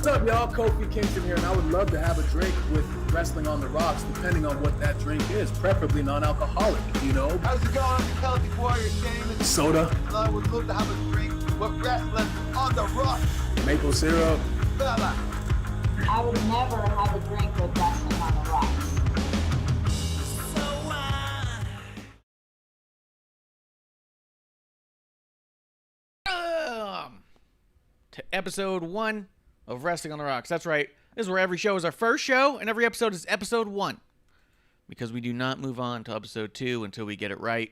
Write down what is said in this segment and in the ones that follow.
What's up, y'all? Kofi Kingston here, and I would love to have a drink with Wrestling on the Rocks, depending on what that drink is, preferably non-alcoholic, you know? How's it going, Healthy Warrior Shane? Soda. I would love to have a drink with Wrestling on the Rocks. Maple syrup. Fella. I would never have a drink with Wrestling on the Rocks. To episode 1 of Wrestling on the Rocks. That's right. This is where every show is our first show, and every episode is episode 1. Because we do not move on to episode 2 until we get it right.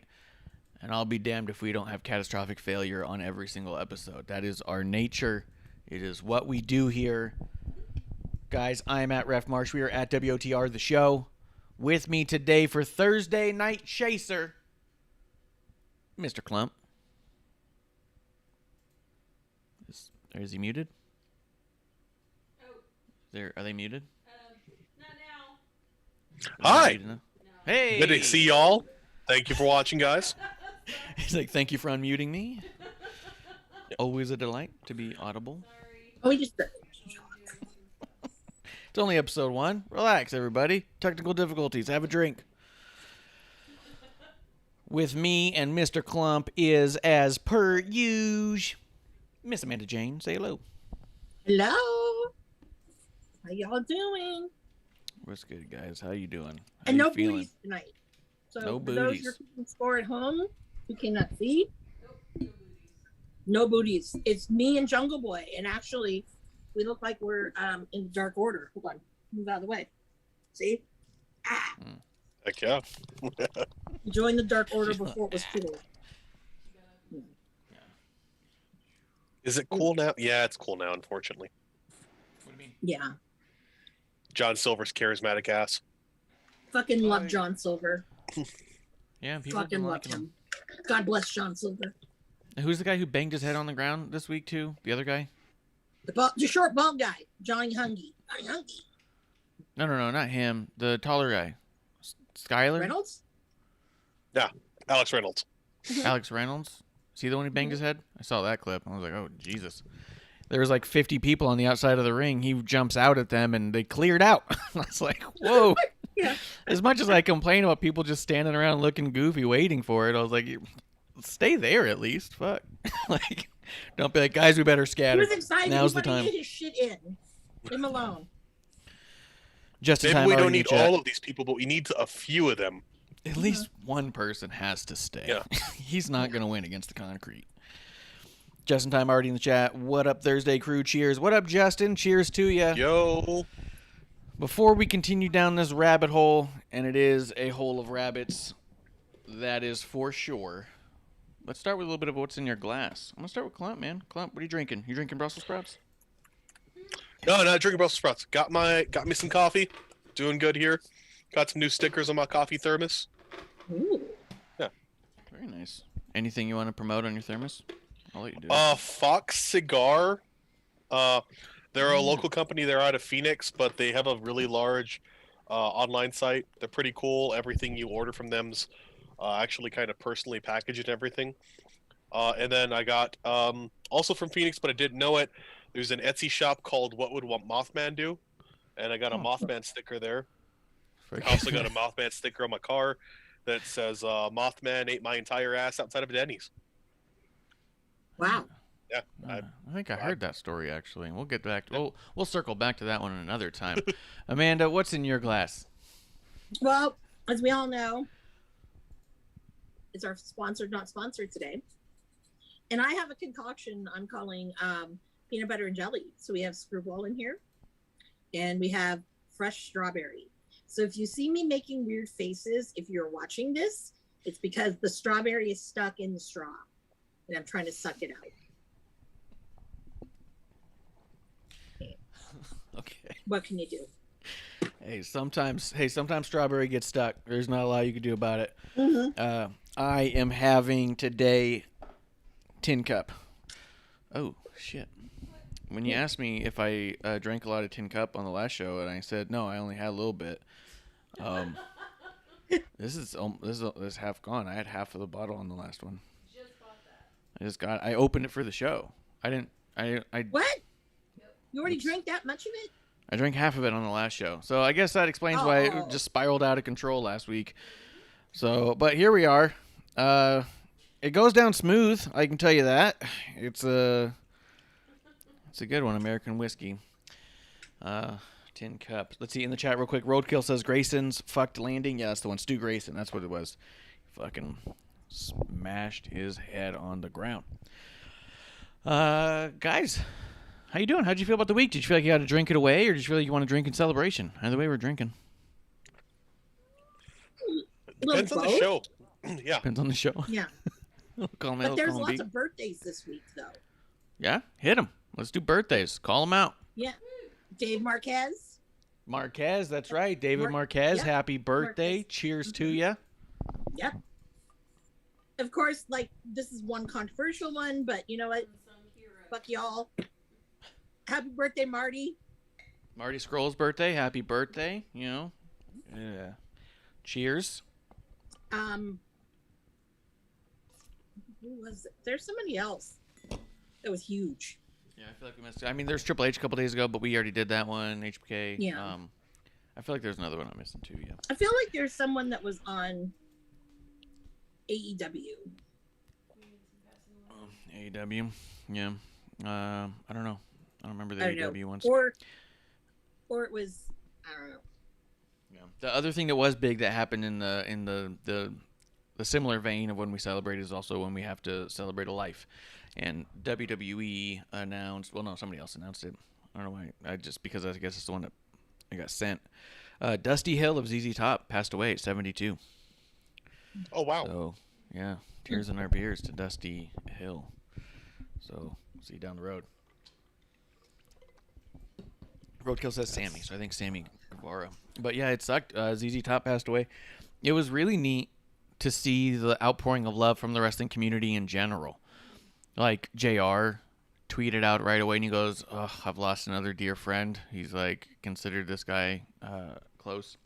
And I'll be damned if we don't have catastrophic failure on every single episode. That is our nature. It is what we do here. Guys, I am at Ref Marsh. We are at WOTR The Show. With me today for Thursday Night Chaser, Mr. Klump. Is he muted? Oh. Are they muted? Not now. Hi. No. Hey. Good to see y'all. Thank you for watching, guys. He's like, thank you for unmuting me. Always a delight to be audible. Sorry. Oh, we just It's only episode 1. Relax, everybody. Technical difficulties. Have a drink. With me and Mr. Klump is, as per usual, Miss Amanda Jayne. Say hello. hello. How y'all doing? What's good, guys? How you doing? How And you no feeling? booties tonight. So No for those booties. who are keeping score at home who cannot see, Nope, no booties. no booties. It's me and Jungle Boy, and actually, we look like we're in the Dark Order. Hold on, move out of the way. See? Ah, Heck yeah. join the Dark Order before it was cool. Is it cool now? Yeah, it's cool now, unfortunately. What do you mean? Yeah, John Silver's charismatic ass. fucking love John Silver. Yeah, people have Fucking been love liking him. him. God bless John Silver. And who's the guy who banged his head on the ground this week, too? The other guy? The short bald guy, Johnny Hungy. Johnny Hungy. No, not him. The taller guy. Skyler? Reynolds? Alex Reynolds. Alex Reynolds? Is he the one who banged his head? I saw that clip. I was like, oh, Jesus. There was like 50 people on the outside of the ring. He jumps out at them, and they cleared out. I was like, whoa. Yeah. As much as I complain about people just standing around looking goofy waiting for it, I was like, stay there at least. Fuck. Like, don't be like, guys, we better He scatter. was excited. Now's He the wanted to time. get his shit in. Leave him alone. Just in Maybe time. we don't already in need the chat. all of these people, but we need a few of them. At least one person has to stay. Yeah. He's not going to win against the concrete. Just in time already in the chat. What up, Thursday crew? Cheers. What up, Justin? Cheers to you. Yo. Before we continue down this rabbit hole, and it is a hole of rabbits, that is for sure. Let's start with a little bit of what's in your glass. I'm going to start with Klump, man. Klump, what are you drinking? You drinking Brussels sprouts? No, not drinking Brussels sprouts. Got me some coffee. Doing good here. Got some new stickers on my coffee thermos. Ooh. Very nice. Anything you want to promote on your thermos? I'll let you do it. Fox Cigar. They're a local company. They're out of Phoenix, but they have a really large online site. They're pretty cool. Everything you order from them's actually kind of personally packaged and everything. And then I got also from Phoenix, but I didn't know it. There's an Etsy shop called What Would Mothman Do? And I got a Mothman sticker there. I also got a Mothman sticker on my car that says Mothman ate my entire ass outside of a Denny's. Wow. Yeah. I think I heard that story, actually. We'll get back to we'll circle back to that one another time. Amanda, what's in your glass? Well, as we all know, it's our sponsored, not sponsored today. And I have a concoction I'm calling peanut butter and jelly. So we have screwball in here, and we have fresh strawberry. So if you see me making weird faces, if you're watching this, it's because the strawberry is stuck in the straw, and I'm trying to suck it out. Okay. What can you do? Hey, sometimes strawberry gets stuck. There's not a lot you can do about it. Mm-hmm. I am having today Tin Cup. Oh, shit. When you asked me if I drank a lot of Tin Cup on the last show, and I said, no, I only had a little bit. This is half gone. I had half of the bottle on the last one. Just bought that. I opened it for the show. I didn't. I What? You already drank that much of it? I drank half of it on the last show. So I guess that explains why it Oh. just spiraled out of control last week. So, but here we are. It goes down smooth, I can tell you that. It's a good one, American whiskey. Tin cup. Let's see in the chat real quick. Roadkill says Grayson's fucked landing. Yeah, that's the one. Stu Grayson. That's what it was. Fucking smashed his head on the ground. Guys, how you doing? How'd you feel about the week? Did you feel like you had to drink it away, or did you feel like you want to drink in celebration? Either way, we're drinking. Depends on the both? show. Yeah. Depends on the show. Yeah. Call me, But there's call lots me. of birthdays this week, though. Yeah, hit them. Let's do birthdays. Call them out. Yeah. Dave Marquez. Marquez, that's right. David Marquez, yeah. happy birthday. Marquez. Cheers to you. Yep. Of course, like, this is one controversial one, but you know what? Fuck y'all. Happy birthday, Marty. Marty Scroll's birthday. Happy birthday. You know. Yeah. Cheers. Who was it? There's somebody else that was huge. Yeah, I feel like we missed. I mean, there's Triple H a couple days ago, but we already did that one. HBK. Yeah. I feel like there's another one I'm missing too. Yeah. I feel like there's someone that was on AEW. AEW. Yeah. I don't know. I don't remember the I don't AEW know. ones. Or it was, I don't know. Yeah. The other thing that was big that happened in the similar vein of when we celebrate is also when we have to celebrate a life. And WWE announced, well, no, somebody else announced it. I don't know why. Because I guess it's the one that I got sent. Dusty Hill of ZZ Top passed away at 72. Oh, wow. So, yeah, tears in our beers to Dusty Hill. So, see you down the road. Roadkill says Sammy, so I think Sammy Guevara. But yeah, it sucked. ZZ Top passed away. It was really neat to see the outpouring of love from the wrestling community in general. Like, JR tweeted out right away, and he goes, "Oh, I've lost another dear friend." He's like, considered this guy close.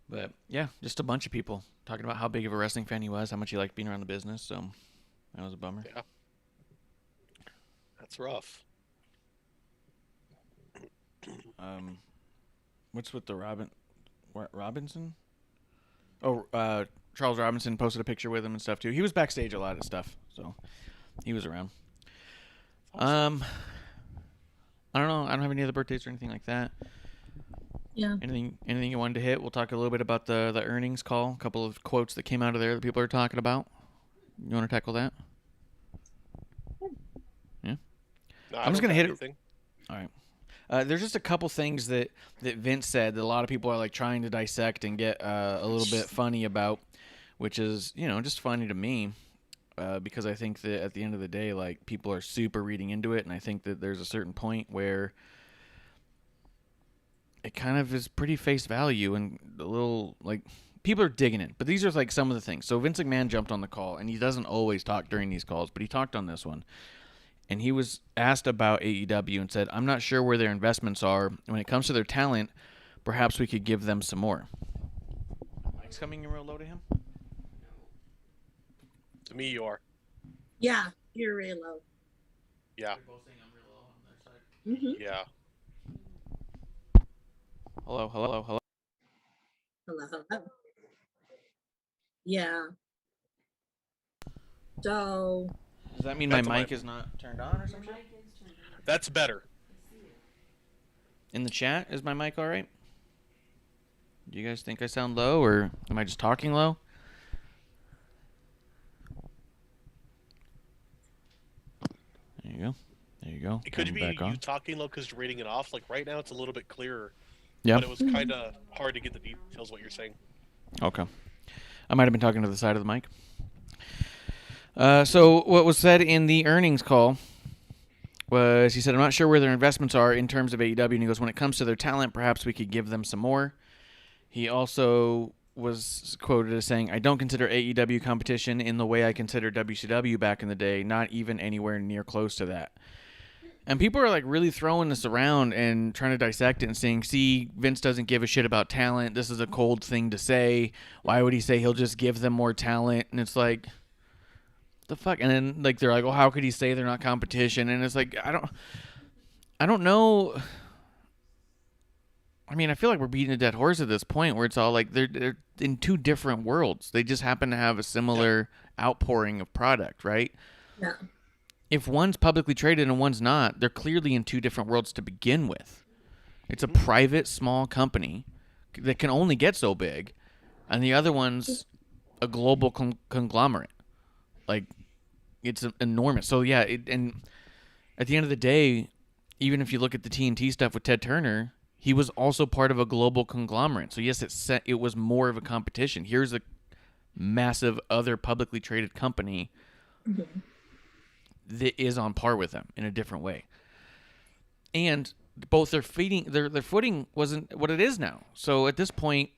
But yeah, just a bunch of people talking about how big of a wrestling fan he was, how much he liked being around the business. So that was a bummer. Yeah. That's rough. What's with the Robinson? Oh, Charles Robinson posted a picture with him and stuff too. He was backstage a lot of stuff, so he was around. I don't know. I don't have any other birthdays or anything like that. Yeah. Anything you wanted to hit? We'll talk a little bit about the earnings call. A couple of quotes that came out of there that people are talking about. You want to tackle that? Yeah. No, I'm just gonna hit it. it. All right. There's just a couple things that Vince said that a lot of people are like trying to dissect and get a little bit funny about, which is, just funny to me, because I think that at the end of the day, like, people are super reading into it, and I think that there's a certain point where it kind of is pretty face value and a little, like, people are digging it. But these are like some of the things. So Vince McMahon jumped on the call, and he doesn't always talk during these calls, but he talked on this one. And he was asked about AEW and said, "I'm not sure where their investments are. When it comes to their talent, perhaps we could give them some more." Mike's coming in real low to him? To me, you are. Yeah, you're really low. Yeah. They're both saying I'm real low on their side. Mm-hmm. Yeah. Hello. Hello. Yeah. So. Does that mean That's my my- mic is not turned on or something? That's better. In the chat, is my mic all right? Do you guys think I sound low, or am I just talking low? There you go. There you go. It could Coming be back you on. talking low because you're reading it off. Like right now, it's a little bit clearer. Yeah. But it was kind of hard to get the details of what you're saying. Okay. I might have been talking to the side of the mic. So what was said in the earnings call was, he said, "I'm not sure where their investments are in terms of AEW." And he goes, "When it comes to their talent, perhaps we could give them some more." He also was quoted as saying, "I don't consider AEW competition in the way I considered WCW back in the day, not even anywhere near close to that." And people are like really throwing this around and trying to dissect it and saying, "See, Vince doesn't give a shit about talent. This is a cold thing to say. Why would he say he'll just give them more talent?" And it's like, the fuck? And then like they're like, "Oh, how could he say they're not competition?" And it's like, I don't know. I mean, I feel like we're beating a dead horse at this point where it's all like they're in two different worlds. They just happen to have a similar outpouring of product, right? Yeah. If one's publicly traded and one's not, they're clearly in two different worlds to begin with. It's a private, small company that can only get so big, and the other one's a global conglomerate. Like, it's enormous. So, yeah, and at the end of the day, even if you look at the TNT stuff with Ted Turner, he was also part of a global conglomerate. So, yes, it was more of a competition. Here's a massive other publicly traded company that is on par with them in a different way. And both their footing wasn't what it is now. So at this point,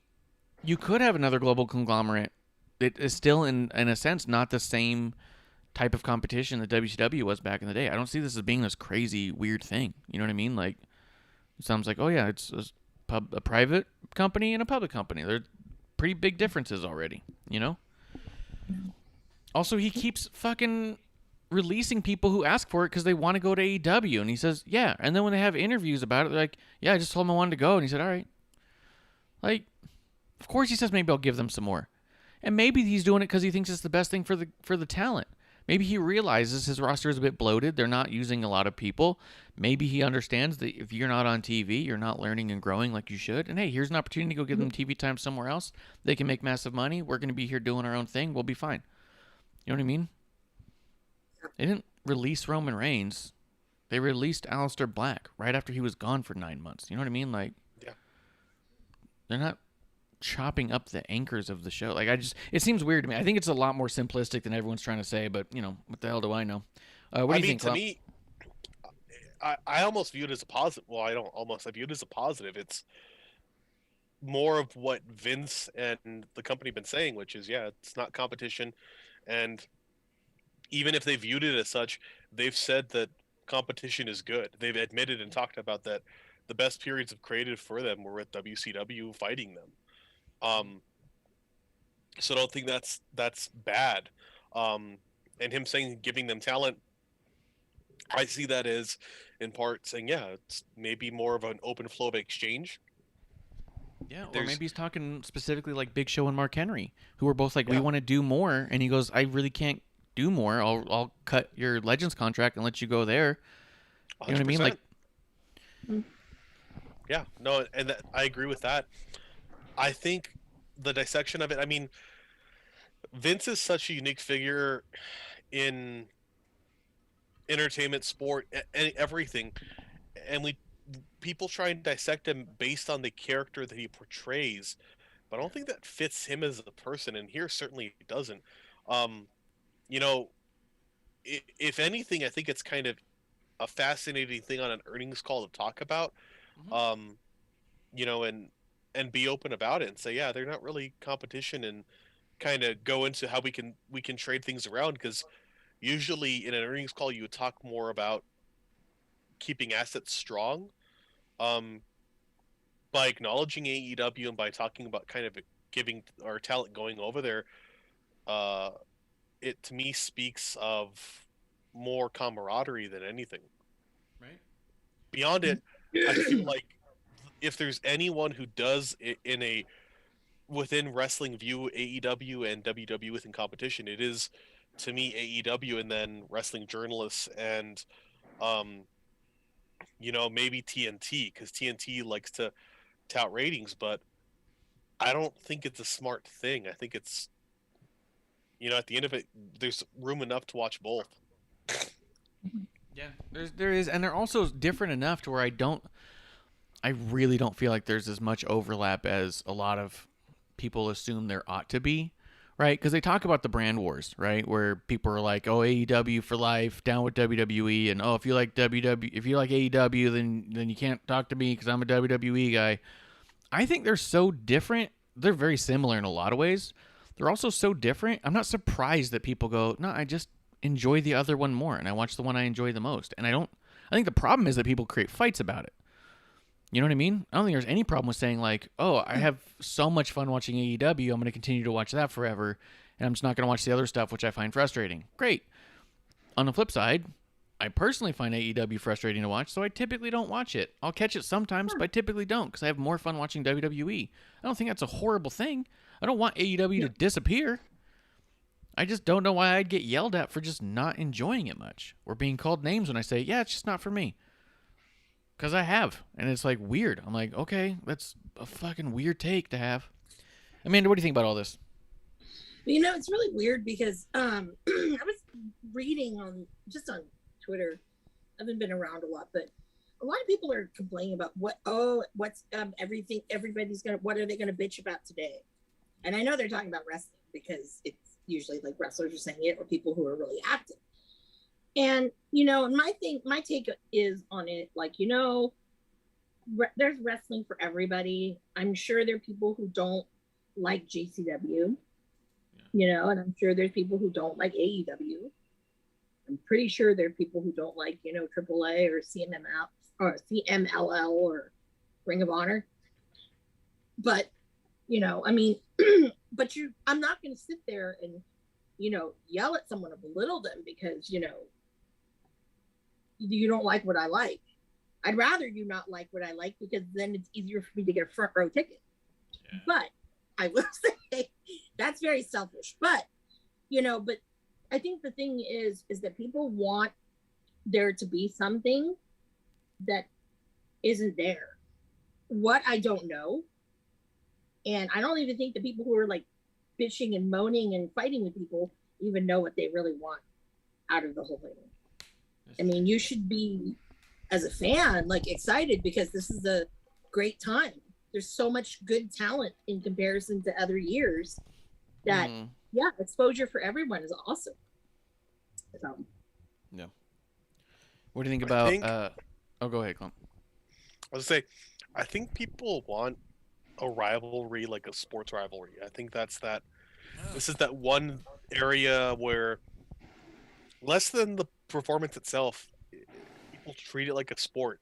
you could have another global conglomerate that is still in a sense not the same type of competition that WCW was back in the day. I don't see this as being this crazy weird thing. You know what I mean? Like, it sounds like, oh yeah, it's a private company and a public company. They're pretty big differences already, you know? Also, he keeps fucking releasing people who ask for it because they want to go to AEW, and he says, yeah. And then when they have interviews about it, they're like, yeah, I just told him I wanted to go, and he said, all right. Like, of course he says maybe I'll give them some more. And maybe he's doing it because he thinks it's the best thing for the talent. Maybe he realizes his roster is a bit bloated. They're not using a lot of people. Maybe he understands that if you're not on TV, you're not learning and growing like you should. And hey, here's an opportunity to go give them TV time somewhere else. They can make massive money. We're going to be here doing our own thing. We'll be fine. You know what I mean? They didn't release Roman Reigns. They released Aleister Black right after he was gone for 9 months. You know what I mean? Like, Yeah. They're not chopping up the anchors of the show. Like, it seems weird to me. I think it's a lot more simplistic than everyone's trying to say, but, you know, what the hell do I know? What do you think, to Klump? me, I almost view it as a positive. Well, I don't almost. I view it as a positive. It's more of what Vince and the company been saying, which is, yeah, it's not competition. And even if they viewed it as such, they've said that competition is good. They've admitted and talked about that the best periods of creative for them were with WCW fighting them. So I don't think that's bad. And him saying giving them talent, I see that as in part saying, yeah, it's maybe more of an open flow of exchange. Yeah, or There's- maybe he's talking specifically like Big Show and Mark Henry, who were both like, we Yeah. want to do more. And he goes, I really can't do more. I'll cut your Legends contract and let you go there. You know what I mean? 100%. Like, Yeah, no, and I agree with that. I think the dissection of it, I mean, Vince is such a unique figure in entertainment, sport, and everything. And people try and dissect him based on the character that he portrays, but I don't think that fits him as a person, and here certainly it doesn't. You know, if anything, I think it's kind of a fascinating thing on an earnings call to talk about. You know, and be open about it and say, yeah, they're not really competition, and kind of go into how we can trade things around, because usually in an earnings call you would talk more about keeping assets strong, by acknowledging AEW and by talking about kind of giving our talent going over there. It to me speaks of more camaraderie than anything. right? Beyond it, I feel like if there's anyone who does within wrestling view AEW and WWE within competition, it is to me AEW, and then wrestling journalists and you know, maybe TNT, because TNT likes to tout ratings, but I don't think it's a smart thing. I think it's, you know, at the end of it, there's room enough to watch both. Yeah, there is, and they're also different enough to where I really don't feel like there's as much overlap as a lot of people assume there ought to be, right? Because they talk about the brand wars, right? Where people are like, "Oh, AEW for life, down with WWE," and "Oh, if you like AEW, then you can't talk to me because I'm a WWE guy." I think they're so different. They're very similar in a lot of ways. They're also so different. I'm not surprised that people go, "No, I just enjoy the other one more, and I watch the one I enjoy the most." And I think the problem is that people create fights about it. You know what I mean? I don't think there's any problem with saying like, "Oh, I have so much fun watching AEW. I'm going to continue to watch that forever, and I'm just not going to watch the other stuff, which I find frustrating." Great. On the flip side, I personally find AEW frustrating to watch, so I typically don't watch it. I'll catch it sometimes, but I typically don't because I have more fun watching WWE. I don't think that's a horrible thing. I don't want AEW to disappear. I just don't know why I'd get yelled at for just not enjoying it much or being called names when I say, yeah, it's just not for me. Because I have, and it's like weird. I'm like, okay, that's a fucking weird take to have. Amanda, what do you think about all this? It's really weird because I was reading on Twitter. I haven't been around a lot, but a lot of people are complaining about what's everything. Everybody's what are they gonna bitch about today? And I know they're talking about wrestling because it's usually like wrestlers are saying it or people who are really active. And my take is on it, like, there's wrestling for everybody. I'm sure there are people who don't like JCW, and I'm sure there's people who don't like AEW. I'm pretty sure there are people who don't like, AAA or CMLL or Ring of Honor. But, I'm not going to sit there and, yell at someone or belittle them because, you don't like what I like. I'd rather you not like what I like because then it's easier for me to get a front row ticket. Yeah. But I will say that's very selfish. But I think the thing is that people want there to be something that isn't there. What, I don't know. And I don't even think the people who are like bitching and moaning and fighting with people even know what they really want out of the whole thing. I mean, you should be, as a fan, like excited because this is a great time. There's so much good talent in comparison to other years that, exposure for everyone is awesome. So. Yeah. What do you think about, go ahead, Klump. I was gonna say, I think people want a rivalry, like a sports rivalry. I think that's that. This is that one area where, less than the performance itself, people treat it like a sport.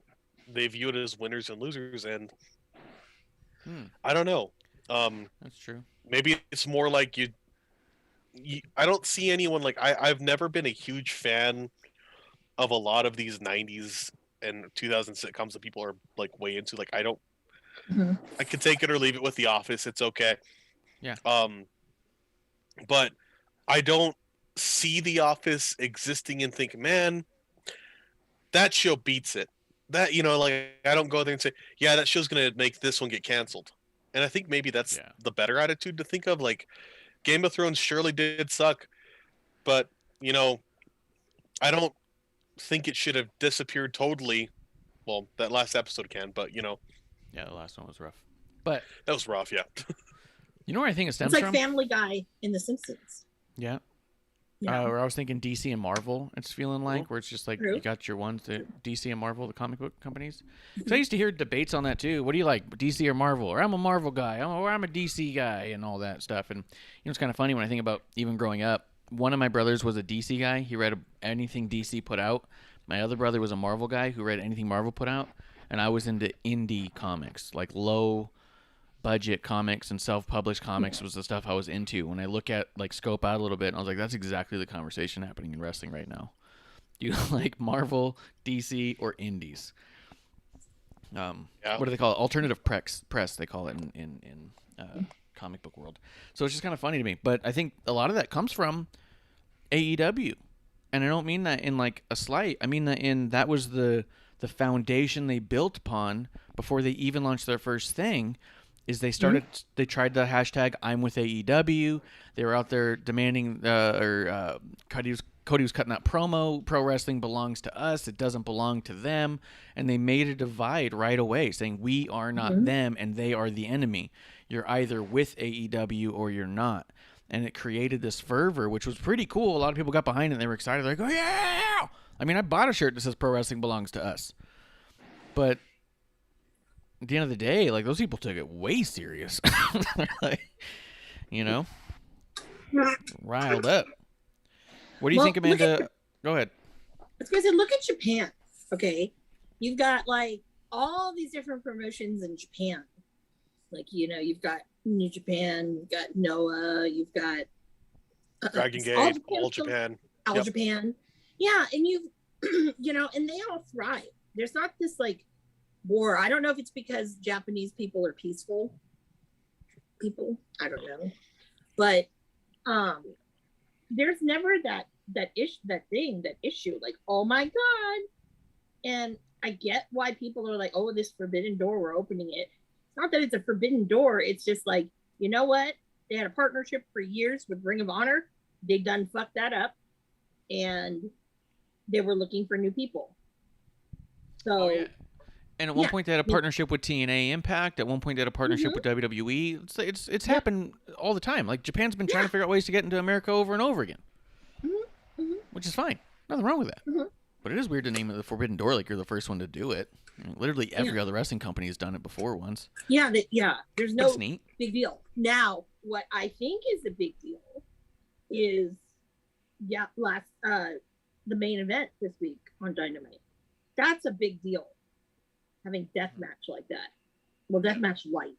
They view it as winners and losers, and I don't know. That's true. Maybe it's more like you. I don't see anyone like I've never been a huge fan of a lot of these 90s and 2000 sitcoms that people are like way into. Like I don't. I could take it or leave it with The Office. It's okay. Yeah. But I don't see The Office existing and think, man, that show beats it. That, like I don't go there and say, yeah, that show's gonna make this one get canceled. And I think maybe that's the better attitude to think of. Like, Game of Thrones surely did suck, but I don't think it should have disappeared totally. Well, that last episode can, but yeah, the last one was rough. But that was rough, yeah. You know where I think it stems from? It's from? like Family Guy in The Simpsons. Yeah. Where I was thinking DC and Marvel, it's feeling like, where it's just like you got your ones, the DC and Marvel, the comic book companies. Because I used to hear debates on that too. What do you like, DC or Marvel? Or I'm a Marvel guy, or I'm a DC guy, and all that stuff. And it's kind of funny when I think about even growing up. One of my brothers was a DC guy. He read anything DC put out. My other brother was a Marvel guy who read anything Marvel put out. And I was into indie comics, like low budget comics and self-published comics was the stuff I was into. When I look at, like, scope out a little bit, and I was like, that's exactly the conversation happening in wrestling right now. Do you like Marvel, DC, or indies? What do they call it? Alternative press, they call it in comic book world. So it's just kind of funny to me. But I think a lot of that comes from AEW. And I don't mean that in, like, a slight. I mean that that was the foundation they built upon before they even launched their first thing. Is they started, they tried the hashtag I'm with AEW. They were out there demanding, Cody was cutting that promo, pro wrestling belongs to us, it doesn't belong to them. And they made a divide right away, saying we are not them and they are the enemy. You're either with AEW or you're not. And it created this fervor, which was pretty cool. A lot of people got behind it and they were excited. They're like, oh, yeah! I mean, I bought a shirt that says pro wrestling belongs to us. But at the end of the day, like, those people took it way serious. Like, riled up. What do you think, Amanda? Go ahead. I was going to say, look at Japan, okay? You've got, like, all these different promotions in Japan. Like, you've got New Japan, you've got Noah, you've got... Dragon Gate, All Japan. All Japan. Yeah, and you know, and they all thrive. There's not this like war. I don't know if it's because Japanese people are peaceful people. I don't know, but there's never that issue like, oh my god. And I get why people are like, oh, this forbidden door, we're opening it. It's not that it's a forbidden door. It's just like, you know what? They had a partnership for years with Ring of Honor. They done fucked that up, and they were looking for new people. So, Oh, yeah. And at one point they had a partnership with TNA Impact. At one point they had a partnership with WWE. It's happened all the time. Like Japan's been trying to figure out ways to get into America over and over again, which is fine. Nothing wrong with that. But it is weird to name it the Forbidden Door like you're the first one to do it. I mean, literally every other wrestling company has done it before once. Yeah, there's no neat. big deal. Now, what I think is a big deal is the main event this week on Dynamite. That's a big deal. Having deathmatch like that. Well, deathmatch light.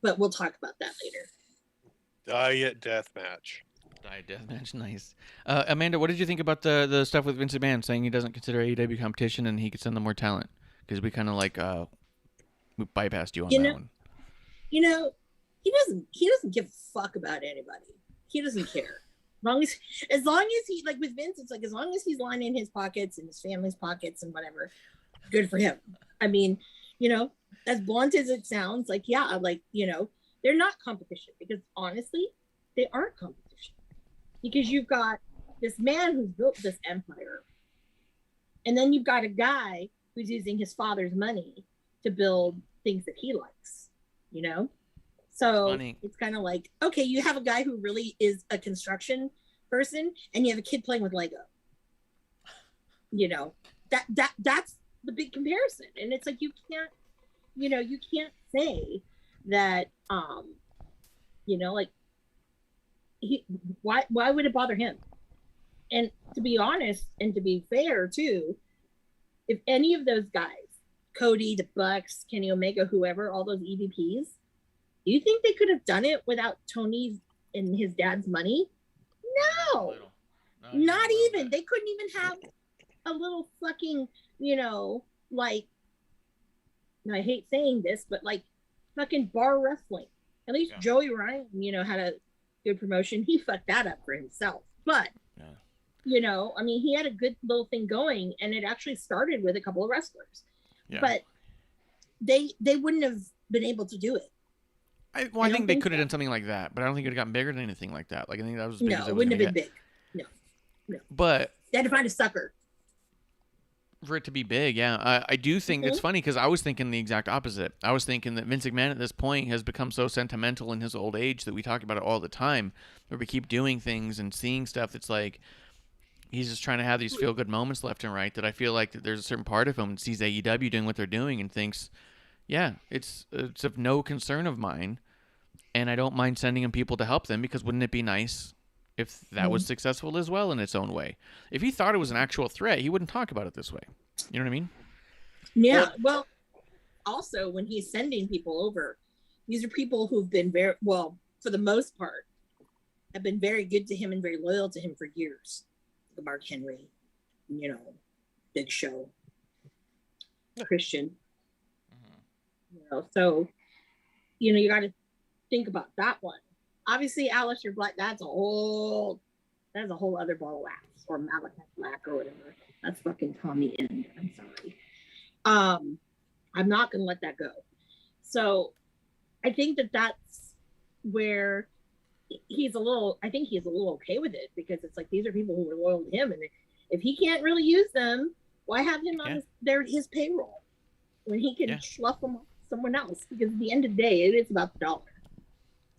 But we'll talk about that later. Diet deathmatch. Diet deathmatch, nice. Amanda, what did you think about the stuff with Vince McMahon saying he doesn't consider AEW competition and he could send them more talent? Because we kind of like we bypassed you on that one. You know, he doesn't give a fuck about anybody. He doesn't care. As long as he, like with Vince, it's like as long as he's lining his pockets and his family's pockets and whatever, good for him. I mean, you know, as blunt as it sounds, like, yeah, like, you know, they're not competition because honestly, they aren't competition. Because you've got this man who's built this empire, and then you've got a guy who's using his father's money to build things that he likes, you know? So it's kind of like, okay, you have a guy who really is a construction person, and you have a kid playing with Lego. You know, that's the big comparison. And it's like, you can't say that, you know, like, why would it bother him? And to be honest, and to be fair too, if any of those guys, Cody, the Bucks, Kenny Omega, whoever, all those EVPs, do you think they could have done it without Tony's and his dad's money? No, not even. They couldn't even have a little fucking, you know, like, I hate saying this, but like fucking bar wrestling. At least Joey Ryan, you know, had a good promotion. He fucked that up for himself. But, you know, I mean, he had a good little thing going, and it actually started with a couple of wrestlers. Yeah. But they wouldn't have been able to do it. I think they could have done something like that, but I don't think it would have gotten bigger than anything like that. Like, I think that was as big as it wouldn't have been big. No. But they had to find a sucker for it to be big. Yeah, I do think it's funny because I was thinking the exact opposite. I was thinking that Vince McMahon at this point has become so sentimental in his old age that we talk about it all the time, where we keep doing things and seeing stuff that's like he's just trying to have these feel-good moments left and right, that I feel like that there's a certain part of him that sees AEW doing what they're doing and thinks, yeah, it's of no concern of mine, and I don't mind sending him people to help them, because wouldn't it be nice if that was successful as well in its own way? If he thought it was an actual threat, he wouldn't talk about it this way. You know what I mean? Yeah. Well, also, when he's sending people over, these are people who've been very, well, for the most part, have been very good to him and very loyal to him for years. Mark Henry, you know, Big Show, Christian. You know, so, you know, you got to think about that one. Obviously, Aleister Black, that's a whole other ball of wax, or Malachi Black, or whatever. That's fucking Tommy End. I'm sorry. I'm not gonna let that go. So, I think that's where he's a little okay with it, because it's like, these are people who are loyal to him, and if he can't really use them, why have him on his payroll when he can slough them off someone else? Because at the end of the day, it is about the dollar.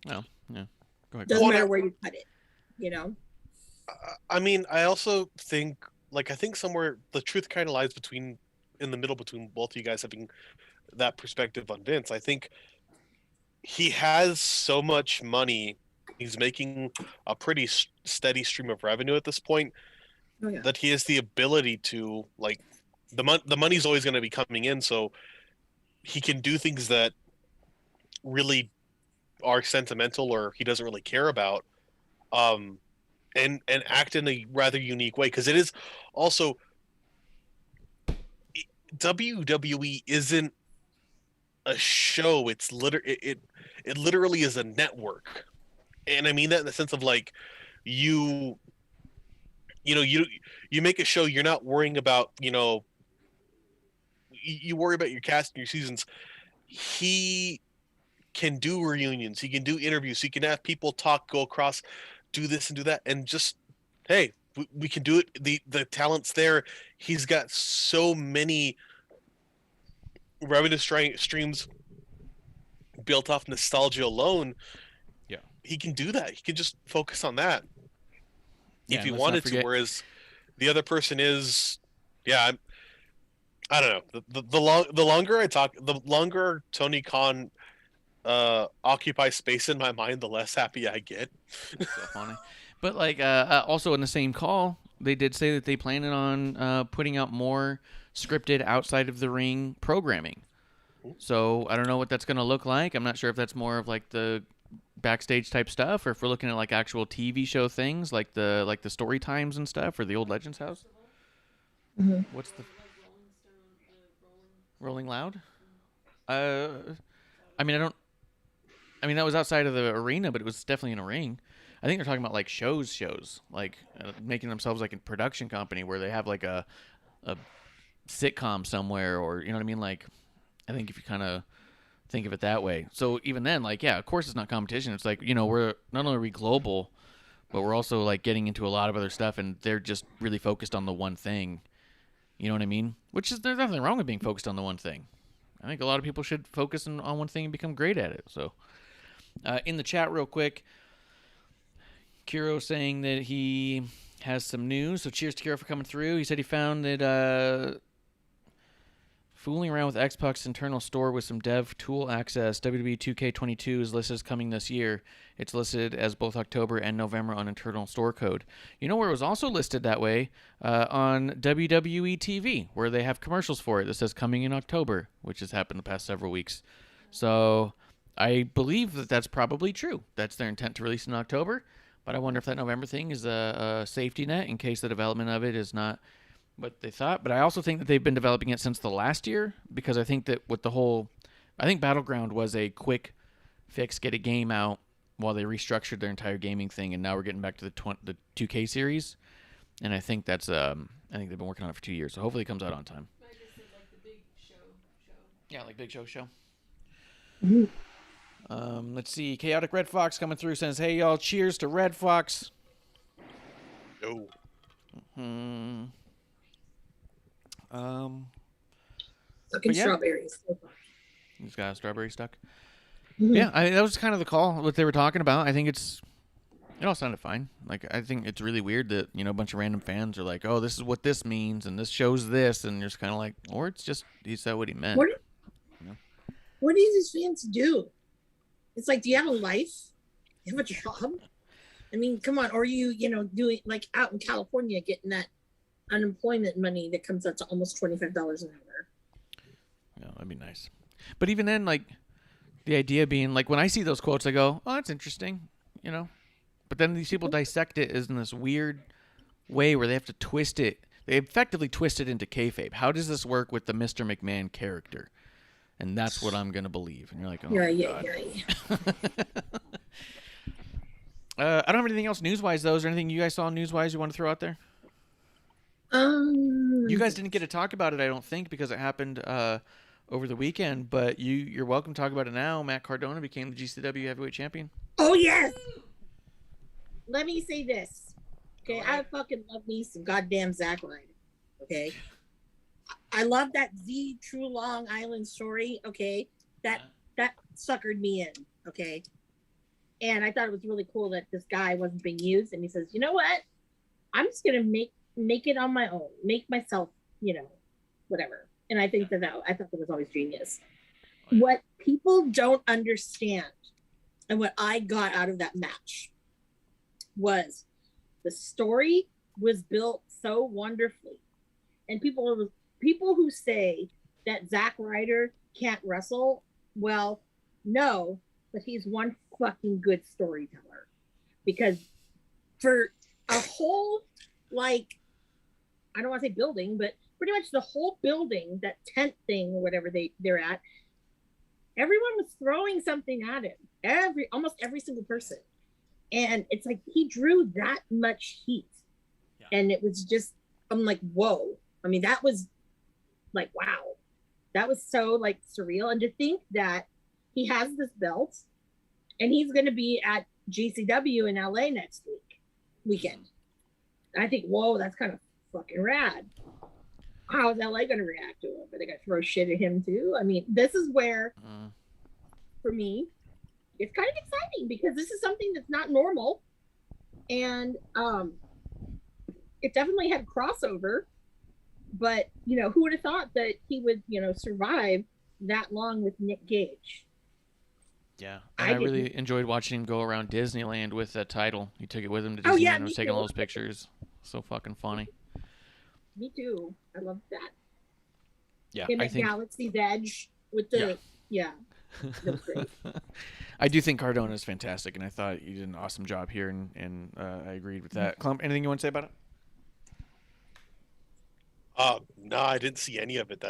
No, yeah. Go ahead. Doesn't matter where you cut it, you know? I mean, I also think, like, I think somewhere the truth kind of lies in the middle between both of you guys having that perspective on Vince. I think he has so much money. He's making a pretty steady stream of revenue at this point, that he has the ability to, like, the money's always going to be coming in, so he can do things that really are sentimental or he doesn't really care about, and act in a rather unique way, because it is also WWE isn't a show. It's it literally is a network, and I mean that in the sense of like you you know you make a show. You're not worrying about you worry about your cast and your seasons. He can do reunions. He can do interviews. He can have people talk, go across, do this and do that, and just hey, we can do it. The talent's there. He's got so many revenue streams built off nostalgia alone. Yeah. He can do that. He can just focus on that Yeah, if he and let's not wanted to. forget- Whereas the other person is, yeah, I don't know. The longer I talk, the longer Tony Khan occupies space in my mind, the less happy I get. So funny. But like also in the same call, they did say that they plan on putting out more scripted outside of the ring programming. So I don't know what that's going to look like. I'm not sure if that's more of like the backstage type stuff, or if we're looking at like actual TV show things, like the story times and stuff, or the old Legends house. Mhm. What's the Rolling Loud? I mean, that was outside of the arena, but it was definitely in a ring. I think they're talking about like shows, like making themselves like a production company where they have like a sitcom somewhere, or you know what I mean. Like, I think if you kind of think of it that way. So even then, like, yeah, of course it's not competition. It's like, we're not only are we global, but we're also like getting into a lot of other stuff, and they're just really focused on the one thing. You know what I mean? Which is, there's nothing wrong with being focused on the one thing. I think a lot of people should focus on one thing and become great at it. So, in the chat, real quick, Kiro saying that he has some news. So, cheers to Kiro for coming through. He said he found that fooling around with Xbox internal store with some dev tool access. WWE 2K22 is listed as coming this year. It's listed as both October and November on internal store code. You know where it was also listed that way? On WWE TV, where they have commercials for it that says coming in October, which has happened the past several weeks. So I believe that that's probably true. That's their intent to release in October. But I wonder if that November thing is a safety net in case the development of it is not what they thought. But I also think that they've been developing it since the last year, because I think that with the whole, I think Battleground was a quick fix, get a game out while they restructured their entire gaming thing, and now we're getting back to the 2K series, and I think that's I think they've been working on it for 2 years, so hopefully it comes out on time. I just said like the big show. Yeah, like Big Show. Mhm. Let's see. Chaotic Red Fox coming through says, "Hey y'all, cheers to Red Fox." No. Fucking yeah. strawberries. He's got a strawberry stuck. Mhm. Yeah, that was kind of the call, what they were talking about. I think it all sounded fine. Like, I think it's really weird that, a bunch of random fans are like, oh, this is what this means, and this shows this, and you're just kind of like, or it's just, he said what he meant. What do these fans do? It's like, do you have a life? You have a job? I mean, come on. Or you, doing like out in California getting that unemployment money that comes out to almost $25 an hour. Yeah, that'd be nice. But even then, like, the idea being, like, when I see those quotes, I go, oh, that's interesting, But then these people dissect it as in this weird way where they have to twist it. They effectively twist it into kayfabe. How does this work with the Mr. McMahon character? And that's what I'm going to believe. And you're like, oh, my God. I don't have anything else news-wise, though. Is there anything you guys saw news-wise you want to throw out there? You guys didn't get to talk about it, I don't think, because it happened over the weekend. But you're welcome to talk about it now. Matt Cardona became the GCW Heavyweight Champion. Oh, yes. Let me say this. Okay, I fucking love me some goddamn Zack Ryder. Okay. I love that Z True Long Island story. Okay. That suckered me in. Okay. And I thought it was really cool that this guy wasn't being used. And he says, you know what? I'm just gonna make it on my own. Make myself, whatever. And I think I thought that was always genius. What people don't understand, and what I got out of that match, was the story was built so wonderfully. And people who say that Zack Ryder can't wrestle, well, no, but he's one fucking good storyteller. Because for a whole, like, I don't want to say building, but pretty much the whole building, that tent thing or whatever they're at, everyone was throwing something at him. Almost every single person. And it's like he drew that much heat. Yeah. And it was just, I'm like, whoa. I mean, that was like, wow. That was so like surreal. And to think that he has this belt and he's going to be at GCW in LA next weekend. And I think, whoa, that's kind of fucking rad. How is LA going to react to him? Are they going to throw shit at him too? I mean, this is where, for me, it's kind of exciting because this is something that's not normal. And it definitely had crossover. But, you know, who would have thought that he would, you know, survive that long with Nick Gage? Yeah, and I really enjoyed watching him go around Disneyland with that title. He took it with him to Disneyland and was taking all those pictures. So fucking funny. Me too. I love that. Yeah, him at Galaxy's Edge with the that's great. I do think Cardona is fantastic, and I thought you did an awesome job here, and I agreed with that. Klump, anything you want to say about it? No, I didn't see any of it.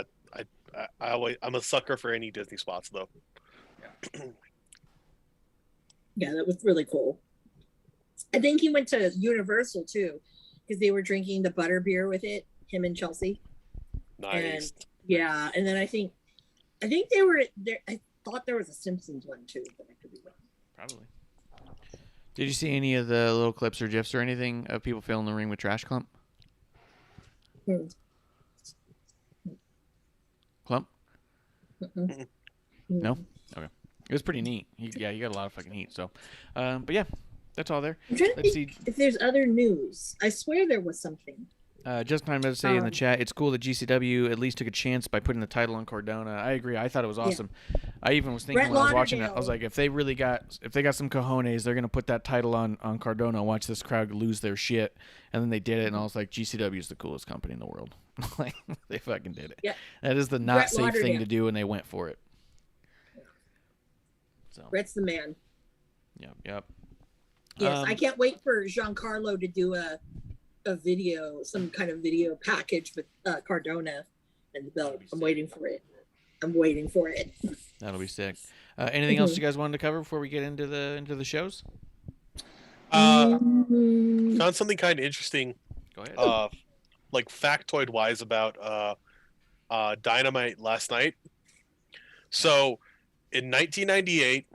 I'm a sucker for any Disney spots, though. Yeah, that was really cool. I think he went to Universal too, because they were drinking the butter beer with it. Him and Chelsea. Nice. And, and then I think they were there. I thought there was a Simpsons one too, but I could be wrong. Probably. Did you see any of the little clips or gifs or anything of people filling the ring with Trash Klump? Klump? No? Okay. It was pretty neat. You got a lot of fucking heat. So, but yeah, that's all there. I'm trying to think if there's other news. I swear there was something. Just time to say in the chat, it's cool that GCW at least took a chance by putting the title on Cardona. I agree. I thought it was awesome. Yeah. I even was thinking when I was watching it, I was like, if they got some cojones, they're gonna put that title on Cardona. Watch this crowd lose their shit. And then they did it, and I was like, GCW is the coolest company in the world. Like they fucking did it. Yeah. That is the not safe thing to do, and they went for it. So Brett's the man. Yep. Yes, I can't wait for Giancarlo to do a video, some kind of video package with Cardona and the belt. I'm waiting for it. That'll be sick. Anything else you guys wanted to cover before we get into the shows? Found something kind of interesting. Go ahead. Like factoid wise about Dynamite last night. So in 1998,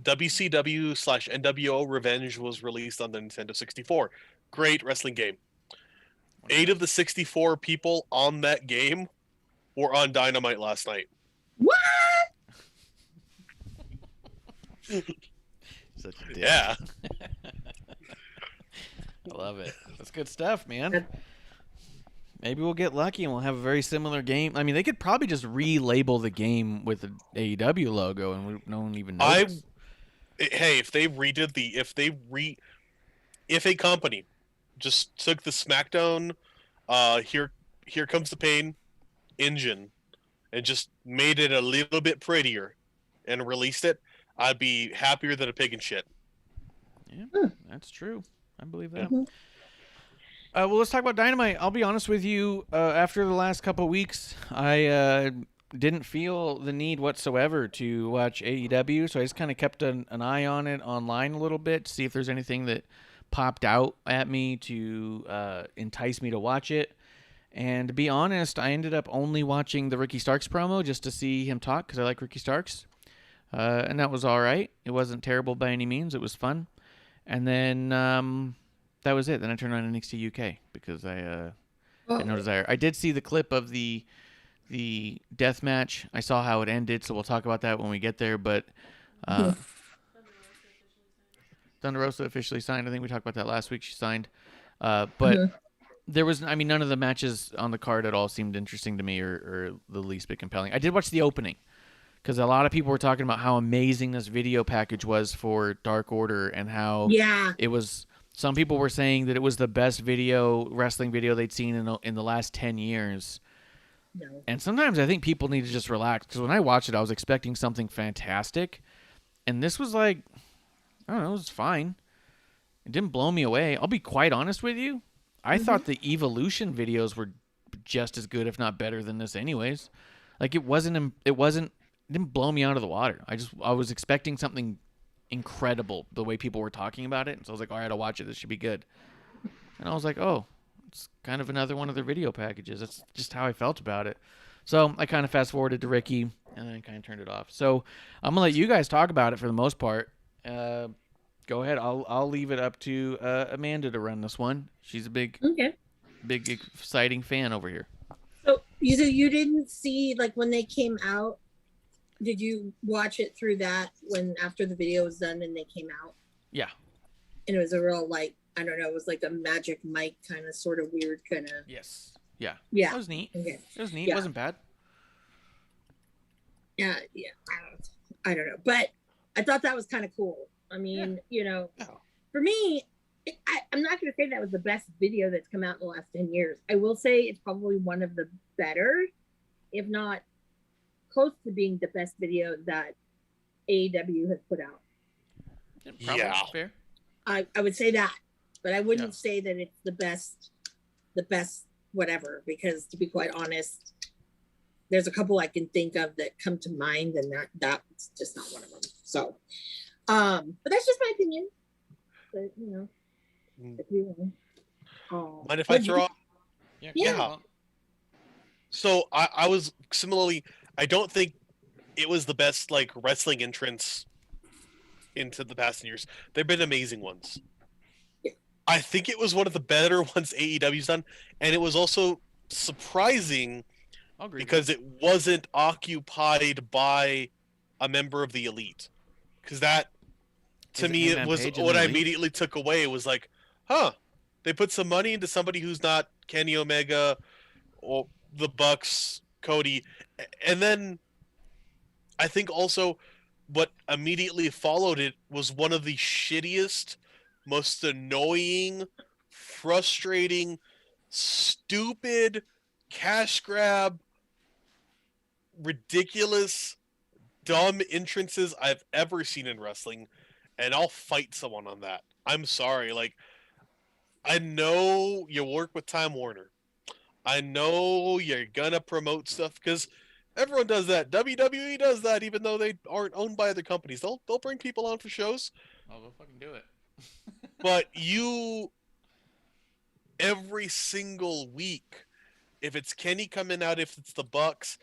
WCW/NWO Revenge was released on the Nintendo 64. Great wrestling game. 8 of the 64 people on that game were on Dynamite last night. What? Such a dick. Yeah. I love it. That's good stuff, man. Maybe we'll get lucky and we'll have a very similar game. I mean, they could probably just relabel the game with the AEW logo and no one even knows. Hey, if a company just took the SmackDown Here Comes the Pain engine and just made it a little bit prettier and released it, I'd be happier than a pig in shit. Yeah, that's true. I believe that. Well, let's talk about Dynamite. I'll be honest with you. After the last couple of weeks, I didn't feel the need whatsoever to watch AEW, so I just kind of kept an eye on it online a little bit to see if there's anything that popped out at me to entice me to watch it. And to be honest, I ended up only watching the Ricky Starks promo just to see him talk because I like Ricky Starks. And that was all right. It wasn't terrible by any means. It was fun. And then that was it. Then I turned on NXT UK because I had no desire. I did see the clip of the death match. I saw how it ended, so we'll talk about that when we get there. But Thunder Rosa officially signed. I think we talked about that last week. She signed. But there was, I mean, none of the matches on the card at all seemed interesting to me or the least bit compelling. I did watch the opening because a lot of people were talking about how amazing this video package was for Dark Order and how it was. Some people were saying that it was the best wrestling video they'd seen in the last 10 years. No. And sometimes I think people need to just relax because when I watched it, I was expecting something fantastic. And this was like, I don't know, it was fine. It didn't blow me away. I'll be quite honest with you. I thought the Evolution videos were just as good, if not better than this anyways. Like it didn't blow me out of the water. I was expecting something incredible the way people were talking about it. And so I was like, all right, I'll watch it. This should be good. And I was like, oh, it's kind of another one of their video packages. That's just how I felt about it. So I kind of fast forwarded to Ricky and then kind of turned it off. So I'm going to let you guys talk about it for the most part. Go ahead. I'll leave it up to Amanda to run this one. She's a big exciting fan over here. So you didn't see, like, when they came out, did you watch it through that when after the video was done and they came out? Yeah. And it was a real, like, I don't know, it was like a Magic Mike kind of sort of weird kind of. Yes. Yeah. Yeah. That was neat. Okay. It was neat. Yeah. It wasn't bad. Yeah. I don't know. But I thought that was kind of cool. I mean, for me, I'm not going to say that was the best video that's come out in the last 10 years. I will say it's probably one of the better, if not close to being the best video that AEW has put out. Probably fair. I would say that, but I wouldn't say that it's the best whatever, because to be quite honest, there's a couple I can think of that come to mind, and that's just not one of them. So, but that's just my opinion. But if you want. Mind if I throw? Yeah. So I was similarly. I don't think it was the best like wrestling entrance into the past years. There've been amazing ones. Yeah. I think it was one of the better ones AEW's done, and it was also surprising because it wasn't occupied by a member of the Elite. Because that, to me, it was what I immediately took away. It was like, they put some money into somebody who's not Kenny Omega or the Bucks, Cody, and then I think also what immediately followed it was one of the shittiest, most annoying, frustrating, stupid, cash grab, ridiculous, dumb entrances I've ever seen in wrestling, and I'll fight someone on that. I'm sorry. Like, I know you work with Time Warner. I know you're gonna promote stuff because everyone does that. WWE does that, even though they aren't owned by other companies. They'll bring people on for shows. Oh, they'll fucking do it. But every single week, if it's Kenny coming out, if it's the Bucks,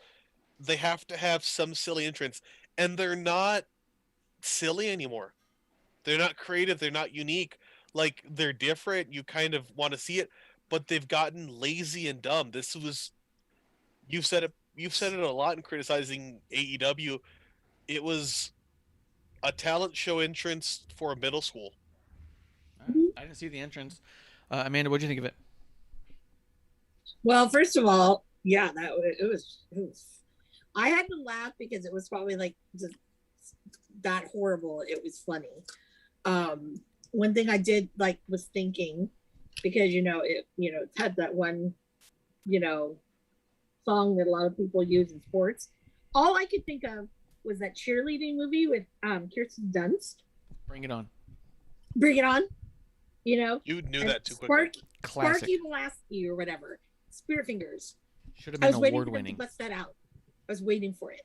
they have to have some silly entrance, and they're not silly anymore. They're not creative. They're not unique. Like, they're different. You kind of want to see it, but they've gotten lazy and dumb. You've said it a lot in criticizing AEW. It was a talent show entrance for a middle school. I didn't see the entrance. Amanda, what'd you think of it? Well, first of all, yeah, it was. I had to laugh because it was probably like just that horrible. It was funny. One thing I did was thinking, because it had that one song that a lot of people use in sports. All I could think of was that cheerleading movie with Kirsten Dunst. Bring it on. Bring it on. You knew that too quickly. Sparky Lasky or whatever. Spirit Fingers. Should have been award-winning. I was waiting to bust that out. I was waiting for it.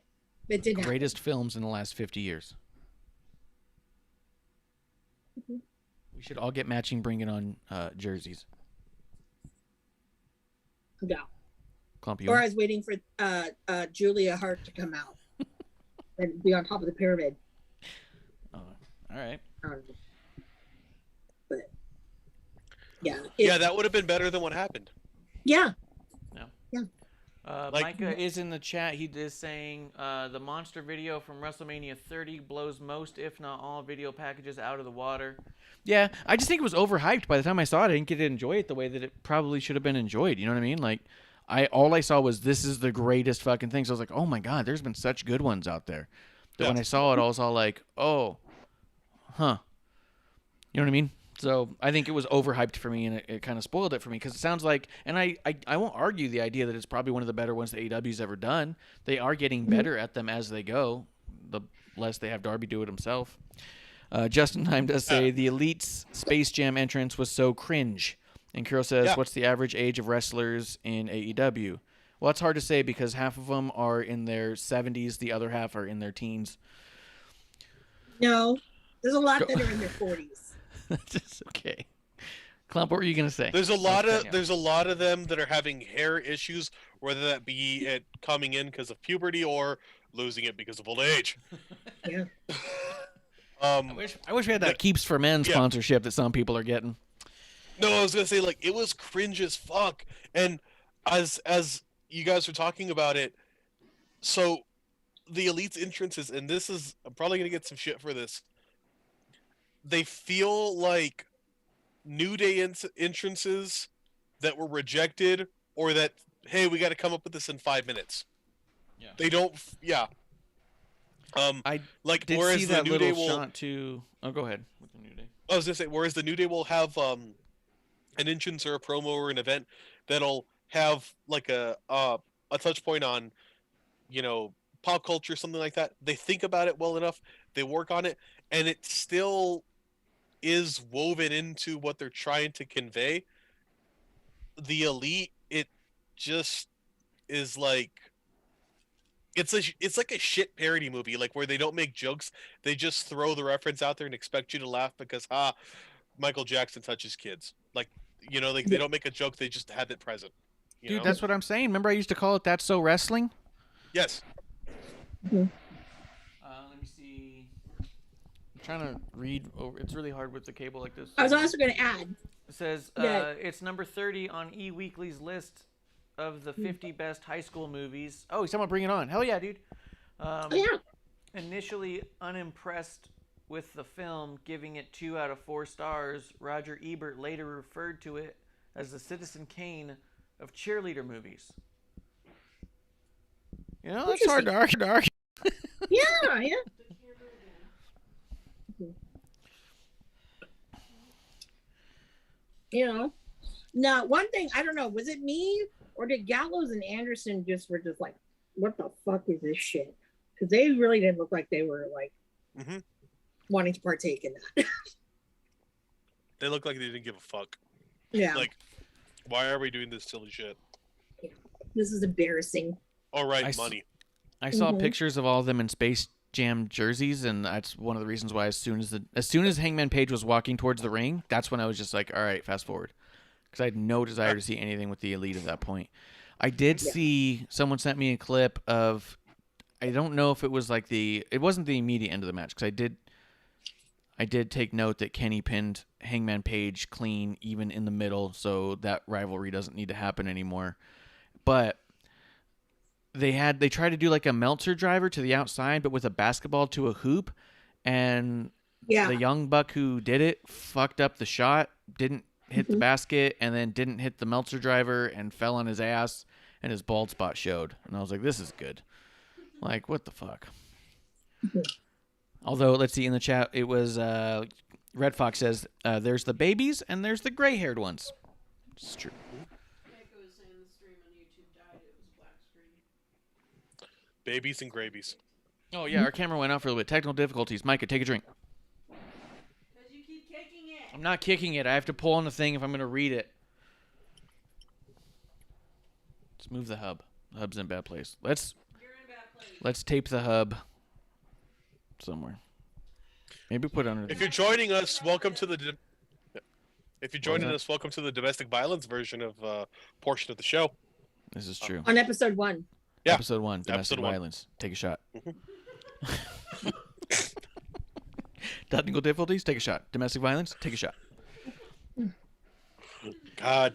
It didn't happen. Greatest films in the last 50 years. Mm-hmm. We should all get matching Bring It On jerseys. No. Klump, Or I was waiting for Julia Hart to come out and be on top of the pyramid. Oh, all right. But yeah. That would have been better than what happened. Yeah. Micah is in the chat. He is saying the monster video from WrestleMania 30 blows most, if not all, video packages out of the water. Yeah, I just think it was overhyped. By the time I saw it, I didn't get to enjoy it the way that it probably should have been enjoyed. You know what I mean? Like, all I saw was this is the greatest fucking thing. So I was like, oh my god, there's been such good ones out there. But when I saw it, I was all like, oh, huh. You know what I mean? So I think it was overhyped for me, and it kind of spoiled it for me because it sounds like, and I won't argue the idea that it's probably one of the better ones that AEW's ever done. They are getting better at them as they go, the less they have Darby do it himself. Justin Time does say the Elite's Space Jam entrance was so cringe. And Kirill says, Yeah. what's the average age of wrestlers in AEW? Well, it's hard to say because half of them are in their 70s, the other half are in their teens. No, there's a lot that are in their 40s. Just okay. Klump, what were you gonna say? There's a lot of them that are having hair issues, whether that be it coming in because of puberty or losing it because of old age. Yeah. I wish we had that Keeps for Men sponsorship that some people are getting. No, I was gonna say, like, it was cringe as fuck. And as you guys were talking about it, so the Elite's entrances, and this is, I'm probably gonna get some shit for this. They feel like New Day entrances that were rejected, or that, hey, we got to come up with this in 5 minutes. Yeah. They don't. Yeah. I like did whereas see the that New little Day will. shot to. Oh, go ahead with the New Day. I was gonna say, whereas the New Day will have an entrance or a promo or an event that'll have like a touch point on, pop culture, something like that. They think about it well enough, they work on it, and it still is woven into what they're trying to convey. The Elite, it just is like it's like a shit parody movie, like where they don't make jokes, they just throw the reference out there and expect you to laugh because Michael Jackson touches kids. Like, they don't make a joke, they just have it present. Dude, that's what I'm saying. Remember I used to call it That's So Wrestling? Yes. Let me see. I'm trying to read over. It's really hard with the cable like this. I was also going to add. It says that it's number 30 on E! Weekly's list of the 50 best high school movies. Oh, he's talking about Bring It On. Hell yeah, dude. Yeah. Initially unimpressed with the film, giving it 2 out of 4 stars, Roger Ebert later referred to it as the Citizen Kane of cheerleader movies. That's hard to argue. Yeah. Now, one thing, I don't know, was it me or did Gallows and Anderson were just like, what the fuck is this shit? Because they really didn't look like they were like wanting to partake in that. They look like they didn't give a fuck. Yeah. Like, why are we doing this silly shit? Yeah. This is embarrassing. All right, money. I saw pictures of all of them in Space Jam jerseys, and that's one of the reasons why as soon as Hangman Page was walking towards the ring, that's when I was just like, all right, fast forward. Because I had no desire to see anything with the Elite at that point. I did see, someone sent me a clip of, I don't know if it was like it wasn't the immediate end of the match, because I did take note that Kenny pinned Hangman Page clean even in the middle, so that rivalry doesn't need to happen anymore. But they tried to do like a Meltzer driver to the outside, but with a basketball to a hoop, and the young buck who did it fucked up the shot, didn't hit the basket, and then didn't hit the Meltzer driver and fell on his ass, and his bald spot showed. And I was like, this is good. Like, what the fuck? Although, let's see, in the chat, it was Red Fox says, there's the babies and there's the gray-haired ones. It's true. Echo was saying the stream on YouTube died. It was black screen. Babies and gravies. Oh, yeah, our camera went out for a little bit. Technical difficulties. Micah, take a drink. Because you keep kicking it. I'm not kicking it. I have to pull on the thing if I'm going to read it. Let's move the hub. The hub's in a bad place. You're in a bad place. Let's tape the hub somewhere. Maybe put it under. If you're joining us, welcome to the. If you're joining us, welcome to the domestic violence version of portion of the show. This is true. On episode 1. Yeah. Episode 1, domestic Episode 1. violence. Take a shot. Technical difficulties. Take a shot. Domestic violence. Take a shot. God.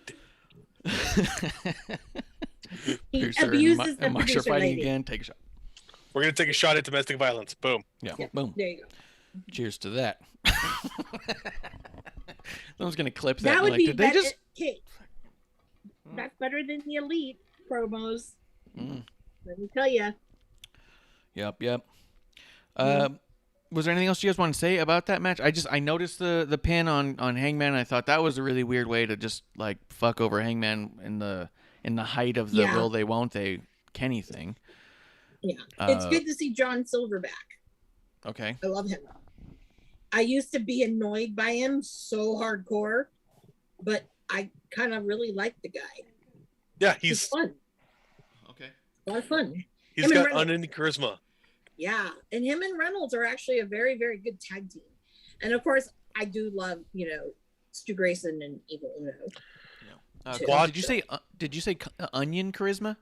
He Producer abuses the and Marsh are producer fighting lady. again. Take a shot. We're gonna take a shot at domestic violence. Boom. Yeah. Yeah, Boom. there you go. Cheers to that. Someone's gonna clip that. That would like, be did they just? That's better than the Elite promos. Mm. Let me tell you. Yep. Was there anything else you guys want to say about that match? I noticed the pin on Hangman. And I thought that was a really weird way to just like fuck over Hangman in the height of the will they won't they Kenny thing. Yeah, it's good to see John Silver back. Okay. I love him. I used to be annoyed by him so hardcore, but I kind of really like the guy. Yeah, He's fun. Okay. A lot of fun. he's Him and got Reynolds. unending charisma. Yeah, and him and Reynolds are actually a very, very good tag team. And of course, I do love, Stu Grayson and Evil Uno. Too. Did you say onion charisma?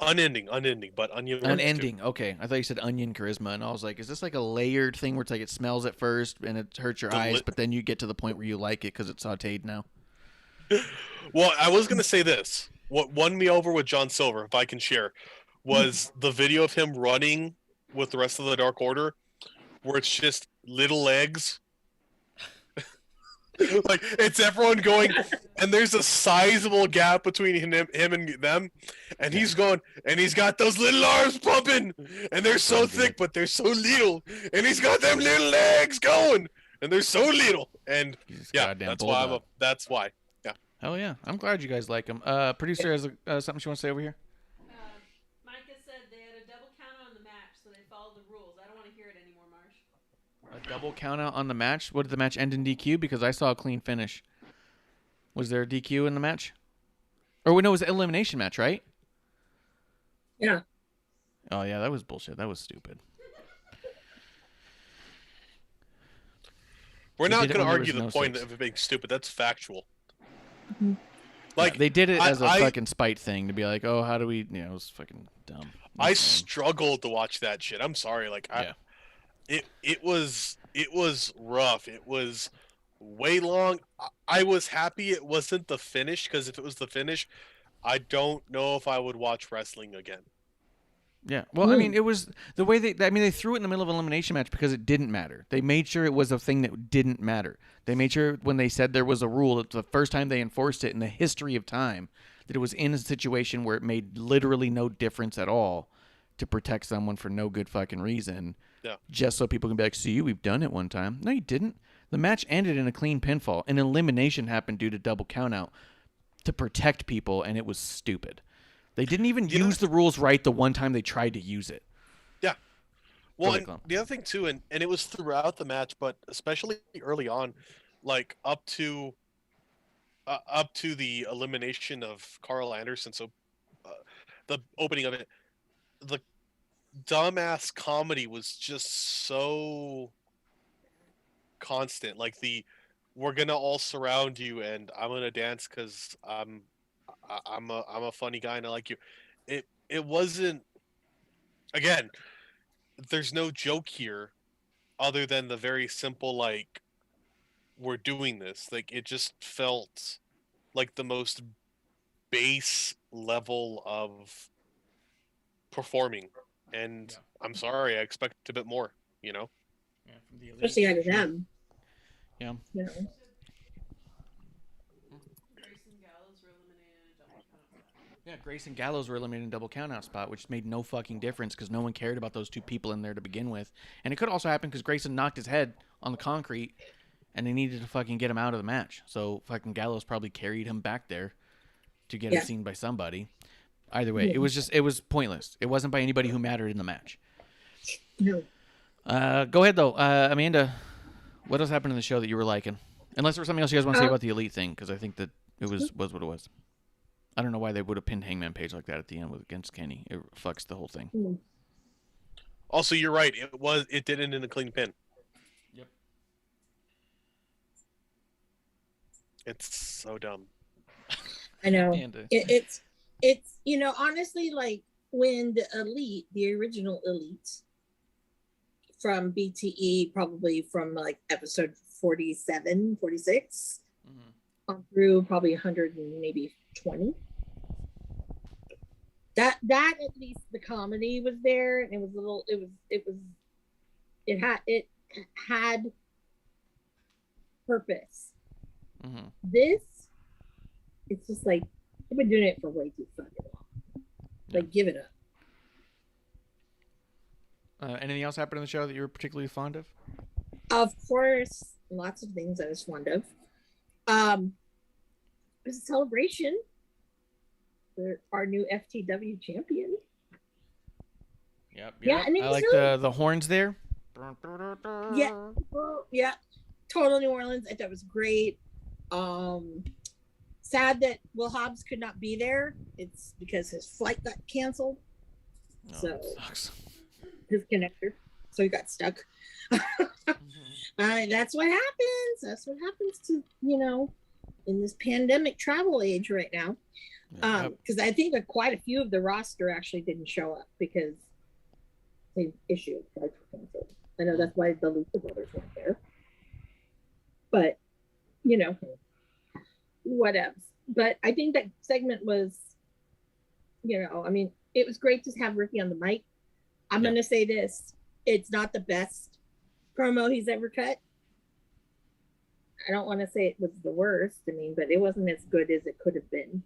Unending, but onion. works too. Unending. Okay, I thought you said onion charisma, and I was like, is this like a layered thing where it's like it smells at first and it hurts your eyes, but then you get to the point where you like it because it's sautéed now? Well, I was gonna say this. What won me over with John Silver, if I can share, was the video of him running with the rest of the Dark Order, where it's just little legs. Like it's everyone going, and there's a sizable gap between him and them, and he's going, and he's got those little arms pumping, and they're so thick, but they're so little, and he's got them little legs going, and they're so little, and yeah, that's why. Yeah. Hell yeah, I'm glad you guys like him. Producer has something she wants to say over here. Micah said they had a double count on the match, so they followed the rules. I don't want to hear it anymore, Marsh. A double count out on the match? What did the match end in DQ? Because I saw a clean finish. Was there a DQ in the match? Or no, it was an elimination match, right? Yeah. Oh yeah, that was bullshit. That was stupid. We're They not did it going to when there argue was the no point stakes. of it being stupid. That's factual. Like they did it as a I- fucking spite thing to be like, oh, how do we? It was fucking dumb. I struggled to watch that shit. I'm sorry. Like it was rough. It was way long. I was happy it wasn't the finish, because if it was the finish, I don't know if I would watch wrestling again. Yeah. Well, I mean, it was the way they threw it in the middle of an elimination match because it didn't matter. They made sure it was a thing that didn't matter. They made sure when they said there was a rule, it's the first time they enforced it in the history of time, that it was in a situation where it made literally no difference at all to protect someone for no good fucking reason. Yeah. Just so people can be like, see, we've done it one time. No, you didn't. The match ended in a clean pinfall. An elimination happened due to double countout to protect people, and it was stupid. They didn't even use the rules right the one time they tried to use it. Yeah. Well, ahead, and Klump. the other thing too, and it was throughout the match, but especially early on, like up to the elimination of Carl Anderson. So the opening of it, the dumbass comedy was just so constant. Like we're gonna all surround you, and I'm gonna dance because I'm a funny guy and I like you. It wasn't. Again, there's no joke here, other than the very simple like, we're doing this. Like it just felt like the most base level of performing, and I'm sorry, I expect a bit more. Yeah, from the elite. Especially out of them. Yeah. You know. Grayson Gallows were eliminated in a double count. Yeah, Grace and Gallows were eliminated in a double countout spot, which made no fucking difference because no one cared about those two people in there to begin with. And it could also happen because Grayson knocked his head on the concrete, and they needed to fucking get him out of the match. So fucking Gallows probably carried him back there to get him seen by somebody. Either way, it was pointless. It wasn't by anybody who mattered in the match. No. Go ahead though, Amanda. What else happened in the show that you were liking? Unless there was something else you guys want to say about the elite thing, because I think that it was what it was. I don't know why they would have pinned Hangman Page like that at the end against Kenny. It fucks the whole thing. Also, you're right. It did end in a clean pin. Yep. It's so dumb. I know. Amanda. It's honestly, like when the original Elite from BTE, probably from like episode 47, 46, on through probably 100 and maybe 20. That at least the comedy was there, and it had purpose. This, it's just like I've been doing it for way too fucking long. Like, give it up. Anything else happened in the show that you were particularly fond of? Of course, lots of things I was fond of. It was a celebration for our new FTW champion. Yep. Yeah, and it I was like really- the horns there. Yeah, total New Orleans. I thought it was great. sad that Will Hobbs could not be there. It's because his flight got canceled. Oh, So it sucks. his connector. So he got stuck. That's what happens. That's what happens to, in this pandemic travel age right now. Because I think that quite a few of the roster actually didn't show up because same issue. Flights were canceled. I know that's why the Lucha brothers weren't there. But, whatever. But I think that segment was, it was great to have Ricky on the mic. I'm going to say this. It's not the best promo he's ever cut. I don't want to say it was the worst. But it wasn't as good as it could have been.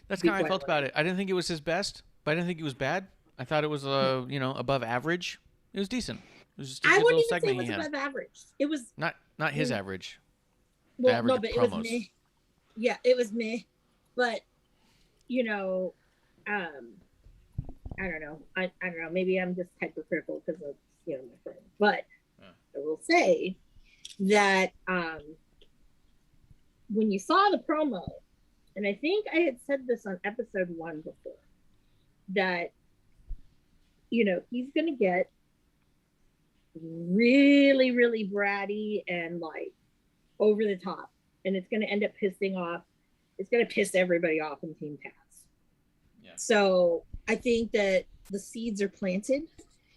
That's kind of how I felt about it. I didn't think it was his best, but I didn't think it was bad. I thought it was, above average. It was decent. It was just a good little segment he had. I wouldn't even say it was above average. It was not his average. Well, average no, but promos. It was me. Yeah, it was me. But I don't know. I don't know. Maybe I'm just hypercritical because of my friend. But I will say that when you saw the promo, and I think I had said this on episode 1 before, that he's gonna get really, really bratty and like over the top, and it's gonna end up pissing off. It's gonna piss everybody off in Team Taz. Yeah. So I think that the seeds are planted.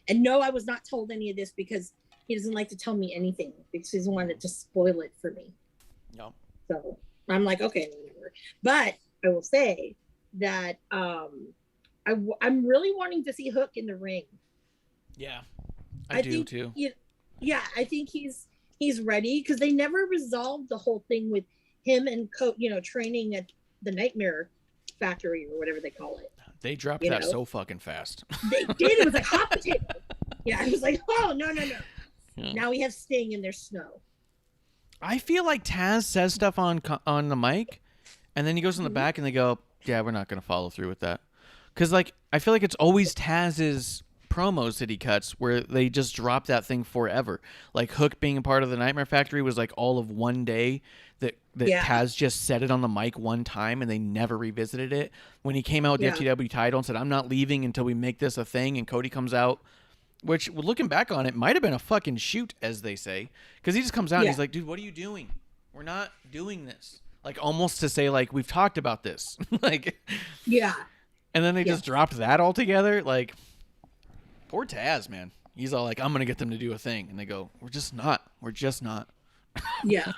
And no, I was not told any of this because he doesn't like to tell me anything because he doesn't want to spoil it for me. No. So I'm like, okay, whatever. But I will say that I'm really wanting to see Hook in the ring. Yeah, I do think, too. Yeah, I think he's ready because they never resolved the whole thing with him and training at the Nightmare Factory or whatever they call it. They dropped that so fucking fast. They did. It was like hot potato. Yeah, I was like, oh no. Yeah. Now we have Sting and there's Snow. I feel like Taz says stuff on the mic, and then he goes in the back, and they go, "Yeah, we're not going to follow through with that," because I feel like it's always Taz's promos that he cuts where they just drop that thing forever. Like Hook being a part of the Nightmare Factory was like all of one day that Taz just said it on the mic one time and they never revisited it. When he came out with the FTW title and said, "I'm not leaving until we make this a thing," and Cody comes out, which looking back on it might have been a fucking shoot, as they say, because he just comes out and he's like, "Dude, what are you doing? We're not doing this." Like almost to say like, we've talked about this. Like, yeah. And then they just dropped that altogether. Like, poor Taz, man. He's all like, "I'm going to get them to do a thing." And they go, We're just not. Yeah.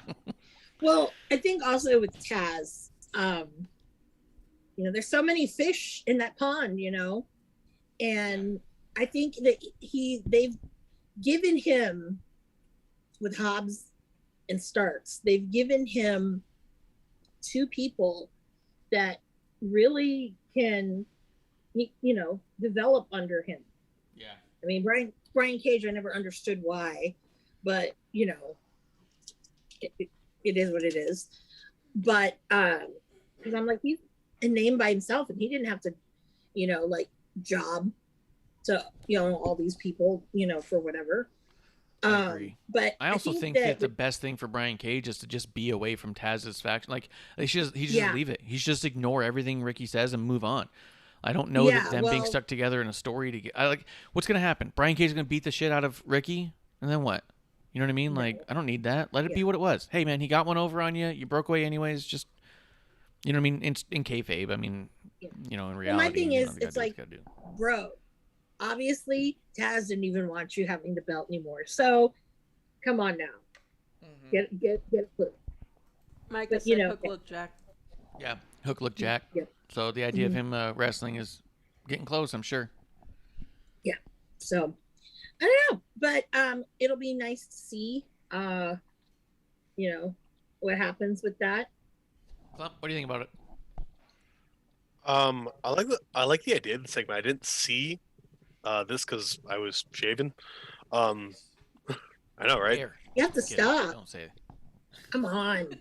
Well, I think also with Taz, there's so many fish in that pond, and I think that they've given him, with Hobbs and Starks, they've given him 2 people that really can, develop under him. Yeah. I mean, Brian Cage, I never understood why, but it is what it is. But because I'm like, he's a name by himself, and he didn't have to, job to all these people, for whatever. I agree. But I also think that the best thing for Brian Cage is to just be away from Taz's faction. Like he should just leave it. He should just ignore everything Ricky says and move on. I don't know that them being stuck together in a story to get. What's gonna happen? Brian Cage is gonna beat the shit out of Ricky, and then what? You know what I mean? Like, I don't need that. Let it be what it was. Hey, man, he got one over on you. You broke away anyways. Just, you know what I mean? In kayfabe, I mean, in reality. Well, my thing is, it's like, bro, obviously Taz didn't even want you having the belt anymore. So, come on now. Mm-hmm. Get it clear. Micah said Hook looked jacked. Yeah, Hook looked jacked. Yeah. So the idea of him wrestling is getting close, I'm sure. Yeah. So, I don't know, but it'll be nice to see, what happens with that. Klump, what do you think about it? I like the idea of the segment. I didn't see this because I was shaving. I know, right? You have to stop. Don't say it. Come on.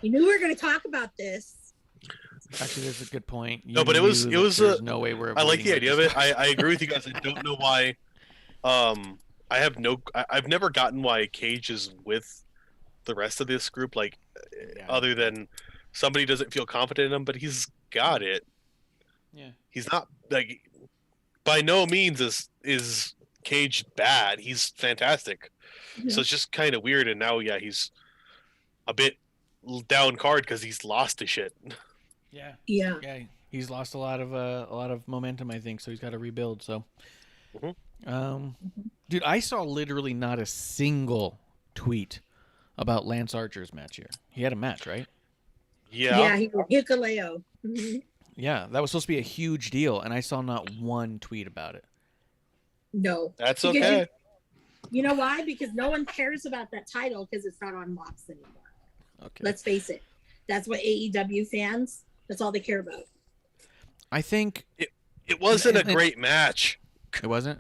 You knew we were going to talk about this. Actually, that's a good point. No, but it was no way we're. I like the idea of it. I agree with you guys. I don't know why. I've never gotten why Cage is with the rest of this group, other than somebody doesn't feel confident in him, but he's got it. Yeah. He's not like by no means is Cage bad. He's fantastic. So it's just kind of weird. And now, yeah, he's a bit down card because he's lost his shit. Yeah. Yeah. Yeah. He's lost a lot of momentum, I think. So he's got to rebuild. So, dude, I saw literally not a single tweet about Lance Archer's match here. He had a match, right? Yeah. Yeah, he was Hikuleo. Mhm. Yeah, that was supposed to be a huge deal, and I saw not one tweet about it. No. That's Because okay. You know why? Because no one cares about that title because it's not on Mox anymore. Okay. Let's face it. That's what AEW fans, that's all they care about. I think It wasn't a great match. it wasn't.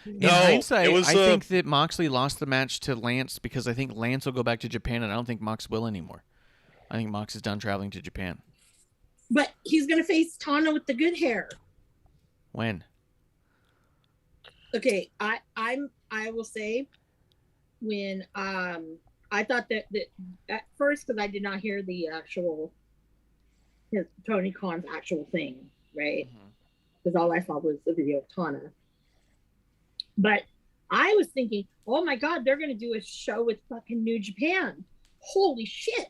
No, In hindsight, it was, I think that Moxley lost the match to Lance because I think Lance will go back to Japan, and I don't think Mox will anymore. I think Mox is done traveling to Japan. But he's going to face Tana with the good hair. When? Okay, I will say when I thought that at first, because I did not hear the actual Tony Khan's actual thing, right? Because all I saw was the video of Tana. But I was thinking, oh my God, they're going to do a show with fucking New Japan. Holy shit.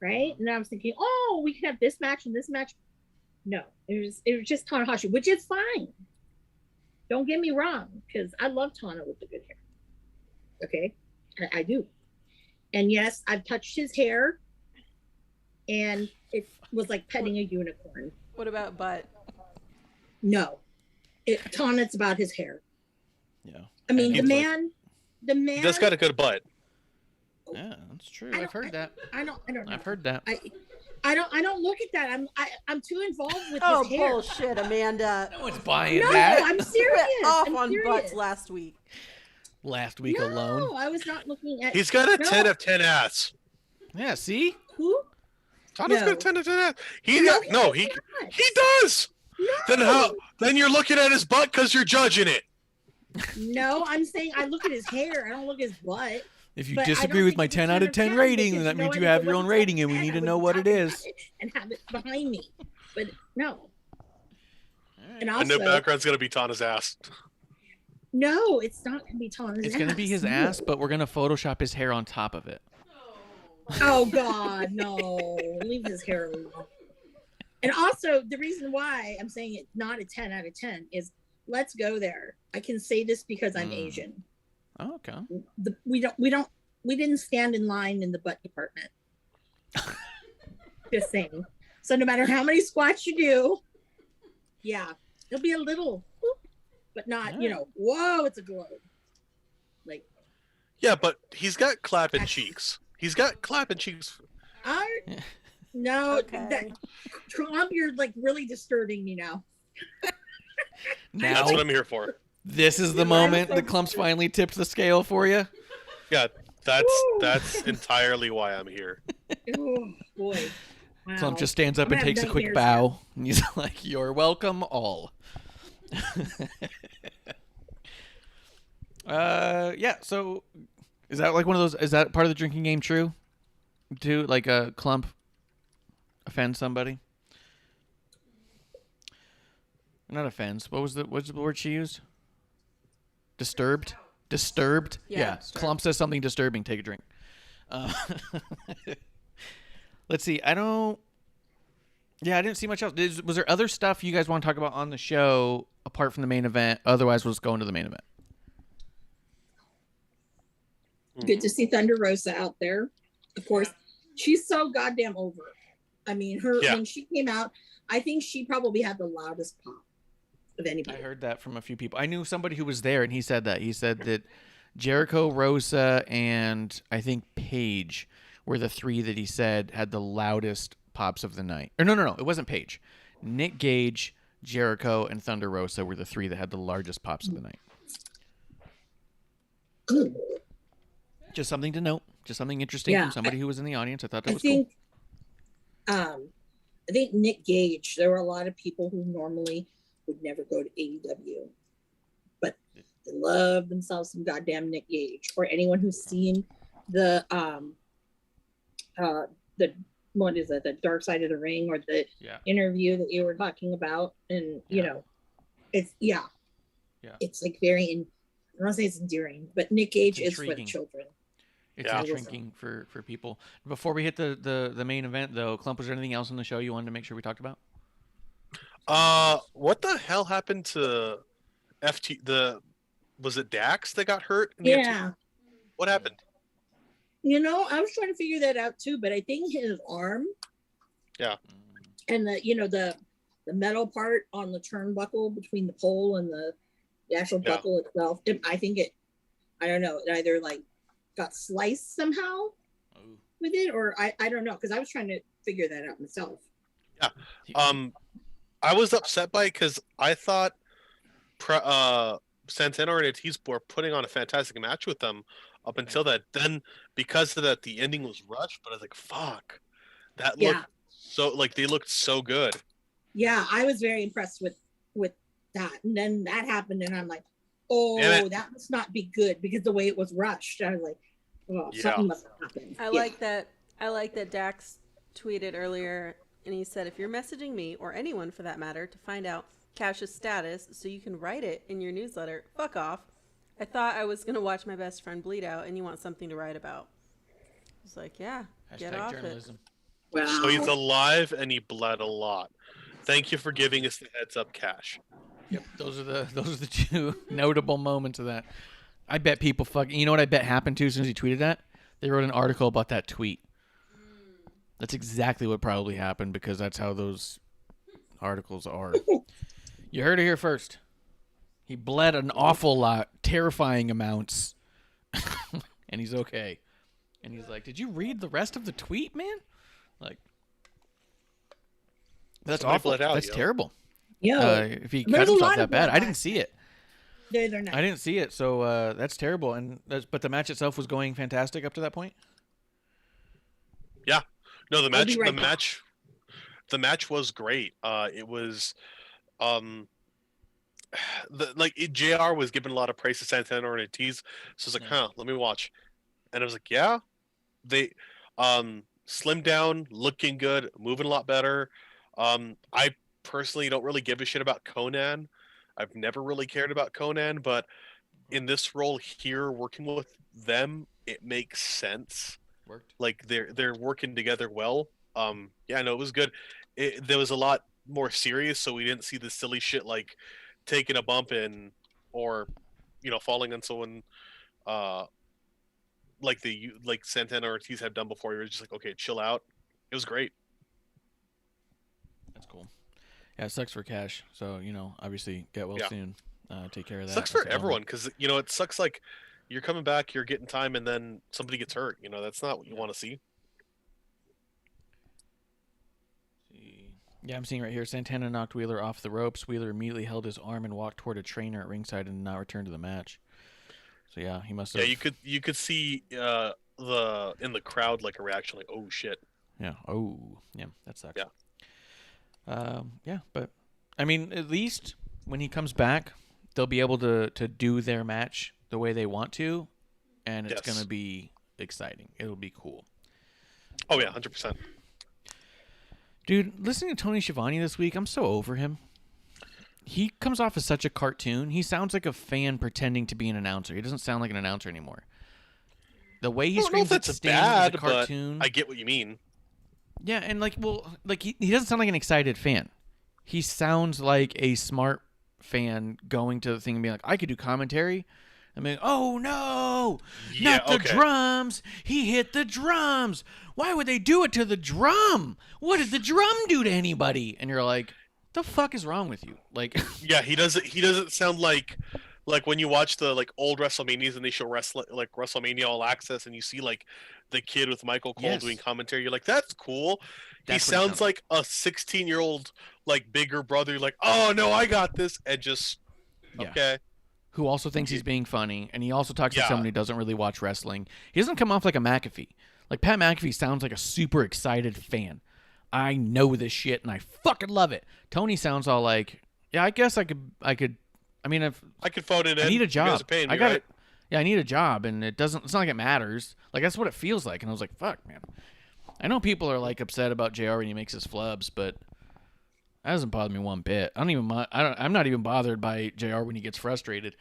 Right? And I was thinking, oh, we can have this match and this match. No, it was just Tanahashi, which is fine. Don't get me wrong, because I love Tana with the good hair. Okay? I do. And yes, I've touched his hair, and it was like petting a unicorn. What about butt? No. Tana's about his hair. Yeah. I mean, And the he's man. He does got a good butt. Yeah, that's true. I've heard that. I don't know. I've heard that. I don't look at that. I'm too involved with Oh, his hair. bullshit, Amanda. No one's buying No, that. I'm serious. Off I'm on serious. butts last week. Last week No, alone. I was not looking at. He's got a No. 10 of 10 ass. Yeah, see? Who? Tana's No. got a 10 of 10 ass. He No, got he no. does He not. he does. No. Then how? Then you're looking at his butt because you're judging it. No, I'm saying I look at his hair. I don't look at his butt. If you But I disagree don't with think my it's a 10 out of 10 rating, then because that no means one you have would your look own at rating, and we that. need I to would know what it talk about is. and have it behind me. But no. And And the also, background's gonna be Tana's ass. no, it's not going to be Tana's It's going to be his ass, but we're going to Photoshop his hair on top of it. Oh God, no! Leave his hair alone. And also, the reason why I'm saying it's not a 10 out of 10 is let's go there. I can say this because I'm Asian. Oh, okay. We didn't stand in line in the butt department. Just saying. So no matter how many squats you do, yeah, it'll be a little, whoop, but not, whoa, it's a globe. Like, Yeah, but he's got clapping cheeks. He's got clapping cheeks. no, Okay. Klump, you're like really disturbing me now. Now, That's what I'm here for. this is the moment that Klump's finally tipped the scale for you. Yeah, that's entirely why I'm here. Oh boy. Wow. Klump just stands up I'm and gonna takes a have quick nightmares bow. And he's like, "You're welcome, all." Yeah. So, is that like one of those? Is that part of the drinking game? True. To like a Klump offend somebody? Not offense. What's the word she used? Disturbed. Disturbed. Yeah, Yeah. Klump says something disturbing. Take a drink. Let's see. I didn't see much else. Was there other stuff you guys want to talk about on the show apart from the main event? Otherwise, we'll just go into the main event. Good to see Thunder Rosa out there. Of course, she's so goddamn over. I mean, when she came out, I think she probably had the loudest pop of anybody. I heard that from a few people. I knew somebody who was there, and he said that. He said that Jericho, Rosa, and I think Paige were the three that he said had the loudest pops of the night. Or no, it wasn't Paige. Nick Gage, Jericho, and Thunder Rosa were the three that had the largest pops of the night. Just something to note. Just something interesting from somebody who was in the audience. I thought that was cool. I think Nick Gage, there were a lot of people who normally would never go to AEW, but they love themselves some goddamn Nick Gage. Or anyone who's seen the what is it, the Dark Side of the Ring, or the Yeah. interview that you were talking about, and you Yeah. know, it's it's like very. I don't want to say it's endearing, but Nick Gage is for the intriguing. children. It's Yeah. intriguing for people. Before we hit the main event, though, Klump, was there anything else on the show you wanted to make sure we talked about? What the hell happened to FT? Was it Dax that got hurt? In the Yeah. What happened? You know, I was trying to figure that out too, but I think his arm. Yeah. And the metal part on the turnbuckle between the pole and the actual buckle itself. I think I don't know, it either like got sliced somehow with it, or I don't know, because I was trying to figure that out myself. Yeah. I was upset by it because I thought Santana and Ortiz were putting on a fantastic match with them up until that. Then because of that, the ending was rushed. But I was like, "Fuck, that looked so like they looked so good." Yeah, I was very impressed with that, and then that happened, and I'm like, "Oh, that must not be good," because the way it was rushed, I was like, "Oh, something must have happened." I like that. I like that Dax tweeted earlier, and he said, "If you're messaging me or anyone for that matter to find out Cash's status, so you can write it in your newsletter, fuck off. I thought I was gonna watch my best friend bleed out, and you want something to write about." It's like, yeah, get off journalism. Wow. So he's alive and he bled a lot. Thank you for giving us the heads up, Cash. Yep, those are the two notable moments of that. I bet people you know what I bet happened to as soon as he tweeted that? They wrote an article about that tweet. That's exactly what probably happened, because that's how those articles are. You heard it here first. He bled an awful lot, terrifying amounts, and he's okay. And he's like, "Did you read the rest of the tweet, man?" Like, that's Somebody awful. bled out, That's yo. terrible. Yeah, If he There's cut a himself lot that of bad, blood I didn't see it. they're not. I didn't see it, so that's terrible. But the match itself was going fantastic up to that point. Yeah, no, the I'll be match, right back. the match was great. It was, JR was giving a lot of praise to Santana and Ortiz, so I was like, Yeah. let me watch, and I was like, yeah, they, slimmed down, looking good, moving a lot better. I personally don't really give a shit about Conan. I've never really cared about Conan, but in this role here, working with them, it makes sense. Worked. Like they're working together well. Yeah, no, it was good. There was a lot more serious, so we didn't see the silly shit like taking a bump or falling on someone, like Santana Ortiz had done before. You were just like, okay, chill out. It was great. That's cool. Yeah, it sucks for Cash. So, obviously get well soon. Take care of that. Sucks for everyone because it sucks. Like you're coming back, you're getting time, and then somebody gets hurt. That's not what you want to see. Yeah, I'm seeing right here. Santana knocked Wheeler off the ropes. Wheeler immediately held his arm and walked toward a trainer at ringside and did not return to the match. So yeah, he must have. Yeah, you could see in the crowd like a reaction, like, oh shit. Yeah. Oh, yeah, that sucks. Yeah. Yeah, but I mean, at least when he comes back, they'll be able to do their match the way they want to, and it's gonna be exciting. It'll be cool. Oh yeah, 100%. Dude, listening to Tony Schiavone this week, I'm so over him. He comes off as such a cartoon. He sounds like a fan pretending to be an announcer. He doesn't sound like an announcer anymore. The way he screams at Sting is a cartoon. I get what you mean. Yeah, and he doesn't sound like an excited fan. He sounds like a smart fan going to the thing and being like, I could do commentary. I mean, oh no, not the drums. He hit the drums. Why would they do it to the drum? What did the drum do to anybody? And you're like, the fuck is wrong with you? Like, yeah, he doesn't sound like when you watch the old WrestleManias and they show WrestleMania All Access and you see the kid with Michael Cole doing commentary. You're like, that's cool. He sounds like a 16-year-old bigger brother. Like, oh no, I got this, and just okay. Who also thinks he's being funny, and he also talks like someone who doesn't really watch wrestling. He doesn't come off like a McAfee. Like, Pat McAfee sounds like a super excited fan. I know this shit, and I fucking love it. Tony sounds all like, yeah, I guess I could. I mean, if I could phone it in. I need a job. You guys are paying me, I got right? it. Yeah, I need a job, and it's not like it matters. Like, that's what it feels like. And I was like, fuck, man. I know people are like upset about JR when he makes his flubs, but that doesn't bother me one bit. I'm not even bothered by JR when he gets frustrated,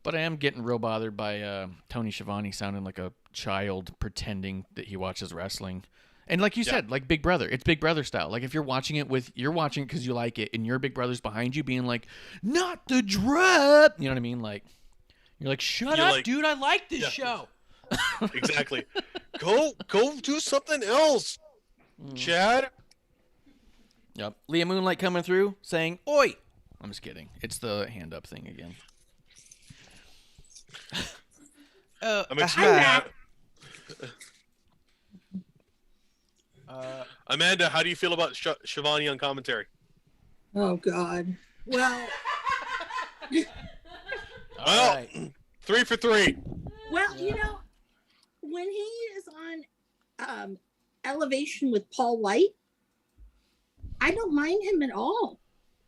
but I am getting real bothered by Tony Schiavone sounding like a child pretending that he watches wrestling. And like you said, like Big Brother, it's Big Brother style. Like if you're watching it because you like it, and your Big Brother's behind you, being like, "Not the drop," you know what I mean? Like you're like, "Shut up, dude! I like this show." Exactly. Go do something else, Chad. Yep. Leah Moonlight coming through saying, "Oi!" I'm just kidding. It's the hand up thing again. I'm excited. Amanda, how do you feel about Shivani on commentary? Oh God. Well. All right. 3 for 3. Well, when he is on Elevation with Paul White, I don't mind him at all.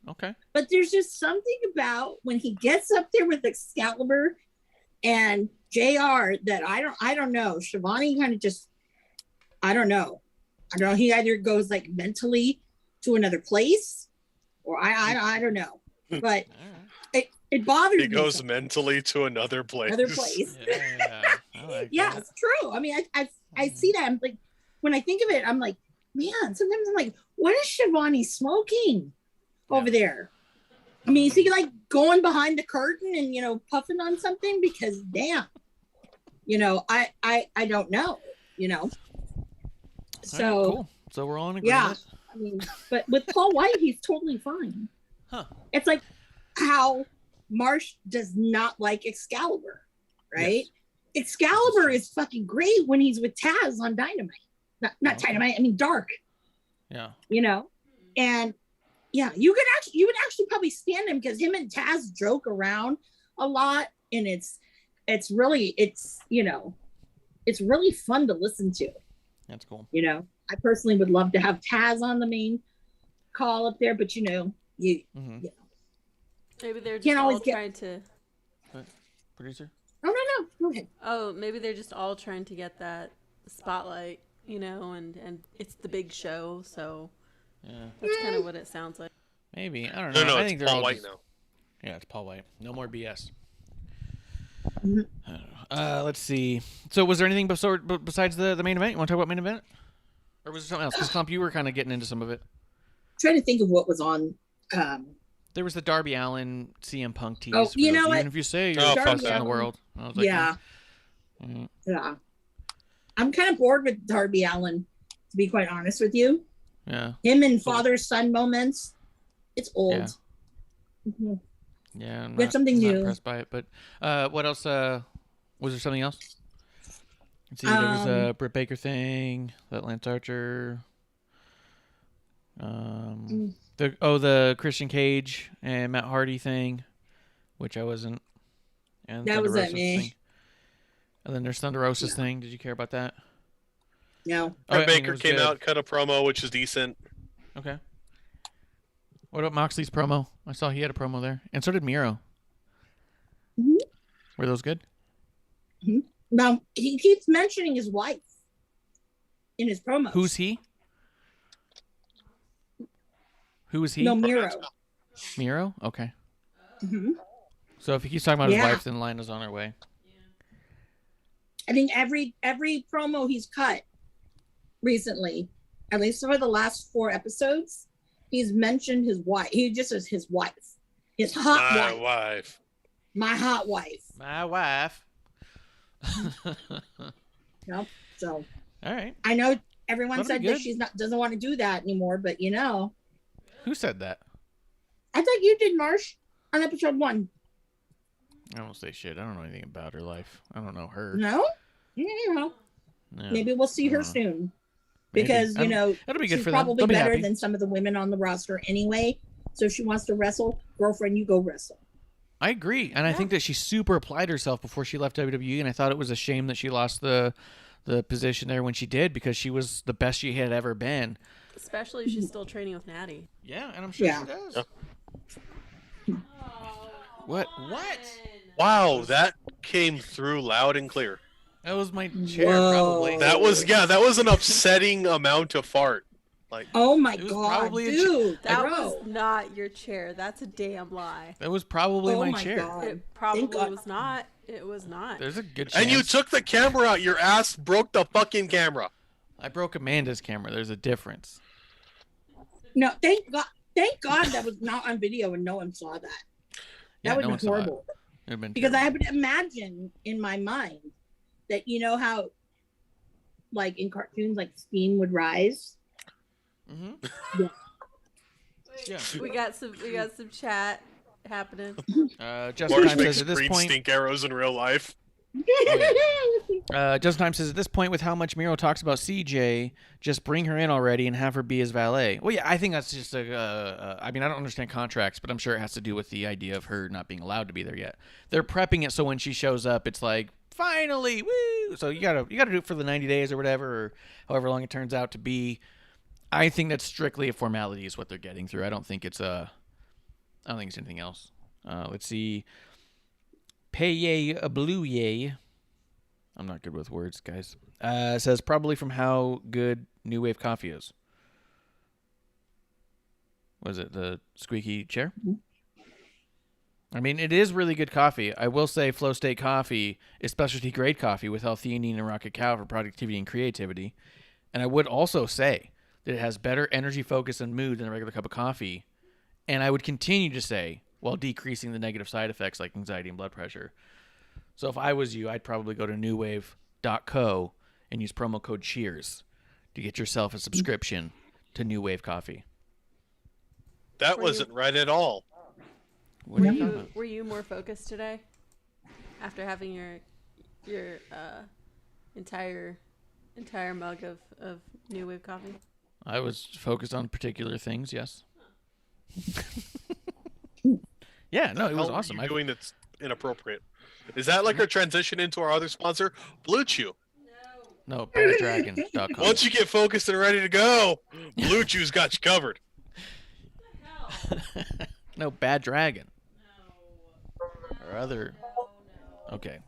Okay. But there's just something about when he gets up there with Excalibur and JR that I don't know. Shivani kind of just, I don't know. He either goes like mentally to another place, or I don't know. But it bothers me. He goes mentally to another place. Yeah, it's true. I mean, I see that. I'm like, when I think of it, I'm like, man. Sometimes I'm like, what is Shivani smoking over there? I mean, is he like going behind the curtain and puffing on something? Because damn, I don't know. So right, cool. So we're all in agreement. Yeah, I mean, but with Paul White, he's totally fine. Huh? It's like how Marsh does not like Excalibur, right? Yes. Excalibur is fucking great when he's with Taz on Dynamite. Not Dynamite. I mean Dark. Yeah. And yeah, you would actually probably stand him because him and Taz joke around a lot, and it's really fun to listen to. That's cool. I personally would love to have Taz on the main call up there, but maybe they're just all trying to. What? Producer? Oh no, go ahead. Oh, maybe they're just all trying to get that spotlight, and it's the big show, so that's kind of what it sounds like. Maybe, I don't know. No, I it's think they're Paul all White just... now. Yeah, it's Paul White. No more BS. Mm-hmm. Let's see. So, was there anything besides the main event? You want to talk about main event, or was there something else? Because Klump, you were kind of getting into some of it. I'm trying to think of what was on. There was the Darby Allin CM Punk tease. Oh, you know what? Even if you say you're the best in the world, I was like, yeah. I'm kind of bored with Darby Allin, to be quite honest with you. Yeah. Him and father-son moments. It's old. Yeah. Mm-hmm. Yeah. Get something new. Not impressed by it, but what else? Was there something else? Let's see, there was a Britt Baker thing, that Lance Archer. The Christian Cage and Matt Hardy thing, which I wasn't. And that was Thunder at me. Thing. And then there's Thunder Rosa's thing. Did you care about that? No. Britt Baker came out, cut a promo, which is decent. Okay. What about Moxley's promo? I saw he had a promo there, and so did Miro. Mm-hmm. Were those good? Mm-hmm. Now he keeps mentioning his wife in his promos. Who's he? Who is he? No, Miro. Miro? Okay. Mm-hmm. So if he keeps talking about his wife, then Lana's on her way. I think every promo he's cut recently, at least for the last 4 episodes, he's mentioned his wife. He just says his wife. His hot wife. My hot wife. My wife. Yep. So. All right. I know everyone said that she's doesn't want to do that anymore, but Who said that? I thought you did, Marsh, on episode 1. I don't say shit. I don't know anything about her life. I don't know her. No? No. Maybe we'll see her soon. Because, that'll be good she's for them. probably better than some of the women on the roster anyway. So if she wants to wrestle, girlfriend, you go wrestle. I agree. And I think that she super applied herself before she left WWE. And I thought it was a shame that she lost the position there when she did, because she was the best she had ever been. Especially if she's still training with Natty. Yeah, and I'm sure she does. Oh, What? What? Wow, that came through loud and clear. That was my chair, Whoa. probably. That was an upsetting amount of fart. Like, Oh my It was god, probably a dude! That bro. was not your chair. That's a damn lie. That was probably Oh my my chair. god. It probably God. was not. It was not. There's a good chance. and you took the camera out. Your ass broke the fucking camera. I broke Amanda's camera. There's a difference. No, thank God. Thank God that was not on video and no one saw that. Yeah, That would no one be saw it. horrible. It'd been Because terrible. I would imagine in my mind that you know how, like in cartoons, like steam would rise. Mm-hmm. Yeah. Yeah. We got some chat happening. Just Marsh Time makes says at this green point. stink arrows in real life. Just Time says at this point, with how much Miro talks about CJ, just bring her in already and have her be his valet. Well, yeah, I think that's just I mean, I don't understand contracts, but I'm sure it has to do with the idea of her not being allowed to be there yet. They're prepping it so when she shows up, it's like finally, woo! So you gotta do it for the 90 days or whatever, or however long it turns out to be. I think that's strictly a formality is what they're getting through. I don't think it's anything else. Let's see. Paye a blue yay. I'm not good with words, guys. Says probably from how good New Wave coffee is. Was it the squeaky chair? I mean, it is really good coffee. I will say Flow State Coffee is specialty grade coffee with L-theanine and rocket cow for productivity and creativity. And I would also say that it has better energy, focus, and mood than a regular cup of coffee. And I would continue to say, while decreasing the negative side effects like anxiety and blood pressure. So if I was you, I'd probably go to newwave.co and use promo code CHEERS to get yourself a subscription to New Wave Coffee. That wasn't right at all. What are you talking about? Were you more focused today after having your entire mug of New Wave coffee? I was focused on particular things, yes. Yeah, no, it was How are awesome. you doing that's inappropriate? Is that like our transition into our other sponsor, Blue Chew? No, baddragon.com. Once you get focused and ready to go, Blue Chew's got you covered. No, Bad Dragon. Or other. Okay.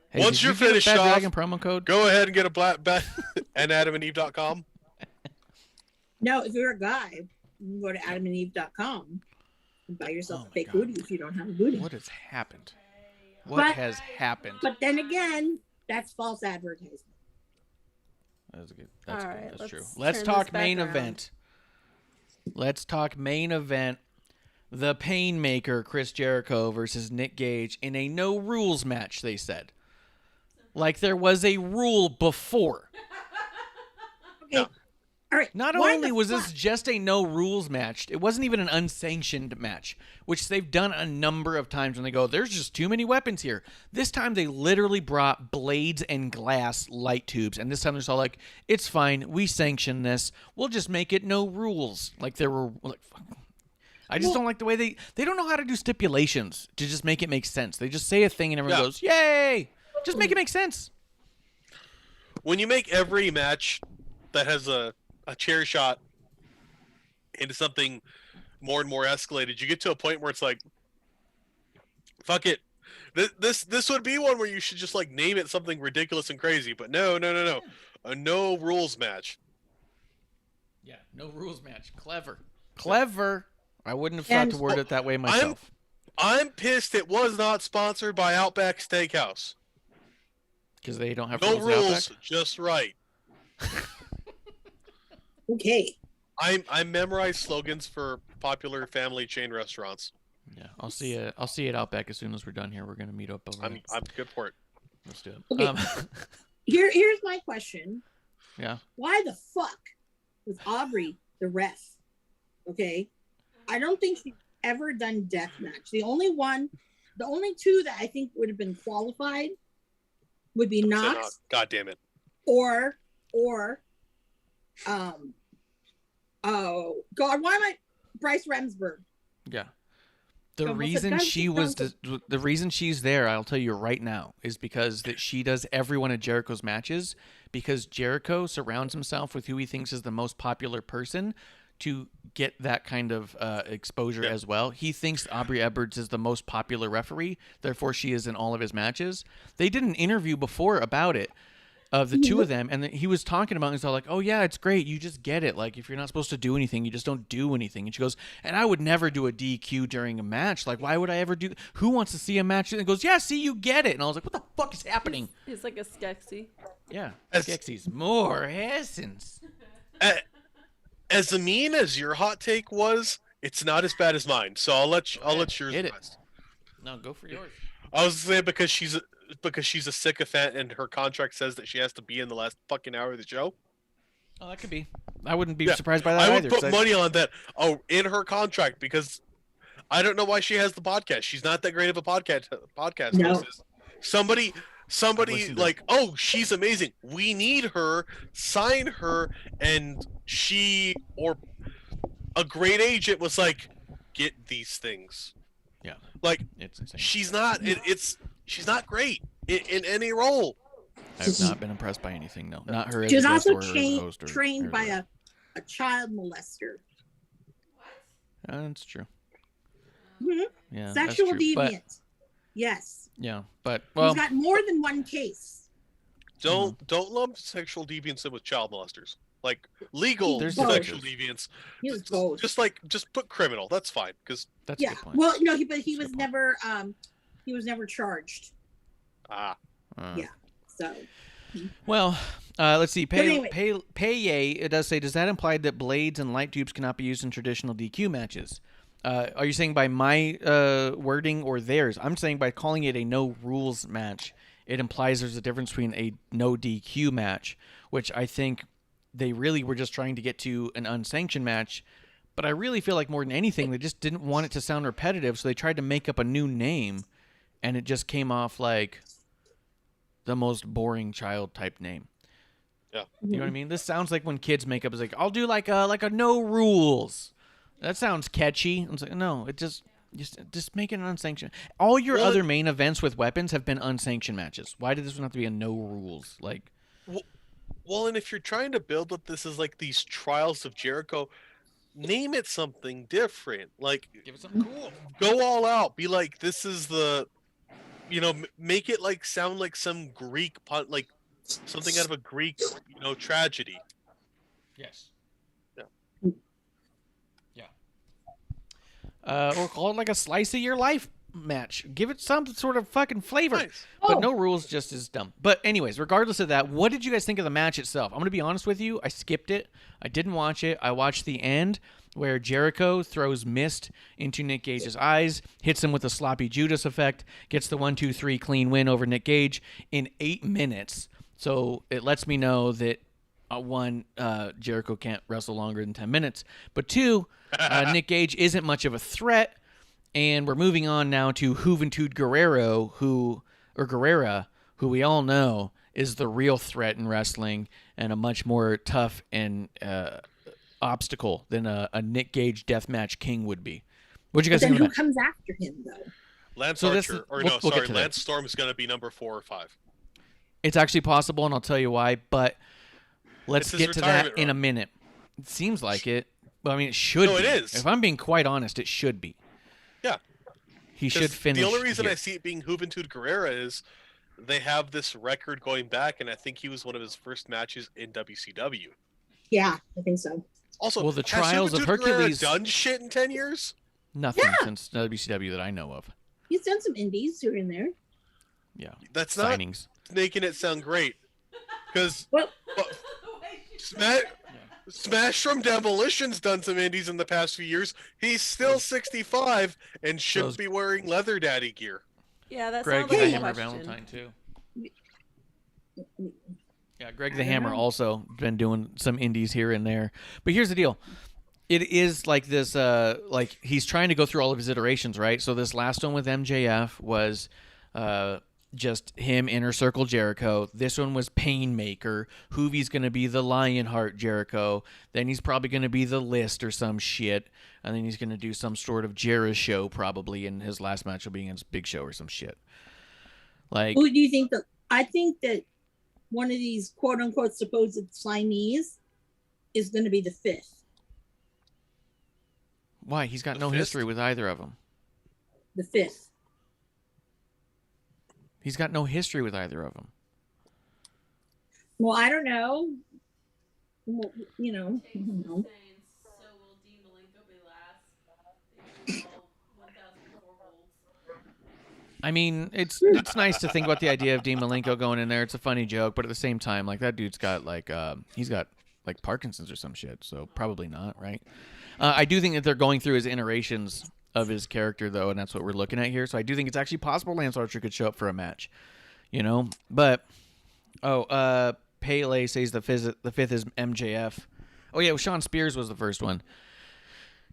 Hey, Once did you're you get a finished Bad off, Dragon promo code? Go ahead and get a black and AdamandEve.com. No, if you're a guy, you can go to AdamandEve.com and buy yourself Oh a fake my God. booty if you don't have a booty. What has happened? What But- has happened? But then again, that's false advertisement. That's good. That's All good. right, That's true. let's Let's turn talk this back main around. event. Let's talk main event. The Painmaker, Chris Jericho versus Nick Gage in a no rules match, they said. Like there was a rule before. Okay. All right. Not why only the was fuck- this just a no rules match, it wasn't even an unsanctioned match, which they've done a number of times when they go, there's just too many weapons here. This time they literally brought blades and glass light tubes, and this time they're all like, it's fine, we sanction this, we'll just make it no rules. Like there were like, I just don't like the way they don't know how to do stipulations to just make it make sense. They just say a thing and everyone Yeah. goes, yay! Just make it make sense. When you make every match that has a chair shot into something more and more escalated, you get to a point where it's like, fuck it. This would be one where you should just like name it something ridiculous and crazy, but no. A no rules match. Yeah, no rules match. Clever. I wouldn't have thought to word it that way myself. I'm pissed it was not sponsored by Outback Steakhouse. Because they don't have No rules in Outback? rules, just right. Okay. I memorize slogans for popular family chain restaurants. Yeah, I'll see you at Outback as soon as we're done here. We're gonna meet up over there. I'm good for it. Let's do it. Okay. Here's my question. Yeah. Why the fuck was Aubrey the ref? Okay. I don't think she's ever done deathmatch. The only two that I think would have been qualified would be Knox God damn it. or oh God, why am I Bryce Remsburg? Yeah. The Almost reason a she was the reason she's there, I'll tell you right now, is because that she does every one of Jericho's matches because Jericho surrounds himself with who he thinks is the most popular person to get that kind of exposure as well. He thinks Aubrey Edwards is the most popular referee, therefore she is in all of his matches. They did an interview before about it, of the two of them, and he was talking about it, and he's all like, oh yeah, it's great, you just get it, like if you're not supposed to do anything, you just don't do anything. And she goes, and I would never do a DQ during a match, like why would I ever do, who wants to see a match? And he goes, yeah, see, you get it. And I was like, what the fuck is happening? He's like a Skeksis. Yeah, Skeksis, more essence. As mean as your hot take was, it's not as bad as mine. So I'll let yours Hit it. rest. No, go for yours. I was saying because she's a sycophant and her contract says that she has to be in the last fucking hour of the show. Oh, that could be. I wouldn't be surprised by that I either. would put money on that. Oh, in her contract, because I don't know why she has the podcast. She's not that great of a podcast No. host. Somebody like, oh, she's amazing. We need her. Sign her. And she or a great agent was like, get these things. Yeah, like it's insane. She's not. She's not great in any role. I've not been impressed by anything. No, not her as She was a guest also or as a host. trained by a child molester. That's true. Mhm. Yeah, Sexual that's true. deviant. Yes. Yeah, but well, He's got more than one case. Don't lump sexual deviance in with child molesters. Like legal There's sexual differences. deviance. He was both. Just put criminal. That's fine because that's Yeah. a good point. Well, no, but he That's a was good never charged. Yeah. So Well, let's see. But anyway. Paye, it does say, does that imply that blades and light tubes cannot be used in traditional DQ matches? Are you saying by my wording or theirs? I'm saying by calling it a no rules match, it implies there's a difference between a no DQ match, which I think they really were just trying to get to an unsanctioned match. But I really feel like more than anything, they just didn't want it to sound repetitive, so they tried to make up a new name, and it just came off like the most boring child type name. Yeah. You know what I mean? This sounds like when kids make up, it's like, I'll do like a no rules. That sounds catchy. I'm like, no, it just make it an unsanctioned. All your other main events with weapons have been unsanctioned matches. Why did this one have to be a no rules? Like, well, and if you're trying to build up this as like these trials of Jericho, name it something different. Like, give it something cool. Go all out. Be like, this is the, make it like sound like some Greek like something out of a Greek, tragedy. Yes. Yeah. Yeah. Or call it like a slice of your life match. Give it some sort of fucking flavor. Nice. But no rules just is dumb. But anyways, regardless of that, what did you guys think of the match itself? I'm going to be honest with you. I skipped it. I didn't watch it. I watched the end where Jericho throws mist into Nick Gage's eyes, hits him with a sloppy Judas effect, gets the 1-2-3 clean win over Nick Gage in 8 minutes. So it lets me know that one, Jericho can't wrestle longer than 10 minutes. But two, Nick Gage isn't much of a threat. And we're moving on now to Juventud Guerrera, who we all know is the real threat in wrestling and a much more tough and obstacle than a Nick Gage deathmatch king would be. What do you guys think then of who comes after him though? Lance So Archer, we'll get to that. Lance Storm is going to be number 4 or 5. It's actually possible, and I'll tell you why, but let's It's his get to that retirement in a run. minute. It seems like it. But, I mean, it should No, be. it is. If I'm being quite honest, it should be. Yeah. He should finish The only reason here. I see it being Juventud Guerrera is they have this record going back, and I think he was one of his first matches in WCW. Yeah, I think so. Also, Well, the has Trials of Juventud Guerrera Hercules- done shit in 10 years? Nothing Yeah. since WCW that I know of. He's done some indies here and there. Yeah. That's not Signings. making it sound great. Because Well, Smash from Demolition's done some indies in the past few years. He's still 65 and should Those- be wearing leather daddy gear. Yeah, that Greg sounds the like a Hammer question. Valentine, too. Yeah, Greg the Hammer also been doing some indies here and there. But here's the deal. It is like this, like he's trying to go through all of his iterations, right? So this last one with MJF was just him, Inner Circle Jericho. This one was Painmaker. Hoovie's going to be the Lionheart Jericho. Then he's probably going to be the List or some shit. And then he's going to do some sort of Jericho probably. And his last match will be against Big Show or some shit. Like, who do you think that? I think that one of these quote unquote supposed signees is going to be the 5th. Why? He's got The no fifth? history with either of them. The 5th. He's got no history with either of them. Well, I don't know. Well, you know, I don't know. So will Dean Malenko be last? All 1,004 volts. I mean, it's nice to think about the idea of Dean Malenko going in there. It's a funny joke, but at the same time, like that dude's got like he's got like Parkinson's or some shit, so probably not, right? I do think that they're going through his iterations of his character though, and that's what we're looking at here. So I do think it's actually possible Lance Archer could show up for a match, you know. But Pele says the fifth is MJF. Oh yeah, well, Sean Spears was the first one.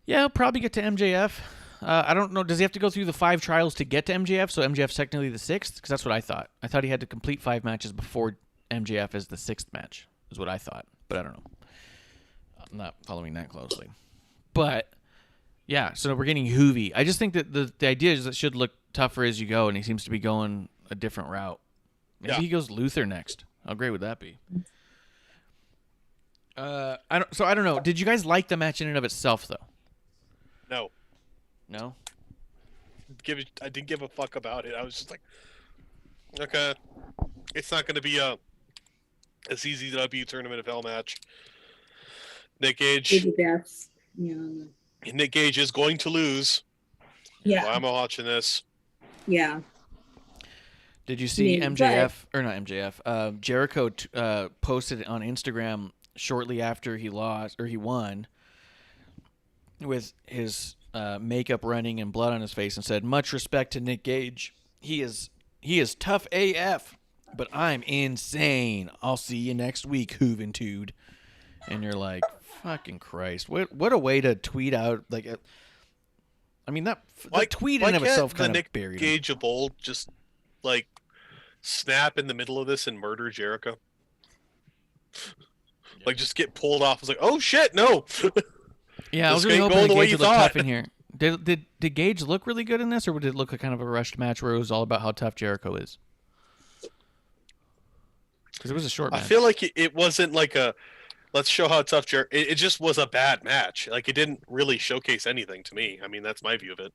Yeah, I'll probably get to MJF. I don't know. Does he have to go through the 5 trials to get to MJF? So MJF's technically the 6th? Because that's what I thought. I thought he had to complete 5 matches before MJF is the 6th match, is what I thought. But I don't know. I'm not following that closely. But, yeah, so we're getting Hoovy. I just think that the idea is that it should look tougher as you go, and he seems to be going a different route. Maybe he goes Luther next. How great would that be? I don't know. Did you guys like the match in and of itself, though? No. No? I didn't give a fuck about it. I was just like, okay, it's not going to be a CZW Tournament of Hell match. Nick Gage. Yeah. Nick Gage is going to lose. Yeah. Why am I watching this? Yeah. Did you see I mean, MJF or not MJF? Jericho posted on Instagram shortly after he lost or he won with his makeup running and blood on his face and said, "Much respect to Nick Gage. He is tough AF, but I'm insane. I'll see you next week, Juventud." And you're like, fucking Christ! What a way to tweet out like. I mean that tweet in and of itself kind of Nick buried him. Gage of old just like snap in the middle of this and murder Jericho. Like just get pulled off. I was like, oh shit, no. Yeah, I was really hoping that Gage would look tough in here. Did Gage look really good in this, or would it look like kind of a rushed match where it was all about how tough Jericho is? Because it was a short match. I feel like it wasn't like a let's show how tough Jericho. It just was a bad match. Like it didn't really showcase anything to me. I mean, that's my view of it.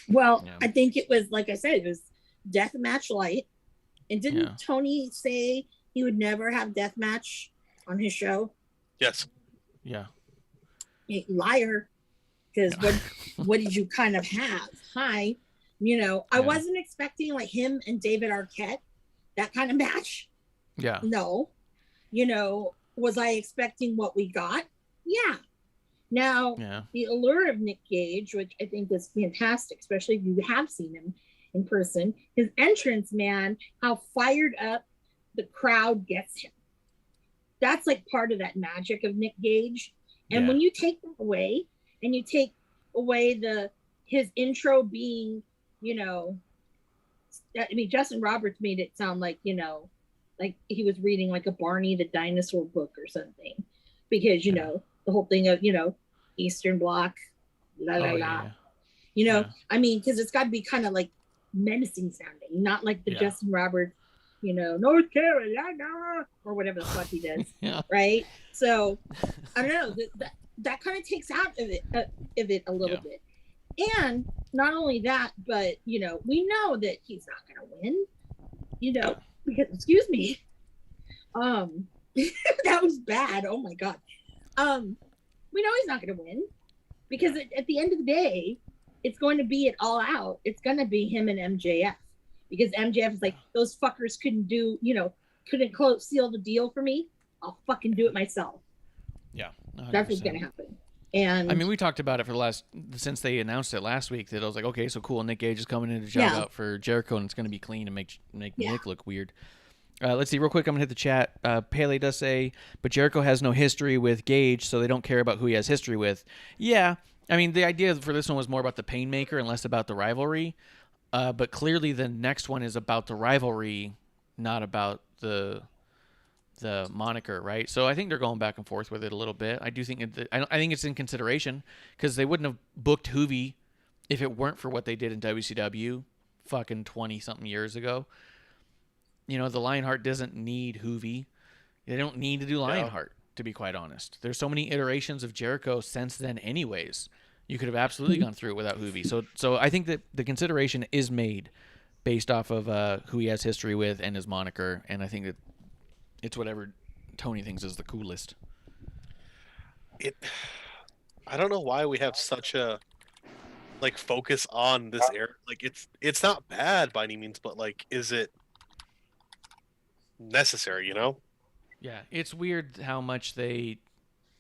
Well, I think it was, like I said, it was deathmatch light. And didn't Tony say he would never have deathmatch on his show? Yes. Yeah. Liar. Because what did you kind of have? Hi. You know, I wasn't expecting like him and David Arquette, that kind of match. Yeah. No. You know, was I expecting what we got? Yeah. Now, the allure of Nick Gage, which I think is fantastic, especially if you have seen him in person, his entrance, man, how fired up the crowd gets him. That's like part of that magic of Nick Gage. And when you take that away, and you take away his intro being, you know, I mean, Justin Roberts made it sound like, you know, like he was reading like a Barney the Dinosaur book or something, because, you know, the whole thing of, you know, Eastern Bloc, la la la. You know, I mean, because it's got to be kind of like menacing sounding, not like the Justin Roberts, you know, North Carolina or whatever the fuck he does, right? So I don't know, that kind of takes out of it a little bit. And not only that, but you know, we know that he's not going to win, you know, because excuse me, that was bad. Oh my god, we know he's not going to win because at the end of the day, it's going to be it all out. It's going to be him and MJF, because MJF is like, those fuckers couldn't seal the deal for me. I'll fucking do it myself. Yeah, 100%. That's what's going to happen. And I mean, we talked about it since they announced it last week, that I was like, okay, so cool. Nick Gage is coming in to job out for Jericho, and it's going to be clean and make Nick look weird. Let's see, real quick, I'm going to hit the chat. Pele does say, but Jericho has no history with Gage, so they don't care about who he has history with. Yeah, I mean, the idea for this one was more about the Painmaker and less about the rivalry. But clearly the next one is about the rivalry, not about the moniker, right? So I think they're going back and forth with it a little bit. I do think I think it's in consideration, because they wouldn't have booked Hoovy if it weren't for what they did in WCW fucking 20-something years ago. You know, the Lionheart doesn't need Hoovy. They don't need to do Lionheart, to be quite honest. There's so many iterations of Jericho since then anyways. You could have absolutely gone through it without Hoovy. So I think that the consideration is made based off of who he has history with and his moniker, and I think that it's whatever Tony thinks is the coolest. I don't know why we have such a focus on this era. Like it's not bad by any means, but like, is it necessary? You know? Yeah, it's weird how much they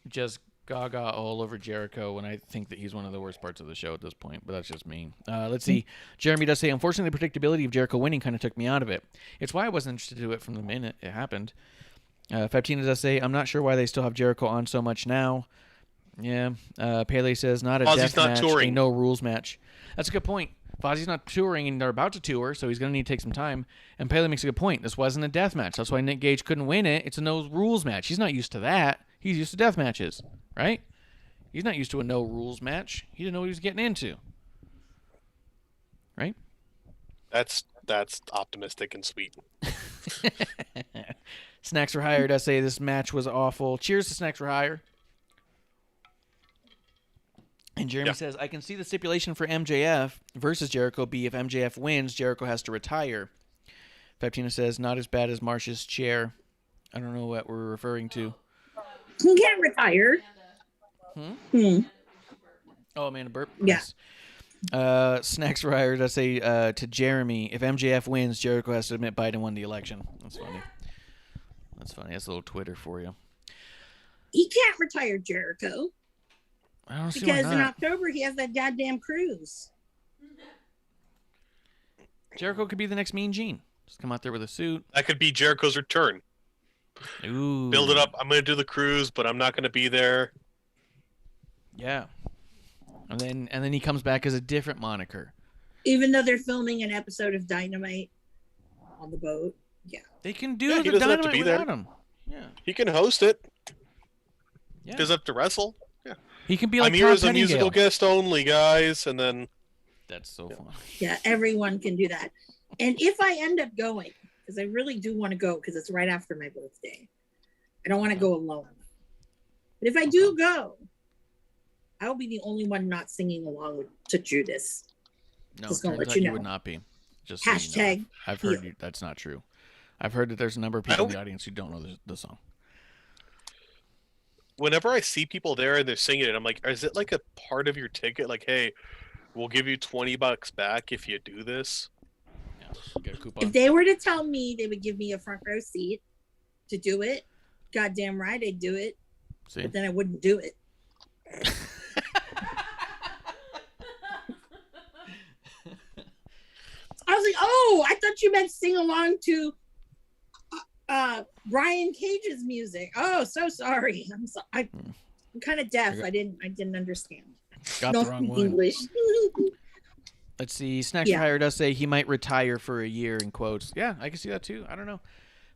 just gaga all over Jericho when I think that he's one of the worst parts of the show at this point, but that's just me. Let's see. Jeremy does say, unfortunately, the predictability of Jericho winning kind of took me out of it. It's why I wasn't interested to do it from the minute it happened. Fabtina does say, I'm not sure why they still have Jericho on so much now. Yeah. Pele says, not a death match, a no rules match. That's a good point. Fozzie's not touring, and they're about to tour, so he's going to need to take some time. And Pele makes a good point. This wasn't a death match. That's why Nick Gage couldn't win it. It's a no rules match. He's not used to that. He's used to death matches, right? He's not used to a no rules match. He didn't know what he was getting into, right? That's optimistic and sweet. Snacks for Hire does say this match was awful. Cheers to Snacks for Hire. And Jeremy says, I can see the stipulation for MJF versus Jericho be if MJF wins, Jericho has to retire. Fabtina says, not as bad as Marsh's chair. I don't know what we're referring to. He can't retire. Oh, Amanda Burp? Yeah. Yes. Snacks for Hire does say to Jeremy, if MJF wins, Jericho has to admit Biden won the election. That's funny. That's funny. That's a little Twitter for you. He can't retire Jericho. I don't see because why in not. October he has that goddamn cruise. Jericho could be the next Mean Gene. Just come out there with a suit. That could be Jericho's return. Ooh. Build it up. I'm going to do the cruise, but I'm not going to be there. Yeah. And then he comes back as a different moniker. Even though they're filming an episode of Dynamite on the boat. Yeah. They can do he the doesn't have to Dynamite be there. without him. Yeah. He can host it. Yeah. He doesn't have to wrestle. Yeah. He can be like I'm here Tom as a musical Pettingill. guest only, guys, and then That's so fun. Yeah, everyone can do that. And if I end up going, because I really do want to go, because it's right after my birthday. I don't want to go alone. But if I do go, I will be the only one not singing along to Judas. No, Just gonna turns let out you you know. would not be. Just so you know. Hashtag I've heard heel. you. That's not true. I've heard that there's a number of people in the audience who don't know the song. whenever I see people there and they're singing it, I'm like, is it like a part of your ticket? Like, hey, we'll give you $20 back if you do this. Yeah, you get a coupon. If they were to tell me they would give me a front row seat to do it, goddamn right I'd do it. See? But then I wouldn't do it. I was like, oh, I thought you meant sing along to Brian Cage's music. Oh, so sorry. I'm kind of deaf. I didn't understand. Got the wrong one. English. Let's see. Snacks for Hire does say he might retire for a year in quotes. Yeah, I can see that too. I don't know.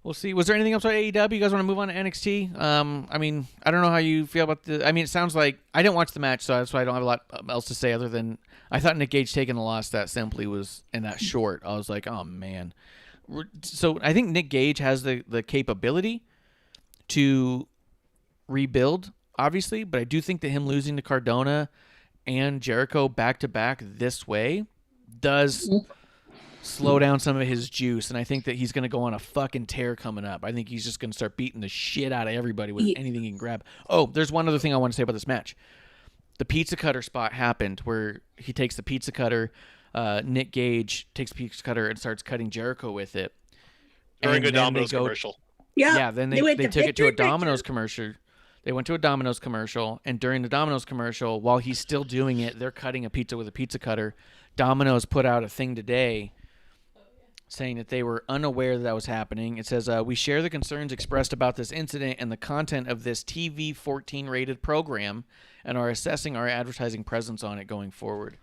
We'll see. Was there anything else on AEW? You guys want to move on to NXT? I mean, I don't know how you feel about the. I mean, it sounds like I didn't watch the match, so that's why I don't have a lot else to say other than I thought Nick Gage taking the loss that simply was in that short. I was like, oh man. So I think Nick Gage has the capability to rebuild, obviously, but I do think that him losing to Cardona and Jericho back to back this way does slow down some of his juice, and I think that he's going to go on a fucking tear coming up. I think he's just going to start beating the shit out of everybody with anything he can grab. Oh, there's one other thing I want to say about this match. The pizza cutter spot happened where he takes the pizza cutter, Nick Gage takes the pizza cutter and starts cutting Jericho with it. During a Domino's commercial. Yeah, then they took it to a Domino's commercial. They went to a Domino's commercial, and during the Domino's commercial, while he's still doing it, they're cutting a pizza with a pizza cutter. Domino's put out a thing today saying that they were unaware that was happening. It says, we share the concerns expressed about this incident and the content of this TV 14 rated program and are assessing our advertising presence on it going forward.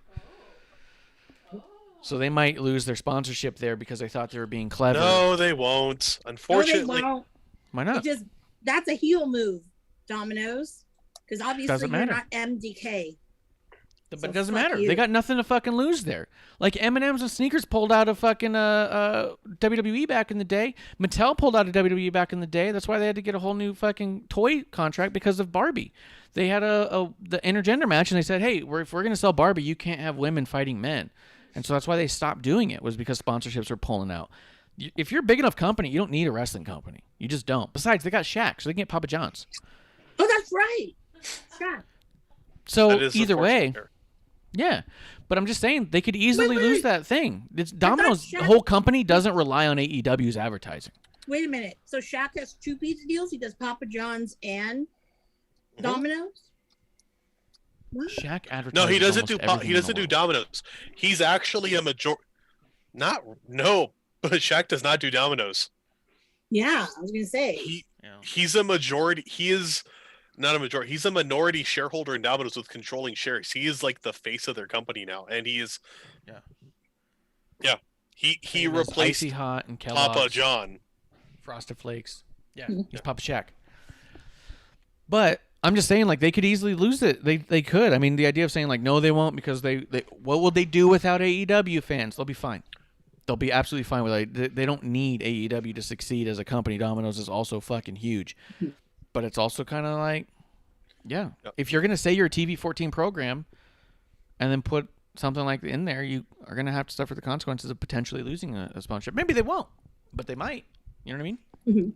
So they might lose their sponsorship there because they thought they were being clever. No, they won't. Unfortunately. No, they won't. Why not? That's a heel move, Domino's. Because obviously Doesn't you're matter. not MDK. But So it doesn't fuck matter. you. They got nothing to fucking lose there. Like M&M's and sneakers pulled out of fucking WWE back in the day. Mattel pulled out of WWE back in the day. That's why they had to get a whole new fucking toy contract because of Barbie. They had the intergender match, and they said, hey, if we're going to sell Barbie, you can't have women fighting men. And so that's why they stopped doing it, was because sponsorships were pulling out. If you're a big enough company, you don't need a wrestling company. You just don't. Besides, they got Shaq, so they can get Papa John's. Oh, that's right. Shaq. So That is either way, unfortunate. yeah. But I'm just saying, they could easily Wait. lose that thing. It's Domino's, the Shaq- whole company doesn't rely on AEW's advertising. Wait a minute. So Shaq has 2 pizza deals. He does Papa John's and Domino's. What? Shaq advertises. No, he doesn't do. almost everything He in doesn't the do world. Domino's. He's actually a major. But Shaq does not do Domino's. Yeah, I was gonna say. He's a majority. He is not a majority. He's a minority shareholder in Domino's with controlling shares. He is like the face of their company now, and he is. Yeah. Yeah. He Same as replaced Icy Hot and Kellogg's, Papa John. Frosted Flakes. Yeah, Mhm. he's Papa Shaq. But I'm just saying, like, they could easily lose it. They could. I mean, the idea of saying, like, no, they won't, because they what will they do without AEW fans? They'll be fine. They'll be absolutely fine with it. They don't need AEW to succeed as a company. Domino's is also fucking huge. But it's also kind of like, yeah. Yep. If you're going to say you're a TV-14 program and then put something like in there, you are going to have to suffer the consequences of potentially losing a sponsorship. Maybe they won't, but they might. You know what I mean? Mm-hmm.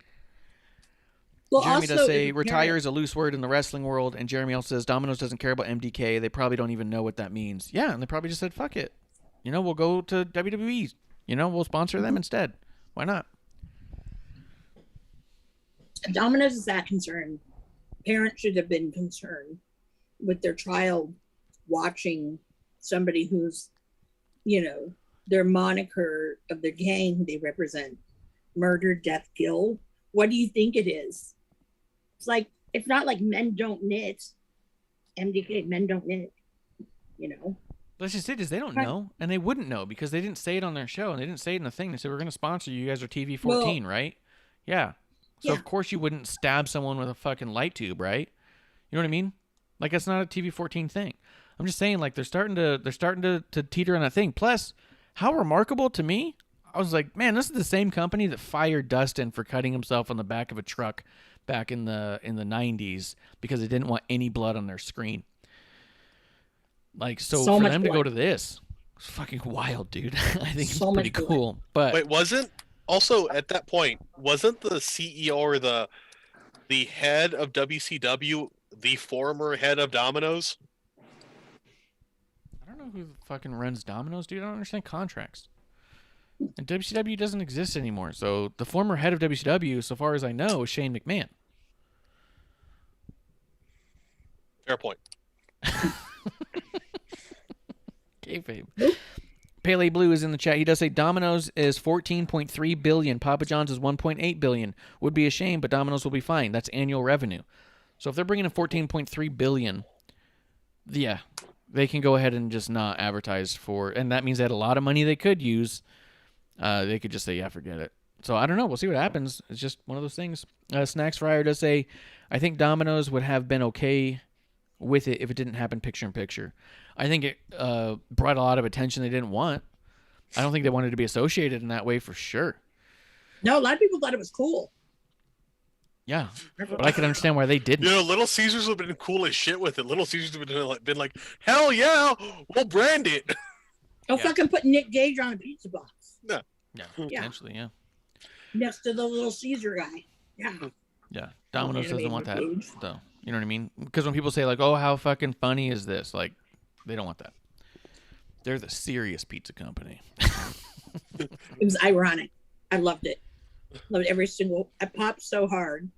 Well, Jeremy also, does say if a retire parent- is a loose word in the wrestling world, and Jeremy also says Domino's doesn't care about MDK. They probably don't even know what that means. Yeah, and they probably just said, fuck it. You know, we'll go to WWE. You know, we'll sponsor them instead. Why not? If Domino's is that concerned, parents should have been concerned with their child watching somebody who's, their moniker of the gang they represent, murder, death, kill. What do you think it is? It's like, it's not like Men Don't Knit. MDK, Men Don't Knit. That's just it, is they don't know, and they wouldn't know because they didn't say it on their show, and they didn't say it in the thing. They said, we're going to sponsor you. You guys are TV-14, right? Yeah. So, Yeah. of course, you wouldn't stab someone with a fucking light tube, right? You know what I mean? Like, that's not a TV-14 thing. I'm just saying, like, they're starting to teeter on that thing. Plus, how remarkable to me, I was like, man, this is the same company that fired Dustin for cutting himself on the back of a truck back in the 90s because they didn't want any blood on their screen. Like, so for much them to go blood. to this, it's fucking wild, dude. I think it's So much pretty blood. cool. But Wait, wasn't also at that point wasn't the CEO or the head of WCW the former head of Domino's? I don't know who fucking runs Domino's, dude. I don't understand contracts. And WCW doesn't exist anymore. So the former head of WCW, so far as I know, is Shane McMahon. Fair point. Kayfabe. Pele Blue is in the chat. He does say Domino's is 14.3 billion. Papa John's is 1.8 billion. Would be a shame, but Domino's will be fine. That's annual revenue. So if they're bringing in 14.3 billion, yeah, they can go ahead and just not advertise for, and that means they had a lot of money they could use. They could just say, yeah, forget it. So I don't know. We'll see what happens. It's just one of those things. Snacks Fryer does say, I think Domino's would have been okay with it if it didn't happen picture in picture. I think it brought a lot of attention they didn't want. I don't think they wanted to be associated in that way for sure. No, a lot of people thought it was cool. Yeah, but I can understand why they didn't. You know, Little Caesars would have been cool as shit with it. Little Caesars would have been like, hell yeah, we'll brand it. Oh, Yeah. fucking put Nick Gage on a pizza box Yeah, potentially, yeah. next to the Little Caesar guy. Yeah. Yeah, Domino's doesn't want that, Animated though. You know what I mean? Because when people say, like, oh, how fucking funny is this? Like, they don't want that. They're the serious pizza company. It was ironic. I loved it. Loved every single. I popped so hard.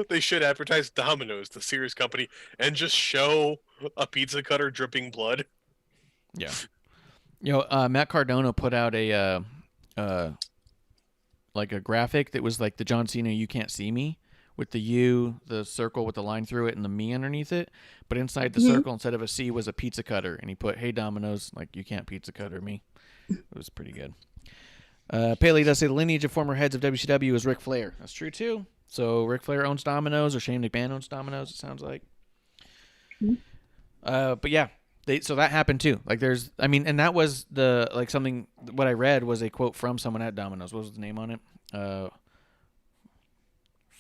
They should advertise Domino's, the serious company, and just show a pizza cutter dripping blood. Yeah. You know, Matt Cardona put out a like a graphic that was like the John Cena "You Can't See Me" with the U, the circle with the line through it, and the me underneath it. But inside the circle, instead of a C, was a pizza cutter, and he put, "Hey Domino's, like you can't pizza cutter me." It was pretty good. Paley does say the lineage of former heads of WCW is Ric Flair. That's true too. So Ric Flair owns Domino's, or Shane McMahon owns Domino's. It sounds like. But yeah, so that happened too. Like and that was what I read was a quote from someone at Domino's. What was the name on it?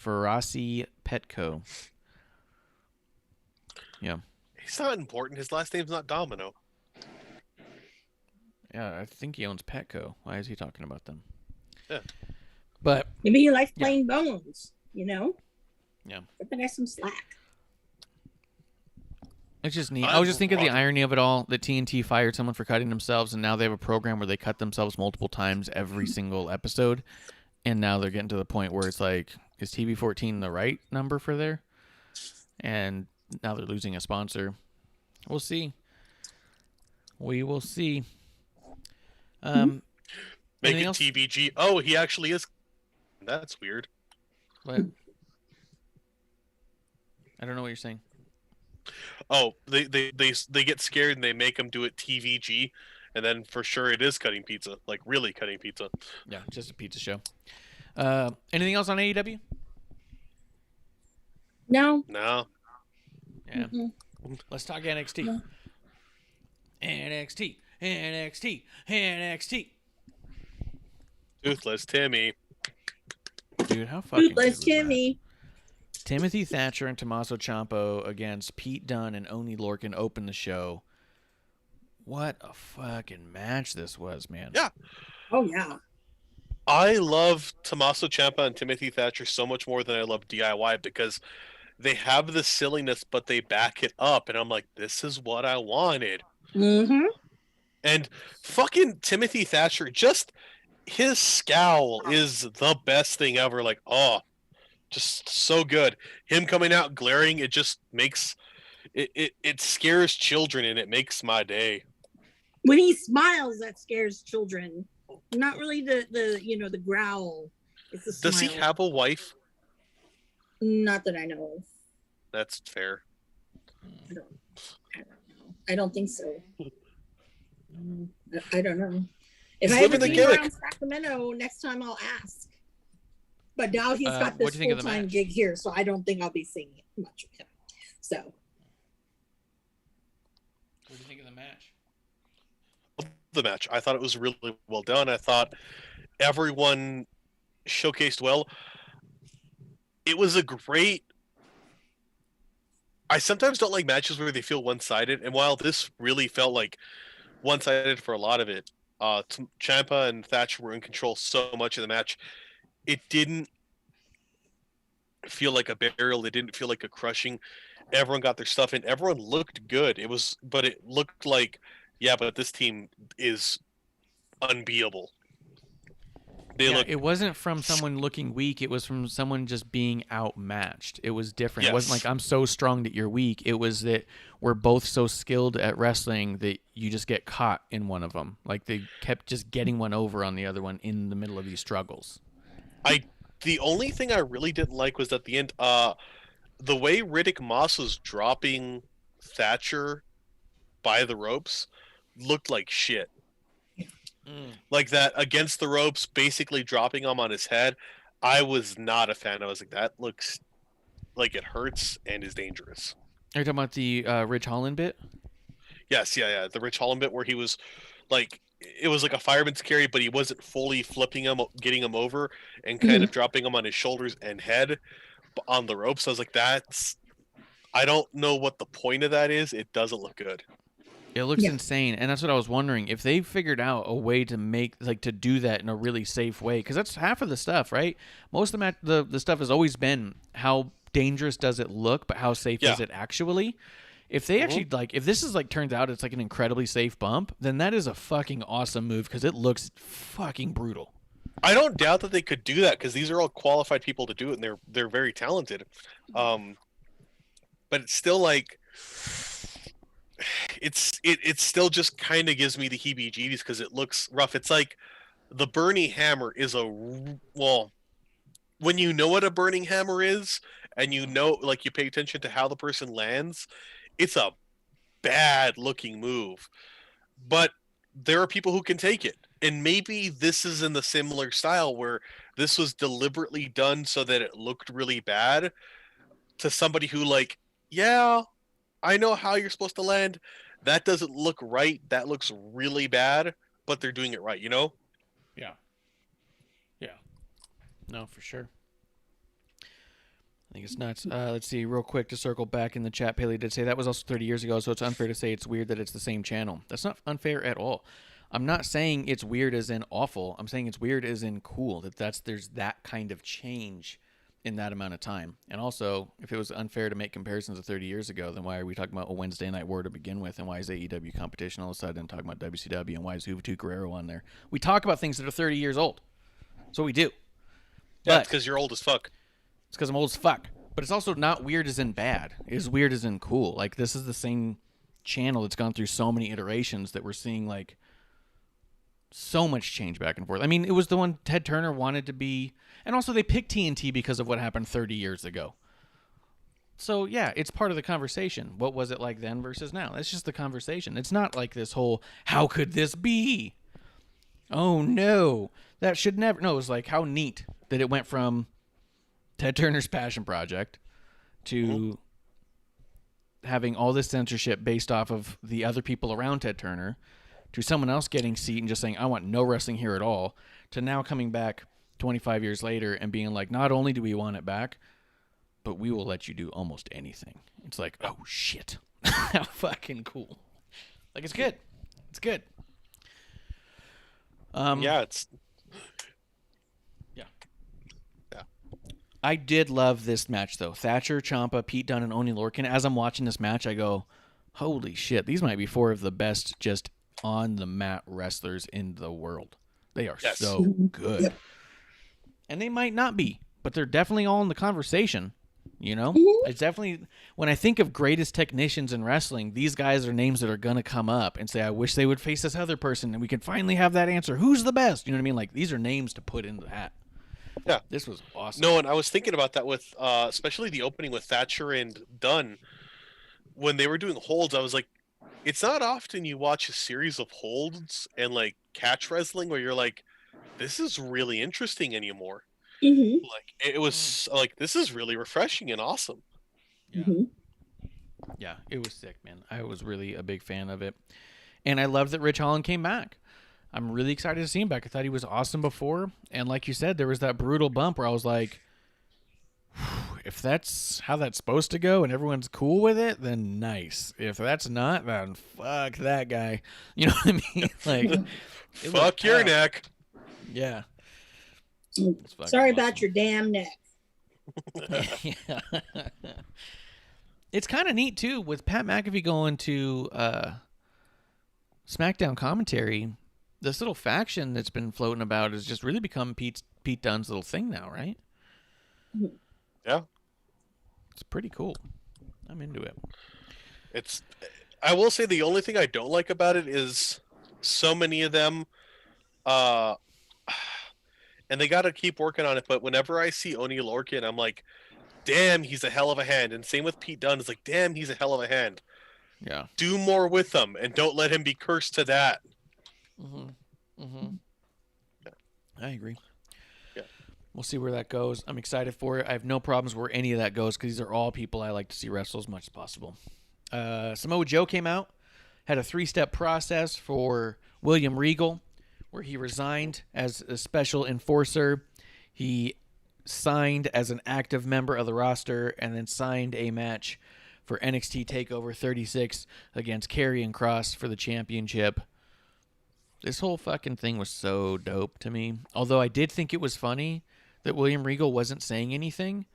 Farasi Petco. Yeah. He's not important. His last name's not Domino. Yeah, I think he owns Petco. Why is he talking about them? Yeah. But maybe he likes playing bones, you know? Yeah. Give the guy some slack. It's just neat. I was just thinking of the irony of it all, that TNT fired someone for cutting themselves, and now they have a program where they cut themselves multiple times every single episode, and now they're getting to the point where it's like, is TV14 the right number for there? And now they're losing a sponsor. We'll see. We will see. Make it else? TVG. Oh, he actually is. That's weird. What? I don't know what you're saying. Oh, they get scared and they make them do it TVG, and then for sure it is cutting pizza, like really cutting pizza. Yeah, just a pizza show. Anything else on AEW? No. No. Yeah. Let's talk NXT. No. NXT. Toothless Timmy. Dude, how fucking good Toothless was Timmy. that? Timothy Thatcher and Tommaso Ciampa against Pete Dunne and Oney Lorcan opened the show. What a fucking match this was, man. Yeah. Oh, yeah. I love Tommaso Ciampa and Timothy Thatcher so much more than I love DIY because they have the silliness, but they back it up. And I'm like, this is what I wanted. Mm-hmm. And fucking Timothy Thatcher, just his scowl is the best thing ever. Like, oh, just so good. Him coming out glaring, it just makes it scares children and it makes my day. When he smiles, that scares children. Not really the growl. It's the smile. Does he have a wife? Not that I know of. That's fair. I don't know. I don't think so. I don't know. If He's I ever living the see him gimmick. around Sacramento next time, I'll ask. But now he's got what'd this you think of the full-time match? gig here, so I don't think I'll be seeing much of him. So What do you think of the match? The match, I thought it was really well done. I thought everyone showcased well. It was a great. I sometimes don't like matches where they feel one-sided, and while this really felt like one-sided for a lot of it, Ciampa and Thatcher were in control so much of the match. It didn't feel like a burial. It didn't feel like a crushing. Everyone got their stuff in. Everyone looked good. But it looked like, yeah, but this team is unbeatable. It wasn't from someone looking weak. It was from someone just being outmatched. It was different. It wasn't like, I'm so strong that you're weak. It was that we're both so skilled at wrestling that you just get caught in one of them. Like they kept just getting one over on the other one in the middle of these struggles. The only thing I really didn't like was at the end, the way Riddick Moss was dropping Thatcher by the ropes looked like shit. Like that against the ropes, basically dropping him on his head. I was not a fan. I was like, that looks like it hurts and is dangerous. Are you talking about the Ridge Holland bit? Yes, yeah. The Rich Holland bit where he was like, it was like a fireman's carry, but he wasn't fully flipping him, getting him over, and kind of dropping him on his shoulders and head on the ropes. I was like, I don't know what the point of that is. It doesn't look good. It looks insane, and that's what I was wondering, if they figured out a way to make to do that in a really safe way, because that's half of the stuff, right? Most of the stuff has always been how dangerous does it look, but how safe is it actually? If they actually if this is turns out it's like an incredibly safe bump, then that is a fucking awesome move because it looks fucking brutal. I don't doubt that they could do that because these are all qualified people to do it, and they're very talented. But it's still like. It still just kind of gives me the heebie-jeebies because it looks rough. It's like the Burning Hammer is when you know what a Burning Hammer is and you know, like, you pay attention to how the person lands, it's a bad looking move. But there are people who can take it. And maybe this is in the similar style where this was deliberately done so that it looked really bad to somebody who, like, yeah, I know how you're supposed to land. That doesn't look right. That looks really bad, but they're doing it right, you know? Yeah. Yeah. No, for sure. I think it's nuts. Let's see, real quick to circle back in the chat. Paley did say that was also 30 years ago, so it's unfair to say it's weird that it's the same channel. That's not unfair at all. I'm not saying it's weird as in awful. I'm saying it's weird as in cool. There's that kind of change in that amount of time. And also, if it was unfair to make comparisons to 30 years ago, then why are we talking about a Wednesday Night War to begin with? And why is AEW competition all of a sudden talking about WCW? And why is Juventud Guerrero on there? We talk about things that are 30 years old. That's what we do. Yeah, But it's because you're old as fuck. it's because I'm old as fuck. But it's also not weird as in bad. It's weird as in cool. Like, this is the same channel that's gone through so many iterations that we're seeing, like, so much change back and forth. I mean, it was the one Ted Turner wanted to be. And also, they picked TNT because of what happened 30 years ago. So, yeah, it's part of the conversation. What was it like then versus now? It's just the conversation. It's not like this whole, how could this be? Oh, no. That should never. No, it was like, how neat that it went from Ted Turner's passion project to having all this censorship based off of the other people around Ted Turner to someone else getting seat and just saying, I want no wrestling here at all, to now coming back 25 years later and being like, not only do we want it back, but we will let you do almost anything. It's like, oh, shit. How fucking cool. Like, it's good. It's good. Yeah, it's... Yeah. I did love this match, though. Thatcher, Ciampa, Pete Dunne, and Oni Lorcan. As I'm watching this match, I go, holy shit, these might be four of the best just on-the-mat wrestlers in the world. They are so good. Yep. And they might not be, but they're definitely all in the conversation, you know? It's definitely, when I think of greatest technicians in wrestling, these guys are names that are going to come up and say, I wish they would face this other person, and we can finally have that answer. Who's the best? You know what I mean? Like, these are names to put in the hat. Yeah. This was awesome. No, and I was thinking about that with, especially the opening with Thatcher and Dunn. When they were doing holds, I was like, it's not often you watch a series of holds and, like, catch wrestling where you're like, this is really interesting anymore. Mm-hmm. Like, it was, like, this is really refreshing and awesome. Yeah. Mm-hmm. Yeah, it was sick, man. I was really a big fan of it. And I love that Rich Holland came back. I'm really excited to see him back. I thought he was awesome before. And like you said, there was that brutal bump where I was like, if that's how that's supposed to go and everyone's cool with it, then nice. If that's not, then fuck that guy. You know what I mean? Like, Fuck your neck. Yeah. Sorry about your damn neck. Yeah. It's kind of neat too with Pat McAfee going to SmackDown commentary. This little faction that's been floating about has just really become Pete Dunne's little thing now, right? Yeah. It's pretty cool. I'm into it. I will say the only thing I don't like about it is so many of them, and they got to keep working on it, but whenever I see Oni Lorcan, I'm like, damn, he's a hell of a hand. And same with Pete Dunne. It's like, damn, he's a hell of a hand. Yeah. Do more with him and don't let him be cursed to that. Mm-hmm. Mm-hmm. Yeah. I agree. Yeah. We'll see where that goes. I'm excited for it. I have no problems where any of that goes because these are all people I like to see wrestle as much as possible. Samoa Joe came out, had a 3-step process for William Regal, where he resigned as a special enforcer. He signed as an active member of the roster and then signed a match for NXT TakeOver 36 against Karrion Kross for the championship. This whole fucking thing was so dope to me. Although I did think it was funny that William Regal wasn't saying anything.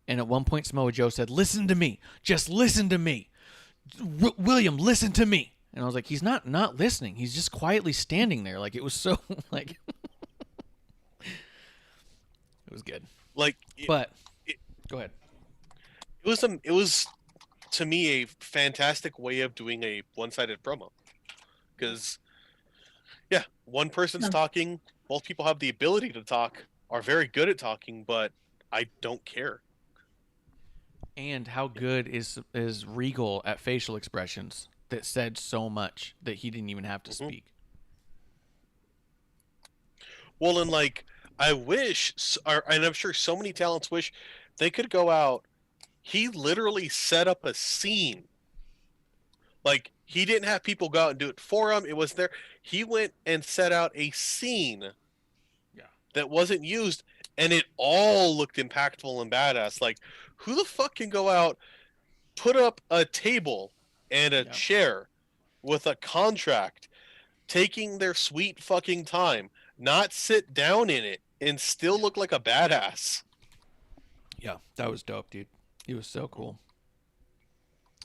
And at one point, Samoa Joe said, listen to me. Just listen to me. William, listen to me. And I was like, he's not listening. He's just quietly standing there. Like, it was so, like... It was good. Like, But, go ahead. It was, to me, a fantastic way of doing a one-sided promo. Because, yeah, one person's talking, both people have the ability to talk, are very good at talking, but I don't care. And how good is Regal at facial expressions that said so much that he didn't even have to speak. Well, and like, I wish, and I'm sure so many talents wish they could go out. He literally set up a scene Like, he didn't have people go out and do it for him. It was there. He went and set out a scene that wasn't used, and it all looked impactful and badass. Like, who the fuck can go out, put up a table and a chair with a contract, taking their sweet fucking time, not sit down in it, and still look like a badass? Yeah, that was dope, dude. It was so cool.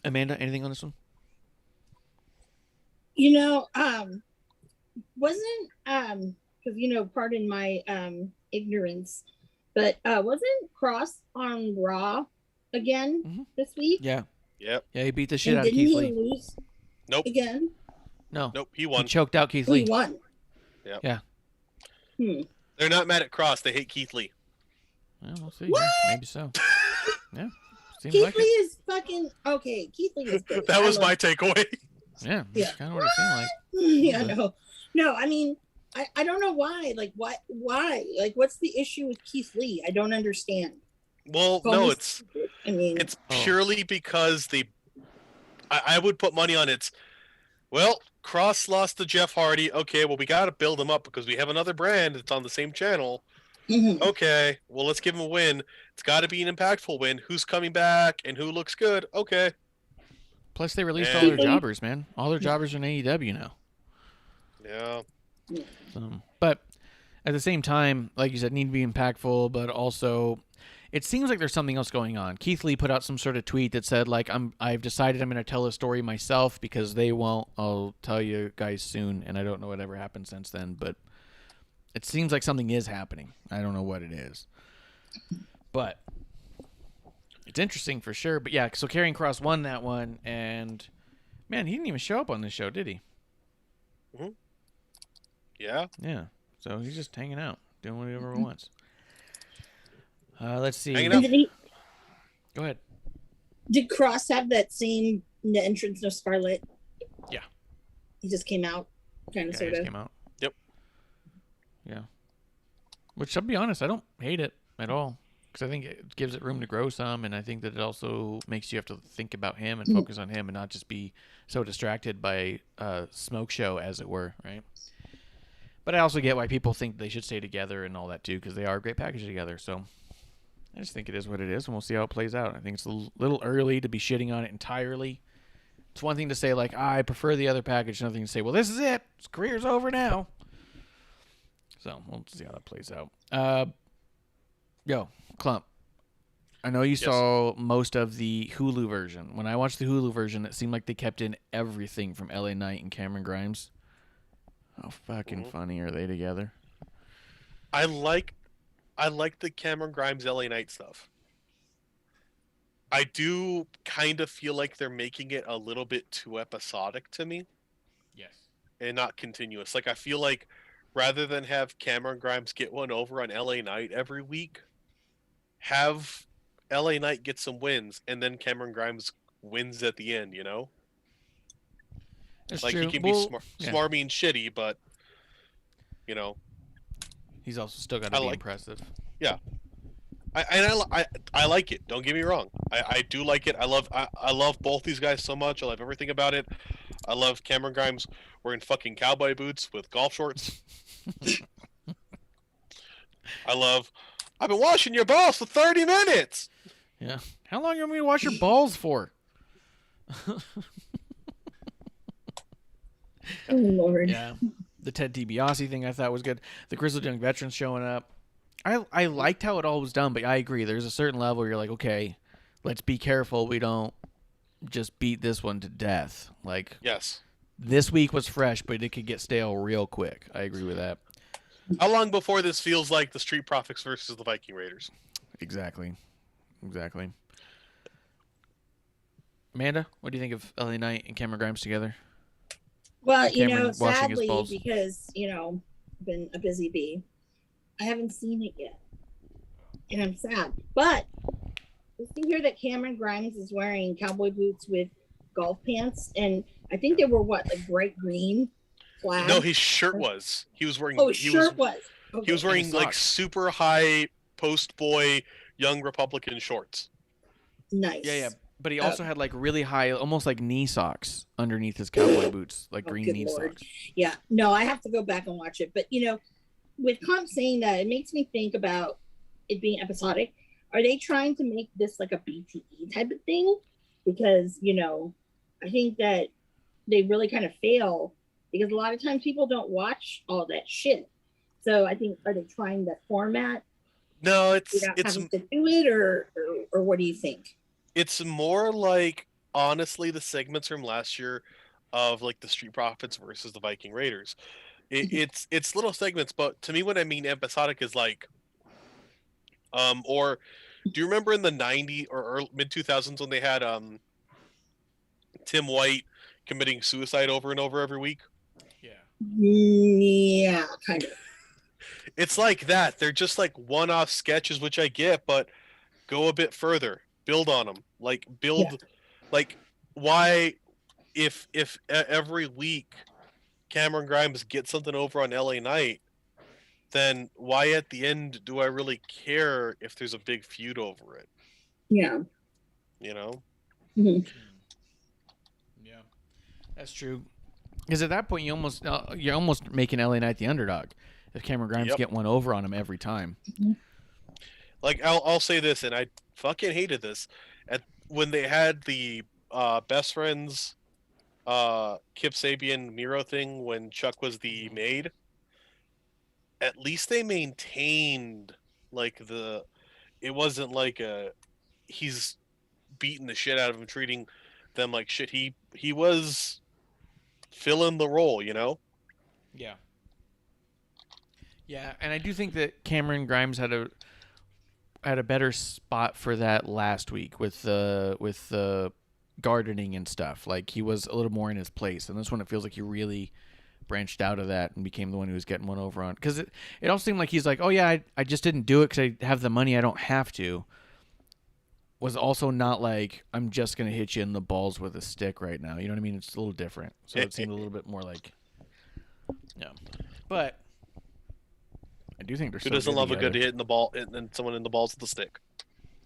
Amanda, anything on this one? You know, wasn't because pardon my ignorance, but wasn't Cross on Raw again this week? Yeah. Yep. Yeah, he beat the shit And out of didn't Keith he Lee. lose Nope. again? No. Nope, he He won. choked out Keith He Lee. won. Yep. Yeah. They're not mad at Cross. They hate Keith Lee. Well, we'll see. What? Yeah, maybe so. Yeah. Seems Keith like Lee it. is fucking okay. Keith Lee is good. That was I my love- takeaway. Yeah, Yeah. that's kind of what it seemed like. Yeah, no. No, I mean, I don't know why. Like, what? Why? Like, what's the issue with Keith Lee? I don't understand. Well, Call no, me it's stupid. I mean, it's purely because I would put money on it. Well, Cross lost to Jeff Hardy. Okay, well, we got to build him up because we have another brand that's on the same channel. Okay, well, let's give him a win. It's got to be an impactful win. Who's coming back and who looks good? Okay. Plus, they released And- all their jobbers, man. All their jobbers are in AEW now. Yeah. But at the same time, like you said, need to be impactful, but also it seems like there's something else going on. Keith Lee put out some sort of tweet that said, like, I've decided I'm going to tell a story myself because they won't. I'll tell you guys soon, and I don't know whatever happened since then, but it seems like something is happening. I don't know what it is. But it's interesting for sure. But yeah, so Karrion Kross won that one, and man, he didn't even show up on this show, did he? Yeah. Yeah. So he's just hanging out, doing whatever he wants. Let's see. Hanging and out. Go ahead. did Cross have that same entrance of Scarlet? Yeah. He just came out, kind of, Yeah, he sort just of. came out. Yep. Yeah. Which, I'll be honest, I don't hate it at all. Because I think it gives it room to grow some, and I think that it also makes you have to think about him and focus on him and not just be so distracted by a smoke show, as it were, right? But I also get why people think they should stay together and all that, too, because they are a great package together. So I just think it is what it is, and we'll see how it plays out. I think it's a little early to be shitting on it entirely. It's one thing to say, like, I prefer the other package. Another thing to say, well, this is it. His career's over now. So we'll see how that plays out. Yo, Klump, I know you saw most of the Hulu version. When I watched the Hulu version, it seemed like they kept in everything from LA Knight and Cameron Grimes. How fucking funny are they together? I like the Cameron Grimes LA Knight stuff. I do kind of feel like they're making it a little bit too episodic to me. Yes. And not continuous. Like, I feel like rather than have Cameron Grimes get one over on LA Knight every week, have LA Knight get some wins, and then Cameron Grimes wins at the end, you know? That's like, true. he can Well, be smarmy and shitty, but, you know. He's also still got to be impressive. Yeah. I like it. Don't get me wrong. I do like it. I love both these guys so much. I love everything about it. I love Cameron Grimes wearing fucking cowboy boots with golf shorts. I've been washing your balls for 30 minutes. Yeah. How long you want me to wash your balls for? Oh, Lord. Yeah. The Ted DiBiase thing I thought was good. The Grizzled Young Veterans showing up. I liked how it all was done, but I agree. There's a certain level where you're like, okay, let's be careful we don't just beat this one to death. Like, yes, this week was fresh, but it could get stale real quick. I agree with that. How long before this feels like the Street Profits versus the Viking Raiders? Exactly. Amanda, what do you think of LA Knight and Cameron Grimes together? Well, Cameron washing his sadly, balls. because, been a busy bee, I haven't seen it yet. And I'm sad. But I see here that Cameron Grimes is wearing cowboy boots with golf pants. And I think they were, like bright green flag? No, his shirt was. He was wearing. Oh, his shirt was. Okay. He was wearing And like socks. super high post boy young Republican shorts. Nice. Yeah. But he also had like really high, almost like knee socks underneath his cowboy boots, like green good knee Lord. socks. Yeah, no, I have to go back and watch it. But with Klump saying that, it makes me think about it being episodic. Are they trying to make this like a BTE type of thing? Because I think that they really kind of fail because a lot of times people don't watch all that shit. So I think, are they trying the format? No, it's having to do it, or what do you think? It's more like, honestly, the segments from last year of like the Street Profits versus the Viking Raiders. It's little segments, but to me, when I mean episodic is like, or do you remember in the '90s or mid 2000s when they had Tim White committing suicide over and over every week? Yeah, kind of. It's like that. They're just like one-off sketches, which I get, but go a bit further. Build on them. Like like why if every week Cameron Grimes gets something over on LA Knight, then why at the end do I really care if there's a big feud over it? Yeah. Mm-hmm. Yeah, that's true. Because at that point, you're almost making LA Knight the underdog if Cameron Grimes get one over on him every time. Mm-hmm. Like I'll say this, and I fucking hated this when they had the best friends, Kip Sabian Miro thing when Chuck was the maid. At least they maintained it wasn't like he's beating the shit out of him, treating them like shit. He was filling the role, Yeah. Yeah, and I do think that Cameron Grimes had a better spot for that last week with the gardening and stuff. Like he was a little more in his place, and this one it feels like he really branched out of that and became the one who was getting one over on. Because it all seemed like he's like, oh yeah, I just didn't do it because I have the money, I don't have to. Was also not like, I'm just gonna hit you in the balls with a stick right now. You know what I mean? It's a little different. So it seemed a little bit more like, yeah. But I do think they're who doesn't love a good hit in the ball and someone in the balls with the stick?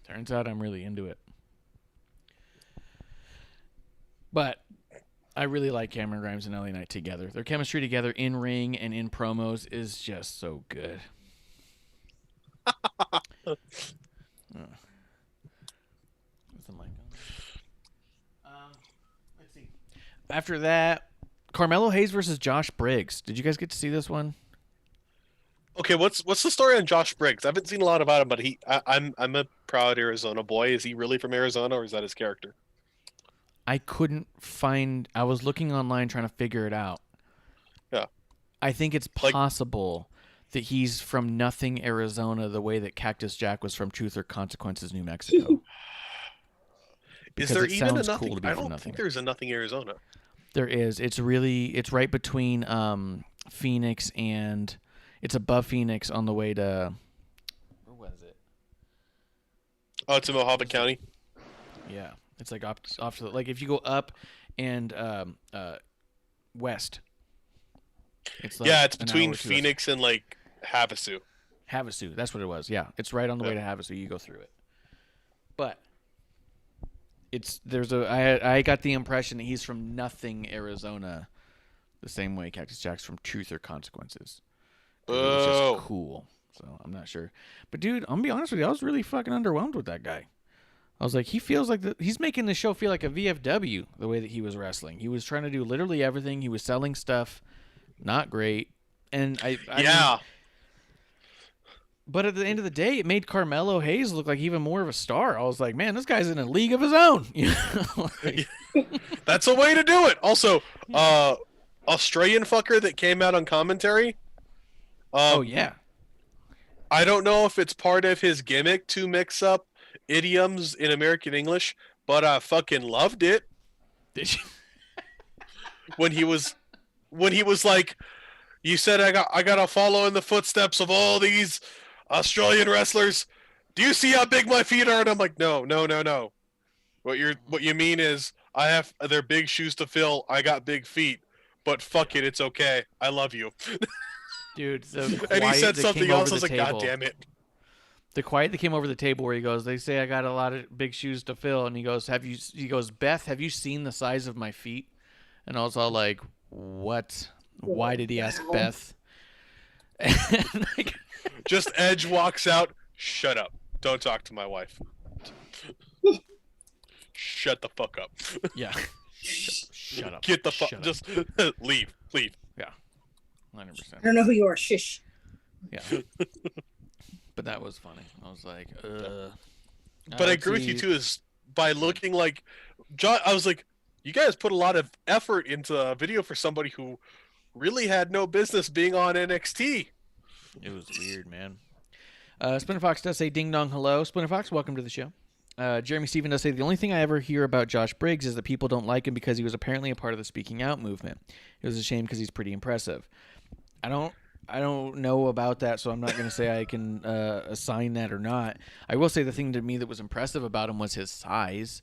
Turns out I'm really into it. But I really like Cameron Grimes and LA Knight together. Their chemistry together in ring and in promos is just so good. What's the mic on? Let's see. After that, Carmelo Hayes versus Josh Briggs. Did you guys get to see this one? Okay, what's the story on Josh Briggs? I haven't seen a lot about him, but I'm a proud Arizona boy. Is he really from Arizona, or is that his character? I couldn't find. I was looking online trying to figure it out. Yeah, I think it's possible that he's from Nothing, Arizona, the way that Cactus Jack was from Truth or Consequences, New Mexico. Is there even a Nothing? Cool to be I from don't Nothing. think there's a Nothing, Arizona. There is. It's right between Phoenix and. It's above Phoenix on the way to. Where was it? Oh, it's in Mojave County. Yeah, it's like off to the, like if you go up and west. It's like it's between Phoenix and like Havasu. Havasu, that's what it was. Yeah, it's right on the way to Havasu. You go through it, but I got the impression that he's from Nothing, Arizona, the same way Cactus Jack's from Truth or Consequences. It was just cool. So I'm not sure. But dude, I'm gonna be honest with you, I was really fucking underwhelmed with that guy. I was like, he feels like he's making the show feel like a VFW the way that he was wrestling. He was trying to do literally everything. He was selling stuff, not great. And I mean, but at the end of the day, it made Carmelo Hayes look like even more of a star. I was like, man, this guy's in a league of his own. That's a way to do it. Also, Australian fucker that came out on commentary. Oh yeah. I don't know if it's part of his gimmick to mix up idioms in American English, but I fucking loved it. Did you? when he was like, you said I gotta follow in the footsteps of all these Australian wrestlers. Do you see how big my feet are? And I'm like, no. What you mean is they're big shoes to fill. I got big feet, but fuck it, it's okay. I love you. Dude, and he said something else. I was like, God damn it. the quiet that came over the table where he goes, they say I got a lot of big shoes to fill, and he goes, Beth, have you seen the size of my feet? And I was all like, what? Why did he ask Wow. Beth? And like, Just Edge walks out. Shut up. Don't talk to my wife. Shut the fuck up. yeah. Shut up. Get the fuck. Shut up. Just leave. Leave. Yeah. I 100%. don't know who you are. Shish. Yeah. But that was funny. I was like, But I agree with you too. Is by looking like John. I was like, you guys put a lot of effort into a video for somebody who really had no business being on NXT. It was weird, man. Splinter Fox does say ding dong hello. Splinter Fox, welcome to the show. Jeremy Steven does say the only thing I ever hear about Josh Briggs is that people don't like him because he was apparently a part of the speaking out movement. It was a shame because he's pretty impressive. I don't know about that, so I'm not going to say I can assign that or not. I will say the thing to me that was impressive about him was his size.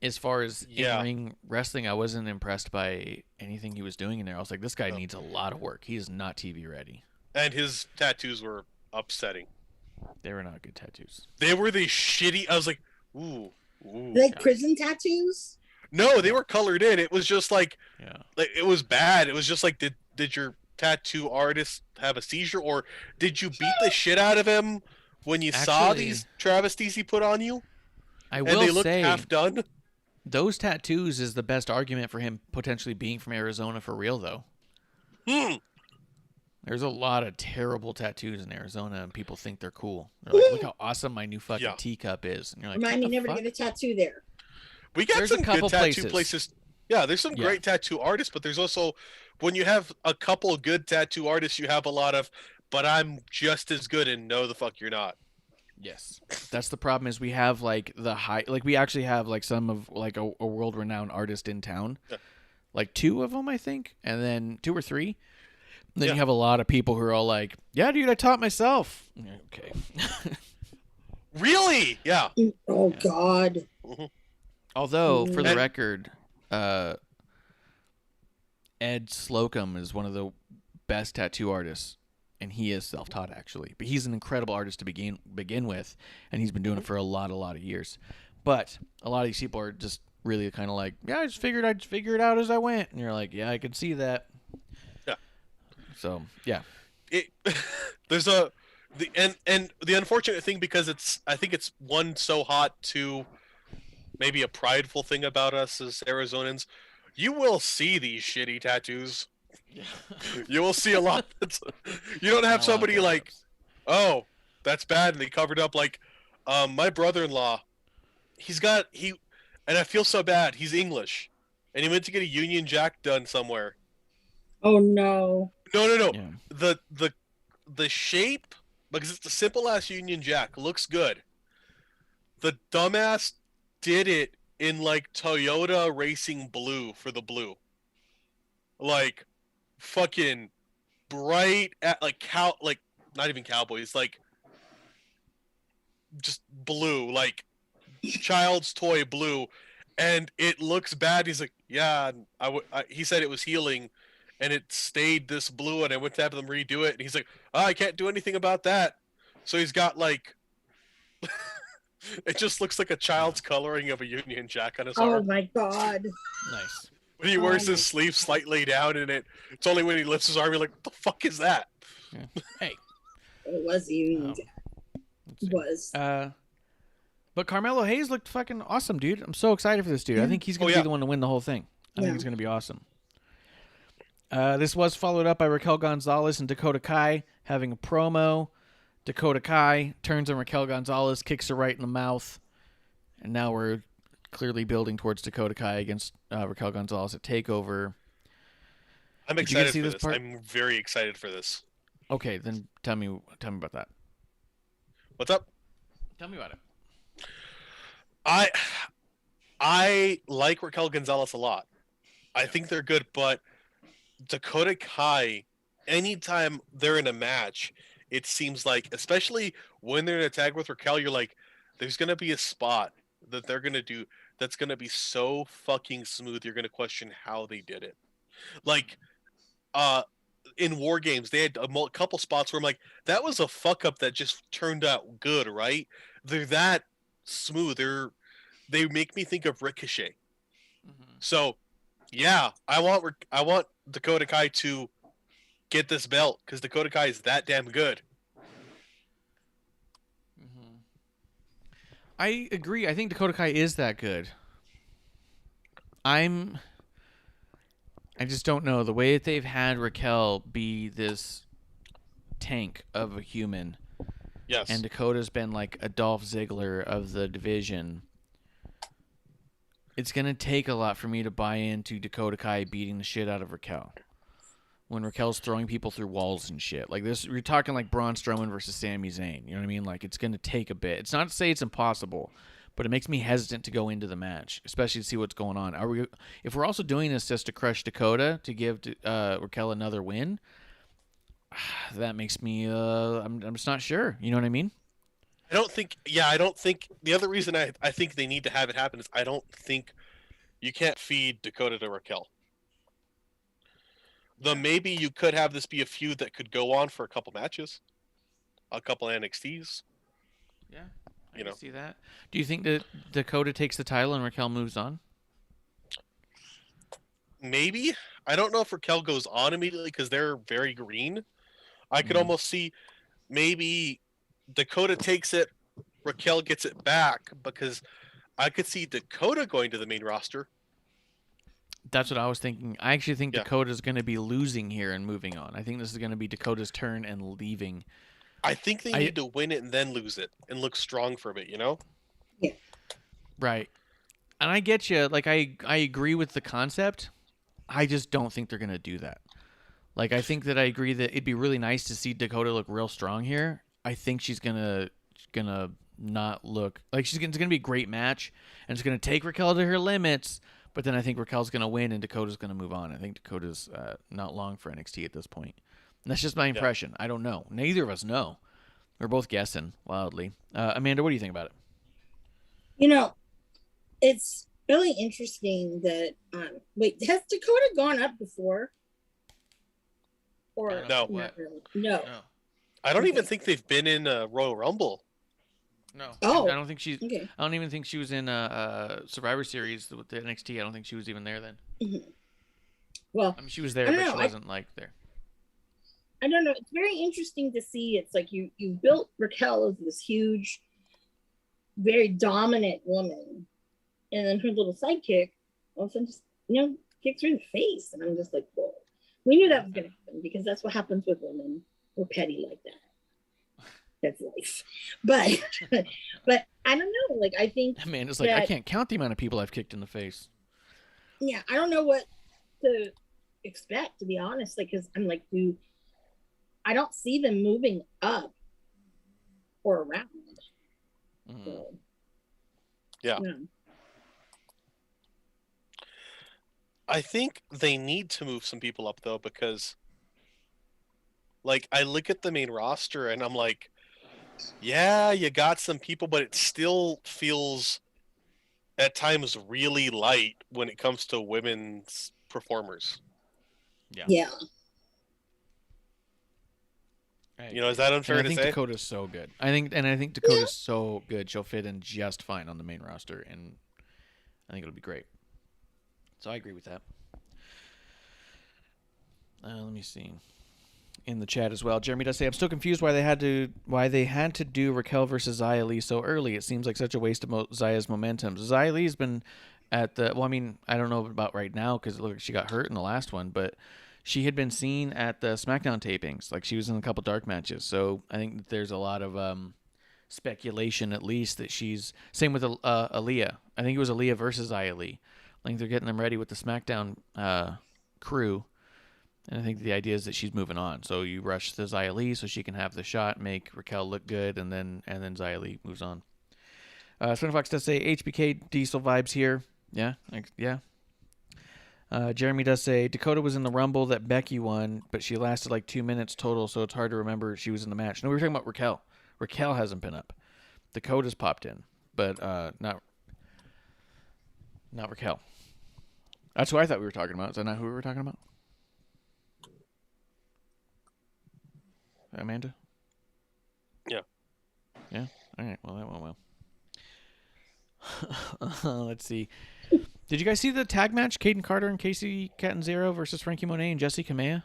As far as in-ring wrestling, I wasn't impressed by anything he was doing in there. I was like, this guy needs a lot of work. He is not TV ready. And his tattoos were upsetting. They were not good tattoos. They were the shitty. I was like, ooh. Like prison tattoos? No, they were colored in. It was just like it was bad. It was just like, did your tattoo artist have a seizure, or did you beat the shit out of him when you saw these travesties he put on you? I will and they looked say, half done. Those tattoos is the best argument for him potentially being from Arizona for real, though. There's a lot of terrible tattoos in Arizona, and people think they're cool. They're like, look how awesome my new fucking teacup is. And you're like, remind me never to get a tattoo there. We got some good tattoo places. Yeah, there's some Yeah. great tattoo artists, but there's also, when you have a couple good tattoo artists, you have a lot of, but I'm just as good, and no, the fuck you're not. Yes, that's the problem. Is we have like we actually have like some of like a world-renowned artist in town, like 2 of them, I think, and then 2 or 3. Then you have a lot of people who are all like, "Yeah, dude, I taught myself." Okay. Really? Yeah. Oh God. Although, for the record, Ed Slocum is one of the best tattoo artists. And he is self-taught, actually. But he's an incredible artist to begin with, and he's been doing it for a lot of years. But a lot of these people are just really kind of like, yeah, I just figured I'd figure it out as I went. And you're like, yeah, I can see that. Yeah. So, yeah. There's the unfortunate thing, because I think it's one, so hot, two, maybe a prideful thing about us as Arizonans. You will see these shitty tattoos. You will see a lot. You don't have somebody like, oh, that's bad, and they covered up. Like, my brother-in-law, and I feel so bad. He's English, and he went to get a Union Jack done somewhere. Oh no. No. Yeah. The shape, because it's a simple ass Union Jack, looks good. The dumbass did it in like Toyota Racing Blue for the blue, like fucking bright like not even Cowboys, like just blue, like child's toy blue, and it looks bad. He's like, yeah, he said it was healing, and it stayed this blue, and I went to have them redo it, and he's like, oh, I can't do anything about that. So he's got like it just looks like a child's coloring of a Union Jack on his arm. Oh my God. Nice. When he wears his sleeve slightly down, and it's only when he lifts his arm, you're like, what the fuck is that? Yeah. Hey. It was you. It was. But Carmelo Hayes looked fucking awesome, dude. I'm so excited for this dude. I think he's going to be the one to win the whole thing. I think it's going to be awesome. This was followed up by Raquel Gonzalez and Dakota Kai having a promo. Dakota Kai turns on Raquel Gonzalez, kicks her right in the mouth. And now we're clearly building towards Dakota Kai against Raquel Gonzalez at TakeOver. I'm excited for this. I'm very excited for this. Okay, then tell me about that. What's up? Tell me about it. I like Raquel Gonzalez a lot. I think they're good, but Dakota Kai, anytime they're in a match, it seems like, especially when they're in a tag with Raquel, you're like, there's going to be a spot that they're going to do that's going to be so fucking smooth, you're going to question how they did it. Like, in War Games, they had a couple spots where I'm like, that was a fuck up that just turned out good, right? They're that smooth. They make me think of Ricochet. Mm-hmm. So, yeah, I want Dakota Kai to get this belt because Dakota Kai is that damn good. Mm-hmm. I agree. I think Dakota Kai is that good. I just don't know the way that they've had Raquel be this tank of a human, Yes. and Dakota's been like a Dolph Ziggler of the division. It's gonna take a lot for me to buy into Dakota Kai beating the shit out of Raquel when Raquel's throwing people through walls and shit. Like this, you're talking like Braun Strowman versus Sami Zayn. You know what I mean? Like it's gonna take a bit. It's not to say it's impossible, but it makes me hesitant to go into the match, especially to see what's going on. If we're also doing this just to crush Dakota to give Raquel another win, that makes me I'm just not sure. You know what I mean? I don't think the other reason I think they need to have it happen is I don't think you can't feed Dakota to Raquel. Though maybe you could have this be a feud that could go on for a couple matches, a couple NXTs. Yeah, I You can know. see that. Do you think that Dakota takes the title and Raquel moves on? Maybe. I don't know if Raquel goes on immediately because they're very green. I could almost see maybe Dakota takes it, Raquel gets it back because I could see Dakota going to the main roster. That's what I was thinking. I actually think Yeah. Dakota's going to be losing here and moving on. I think this is going to be Dakota's turn and leaving. I think they need to win it and then lose it and look strong for a bit, you know? Right. And I get you. Like, I agree with the concept. I just don't think they're going to do that. Like, I think that I agree that it'd be really nice to see Dakota look real strong here. I think she's gonna not look like it's gonna be a great match, and it's gonna take Raquel to her limits. But then I think Raquel's gonna win, and Dakota's gonna move on. I think Dakota's not long for NXT at this point. And that's just my impression. I don't know. Neither of us know. We're both guessing wildly. Amanda, what do you think about it? You know, it's really interesting that wait, has Dakota gone up before? Or No. not really? No. I don't even think they've been in a Royal Rumble. No. Oh. I don't think she's. Okay. I don't even think she was in Survivor Series with the NXT. I don't think she was even there then. Mm-hmm. Well, I mean, she was there, I but don't she know. wasn't like there. I don't know. It's very interesting to see. It's like you built Raquel as this huge, very dominant woman, and then her little sidekick all of a sudden just kicks her in the face, and I'm just like, whoa. We knew that was going to happen because that's what happens with women. We're petty like that. That's life. But I don't know. Like, I think Amanda's like, I can't count the amount of people I've kicked in the face. Yeah, I don't know what to expect, to be honest. Like, because I'm like, I don't see them moving up or around. Mm-hmm. So, Yeah. yeah. I think they need to move some people up though because like I look at the main roster and I'm like, yeah, you got some people, but it still feels at times really light when it comes to women's performers. Yeah. You know, is that unfair I to think say? Dakota's so good. I think Dakota's so good. She'll fit in just fine on the main roster, and I think it'll be great. So I agree with that. Let me see. In the chat as well, Jeremy does say, "I'm still confused why they had to do Raquel versus Xia Li so early. It seems like such a waste of Xia's momentum. Xia Li's been at the I mean, I don't know about right now because look, she got hurt in the last one, but she had been seen at the SmackDown tapings. Like she was in a couple dark matches. So I think that there's a lot of speculation, at least, that she's same with Aaliyah. I think it was Aaliyah versus Xia Li. I think they're getting them ready with the SmackDown crew. And I think the idea is that she's moving on. So you rush the Xia Li so she can have the shot, make Raquel look good, and then Xia Li moves on. Swin Fox does say HBK Diesel vibes here. Yeah, yeah. Jeremy does say Dakota was in the Rumble that Becky won, but she lasted like 2 minutes total, so it's hard to remember she was in the match. No, we were talking about Raquel. Raquel hasn't been up. Dakota's popped in, but not Raquel. That's who I thought we were talking about. Is that not who we were talking about? Amanda? Yeah. Yeah? All right. Well, that went well. Let's see. Did you guys see the tag match? Caden Carter and Casey Catanzaro versus Frankie Monet and Jesse Kamea?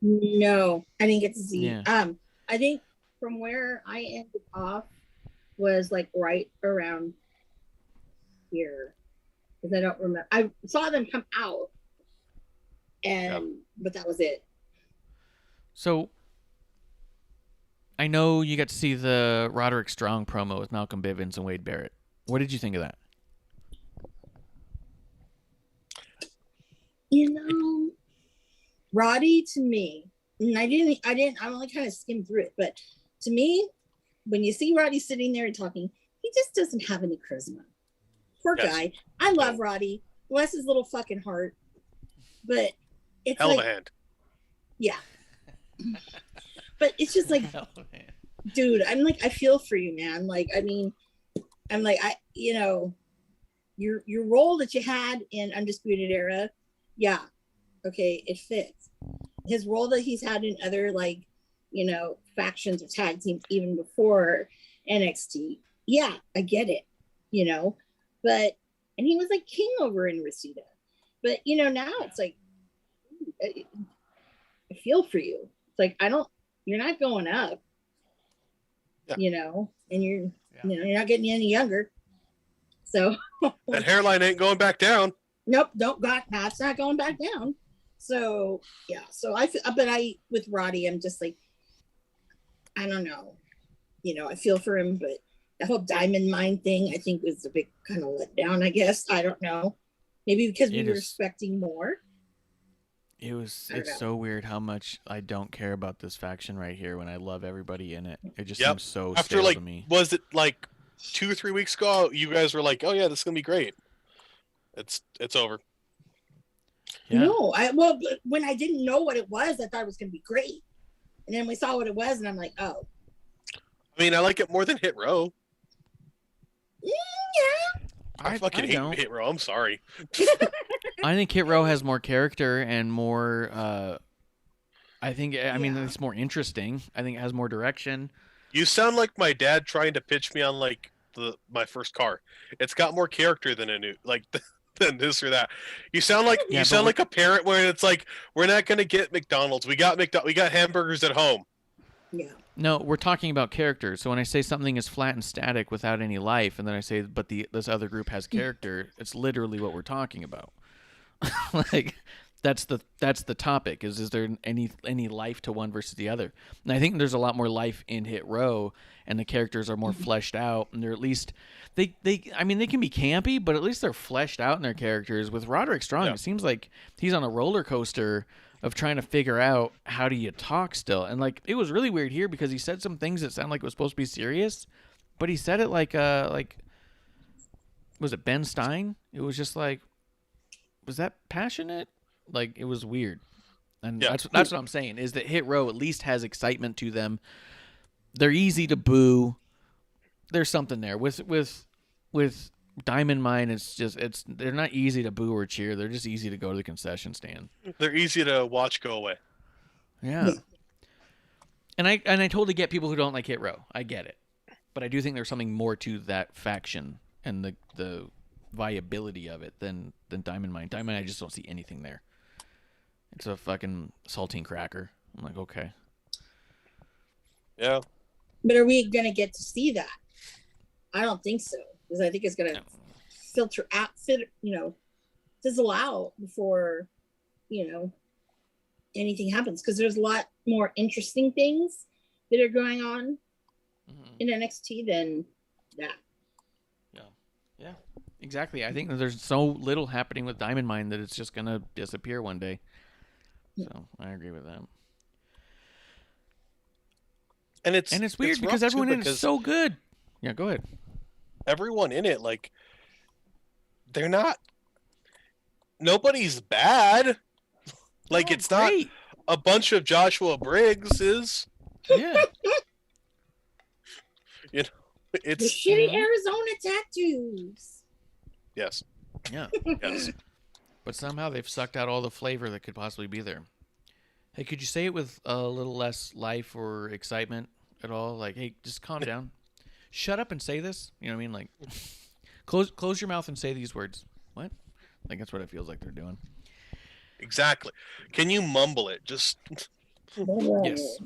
No, I didn't get to see. Yeah. I think from where I ended off was like right around here, because I don't remember. I saw them come out, but that was it. So, I know you got to see the Roderick Strong promo with Malcolm Bivens and Wade Barrett. What did you think of that? You know, Roddy, to me, and I only kind of skimmed through it, but to me, when you see Roddy sitting there and talking, he just doesn't have any charisma. Poor guy. I love Roddy. Bless his little fucking heart. But it's hell of a hand. Yeah. But it's just like, dude, I'm like, I feel for you, man. Like, I mean, I'm like, your role that you had in Undisputed Era, yeah, okay, it fits. His role that he's had in other, like, factions or tag teams even before NXT, yeah, I get it, but, and he was like king over in Reseda, but now it's like, I feel for you. It's like, you're not going up, and you're not getting any younger, so that hairline ain't going back down. Nope, that's not going back down. So yeah, so with Roddy, I'm just like, I don't know, I feel for him, but the whole Diamond Mine thing, I think, was a big kind of letdown. I guess, I don't know, maybe because we were expecting more. It's so weird how much I don't care about this faction right here when I love everybody in it. It just seems so stale to me. Was it like 2 or 3 weeks ago? You guys were like, "Oh yeah, this is gonna be great." It's over. Yeah. No, when I didn't know what it was, I thought it was gonna be great, and then we saw what it was, and I'm like, oh. I mean, I like it more than Hit Row. Yeah. I fucking hate Hit Row. I'm sorry. I think Hit Row has more character and more. I mean, it's more interesting. I think it has more direction. You sound like my dad trying to pitch me on like my first car. It's got more character than than this or that. You sound like like a parent where it's like, we're not gonna get McDonald's. We got hamburgers at home. Yeah. No, we're talking about character. So when I say something is flat and static without any life, and then I say, but this other group has character, it's literally what we're talking about. Like, that's the topic. Is there any life to one versus the other? And I think there's a lot more life in Hit Row, and the characters are more fleshed out, and they're at least they can be campy, but at least they're fleshed out in their characters. With Roderick Strong, It seems like he's on a roller coaster of trying to figure out how do you talk still. And like, it was really weird here because he said some things that sound like it was supposed to be serious, but he said it like was it Ben Stein? It was just like, was that passionate? Like, it was weird. And that's what I'm saying, is that Hit Row at least has excitement to them. They're easy to boo. There's something there. With Diamond Mine, they're not easy to boo or cheer. They're just easy to go to the concession stand. They're easy to watch go away. Yeah. And I totally get people who don't like Hit Row. I get it. But I do think there's something more to that faction and the viability of it than Diamond Mine. Diamond Mine, I just don't see anything there. It's a fucking saltine cracker. I'm like, okay. Yeah. But are we going to get to see that? I don't think so. Because I think it's going to filter out, fizzle out before, anything happens. Because there's a lot more interesting things that are going on in NXT than that. Yeah, exactly. I think that there's so little happening with Diamond Mine that it's just going to disappear one day. So I agree with that. And it's weird because everyone in it is so good. Yeah, go ahead. Everyone in it, like, they're not. Nobody's bad. Like, it's great. Not a bunch of Joshua Briggses. Yeah. The It's shitty Arizona tattoos. Yes. Yeah. Yes. But somehow they've sucked out all the flavor that could possibly be there. Hey, could you say it with a little less life or excitement at all? Like, hey, just calm down. Shut up and say this. You know what I mean? Like, close your mouth and say these words. What? Like, that's what it feels like they're doing. Exactly. Can you mumble it? Just. Yes.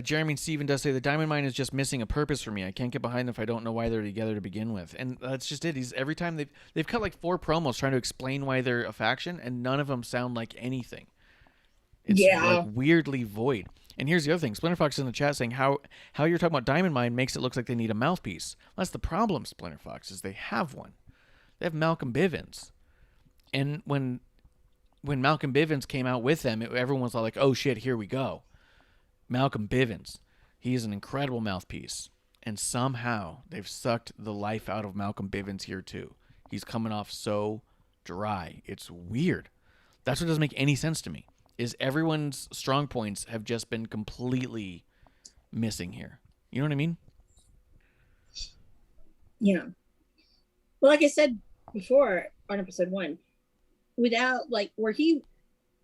Jeremy and Steven does say the Diamond Mine is just missing a purpose for me. I can't get behind them if I don't know why they're together to begin with. And that's just it. Every time they've cut like 4 promos trying to explain why they're a faction, and none of them sound like anything. It's like weirdly void. And here's the other thing. Splinter Fox is in the chat saying how you're talking about Diamond Mine makes it look like they need a mouthpiece. Well, that's the problem, Splinter Fox, is they have one. They have Malcolm Bivens. And when Malcolm Bivens came out with them, everyone was all like, oh shit, here we go. Malcolm Bivens. He is an incredible mouthpiece. And somehow they've sucked the life out of Malcolm Bivens here too. He's coming off so dry. It's weird. That's what doesn't make any sense to me. Is everyone's strong points have just been completely missing here. You know what I mean? Yeah. Well, like I said before on episode 1, without like where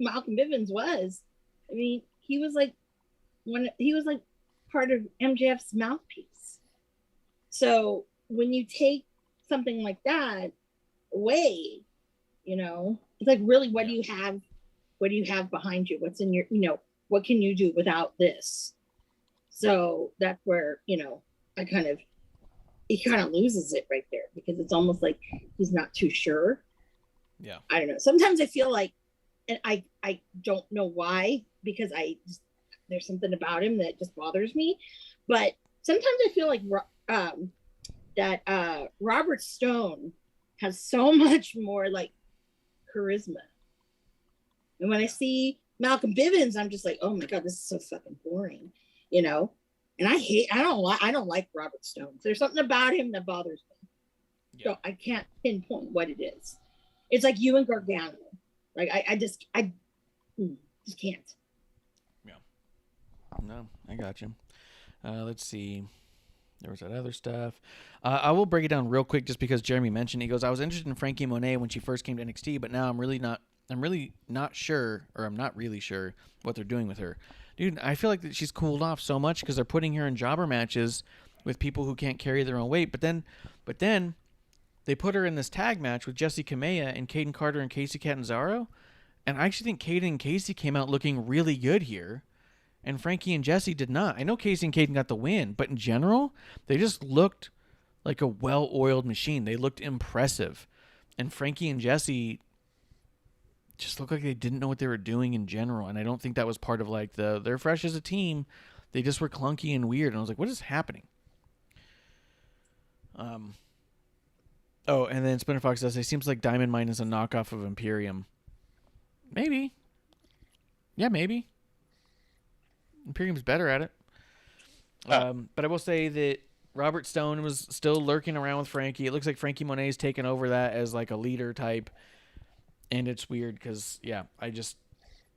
Malcolm Bivens was, I mean, he was like part of MJF's mouthpiece. So when you take something like that away, you know, it's like, really, what do you have? What do you have behind you? What's in your, you know, what can you do without this? So that's where, you know, he kind of loses it right there, because it's almost like he's not too sure. Yeah. I don't know. Sometimes I feel like, and I don't know why, because there's something about him that just bothers me. But sometimes I feel like that Robert Stone has so much more like charisma. And when I see Malcolm Bivens, I'm just like, oh my God, this is so fucking boring, you know? And I don't like Robert Stone. There's something about him that bothers me. Yeah. So I can't pinpoint what it is. It's like you and Gargano. Like I just can't. Yeah. No, I got you. Let's see. There was that other stuff. I will break it down real quick just because Jeremy mentioned. He goes, I was interested in Frankie Monet when she first came to NXT, but now I'm really not sure, or I'm not really sure what they're doing with her. Dude, I feel like that she's cooled off so much because they're putting her in jobber matches with people who can't carry their own weight. But then they put her in this tag match with Jessie Kamea and Caden Carter and Casey Catanzaro. And I actually think Caden and Casey came out looking really good here. And Frankie and Jessie did not. I know Casey and Caden got the win, but in general, they just looked like a well-oiled machine. They looked impressive. And Frankie and Jessie just looked like they didn't know what they were doing in general. And I don't think that was part of like they're fresh as a team. They just were clunky and weird. And I was like, what is happening? Oh, and then Splinter Fox does say, seems like Diamond Mine is a knockoff of Imperium. Maybe. Yeah, maybe. Imperium's better at it. But I will say that Robert Stone was still lurking around with Frankie. It looks like Frankie Monet's taken over that as like a leader type. And it's weird because, yeah,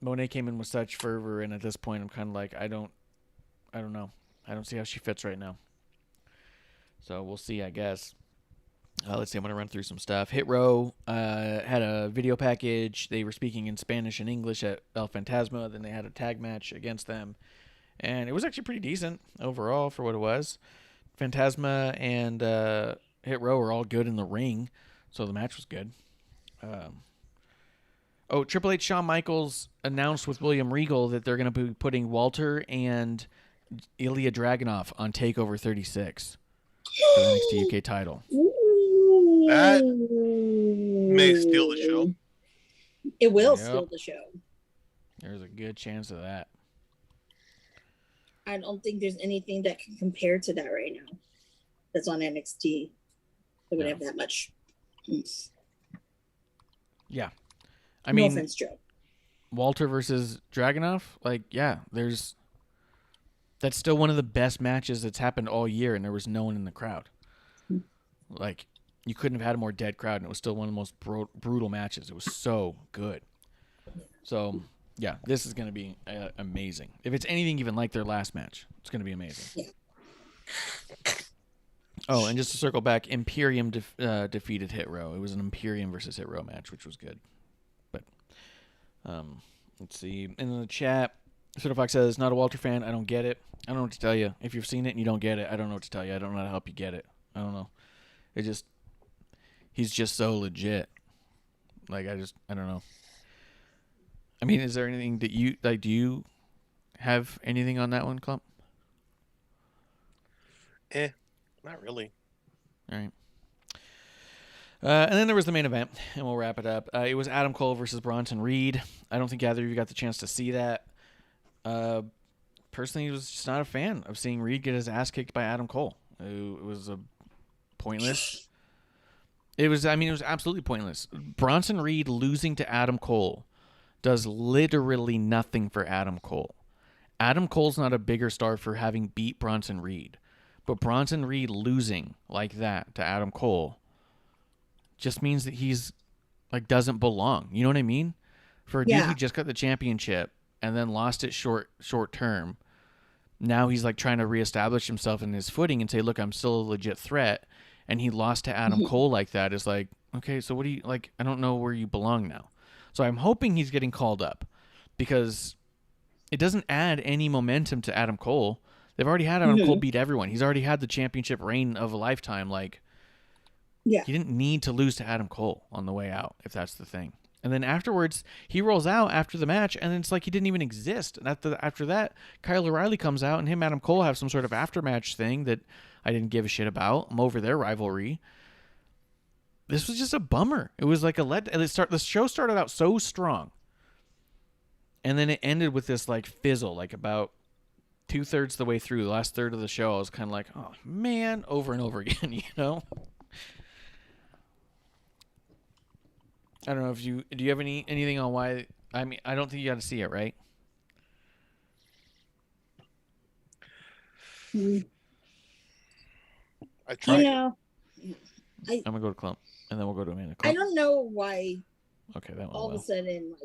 Monet came in with such fervor, and at this point I'm kind of like, I don't know. I don't see how she fits right now. So we'll see, I guess. Let's see, I'm going to run through some stuff. Hit Row had a video package. They were speaking in Spanish and English at El Fantasma. Then they had a tag match against them. And it was actually pretty decent overall for what it was. Fantasma and Hit Row were all good in the ring, so the match was good. Triple H Shawn Michaels announced with William Regal that they're going to be putting Walter and Ilya Dragunov on TakeOver 36 for the NXT UK title. That may steal the show. It will steal the show. There's a good chance of that. I don't think there's anything that can compare to that right now. That's on NXT. That would have that much. Yeah. I mean, no offense, Joe. Walter versus Dragunov, that's still one of the best matches that's happened all year, and there was no one in the crowd. Like, you couldn't have had a more dead crowd, and it was still one of the most brutal matches. It was so good. So, yeah, this is going to be amazing. If it's anything even like their last match, it's going to be amazing. Yeah. Oh, and just to circle back, Imperium defeated Hit Row. It was an Imperium versus Hit Row match, which was good. But Let's see. In the chat, Sort Fox says, not a Walter fan. I don't get it. I don't know what to tell you. If you've seen it and you don't get it, I don't know what to tell you. I don't know how to help you get it. I don't know. He's just so legit. Like, I don't know. I mean, is there anything that you, like, do you have anything on that one, Klump? Not really. All right. And then there was the main event, and we'll wrap it up. It was Adam Cole versus Bronson Reed. I don't think either of you got the chance to see that. Personally, I was just not a fan of seeing Reed get his ass kicked by Adam Cole. It was pointless. It was absolutely pointless. Bronson Reed losing to Adam Cole does literally nothing for Adam Cole. Adam Cole's not a bigger star for having beat Bronson Reed. But Bronson Reed losing like that to Adam Cole just means that he's, like, doesn't belong. You know what I mean? For a dude who just got the championship and then lost it short term, now he's, like, trying to reestablish himself in his footing and say, look, I'm still a legit threat. And he lost to Adam Cole like that. Is like, okay, so what do you, like, I don't know where you belong now. So I'm hoping he's getting called up because it doesn't add any momentum to Adam Cole. They've already had Adam Cole beat everyone. He's already had the championship reign of a lifetime. Like, he didn't need to lose to Adam Cole on the way out, if that's the thing. And then afterwards, he rolls out after the match, and it's like he didn't even exist. And after that, Kyle O'Reilly comes out, and him and Adam Cole have some sort of aftermatch thing that I didn't give a shit about. I'm over their rivalry. This was just a bummer. It was like the show started out so strong, and then it ended with this, like, fizzle, like about 2/3 the way through, the last third of the show. I was kind of like, oh man, over and over again, you know? I don't know if do you have anything on why? I mean, I don't think you got to see it, right? I tried. I'm gonna go to Klump, and then we'll go to Amanda. I Klump. don't know why Okay, that one. all of a sudden,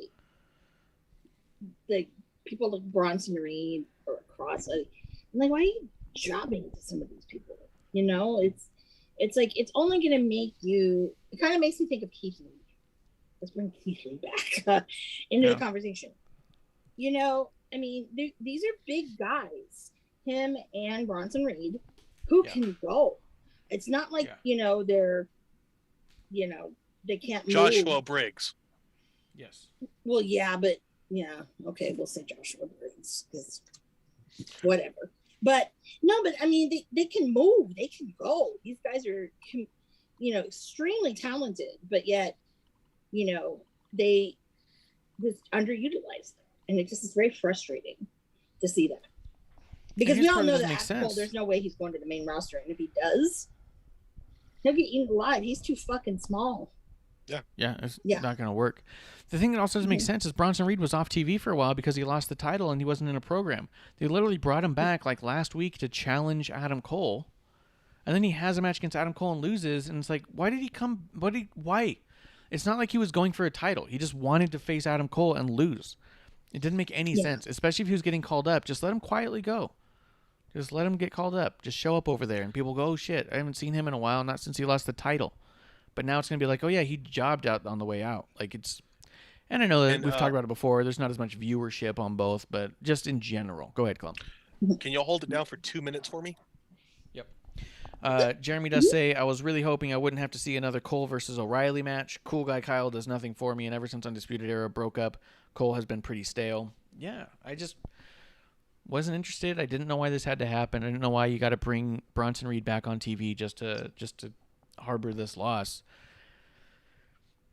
like people like Bronson Reed or Cross, I'm like, why are you jobbing to some of these people? You know, it's like it's only gonna make you. It kind of makes me think of Keith Lee. Let's bring Keith Lee back into the conversation. You know, I mean, these are big guys, him and Bronson Reed, who can go. It's not like they're, they can't move. Joshua Briggs. Yes. Well, yeah, but okay, we'll say Joshua Briggs because whatever. But no, but I mean, they can move, they can go. These guys are, extremely talented, but yet, they just underutilized them, and it just is very frustrating to see that. Because we all know that there's no way he's going to the main roster, and if he does, he'll get eaten alive. He's too fucking small. Yeah, it's not going to work. The thing that also doesn't make sense is Bronson Reed was off TV for a while because he lost the title and he wasn't in a program. They literally brought him back like last week to challenge Adam Cole, and then he has a match against Adam Cole and loses, and it's like, why did he come? Why? It's not like he was going for a title. He just wanted to face Adam Cole and lose. It didn't make any sense, especially if he was getting called up. Just let him quietly go. Just let him get called up. Just show up over there, and people go, oh, shit, I haven't seen him in a while, not since he lost the title. But now it's going to be like, oh, yeah, he jobbed out on the way out. Like, it's... And I know that we've talked about it before. There's not as much viewership on both, but just in general. Go ahead, Klump. Can you hold it down for 2 minutes for me? Yep. Jeremy does say, I was really hoping I wouldn't have to see another Cole versus O'Reilly match. Cool Guy Kyle does nothing for me, and ever since Undisputed Era broke up, Cole has been pretty stale. Yeah, I just wasn't interested. I didn't know why this had to happen. I didn't know why you got to bring Bronson Reed back on TV just to harbor this loss.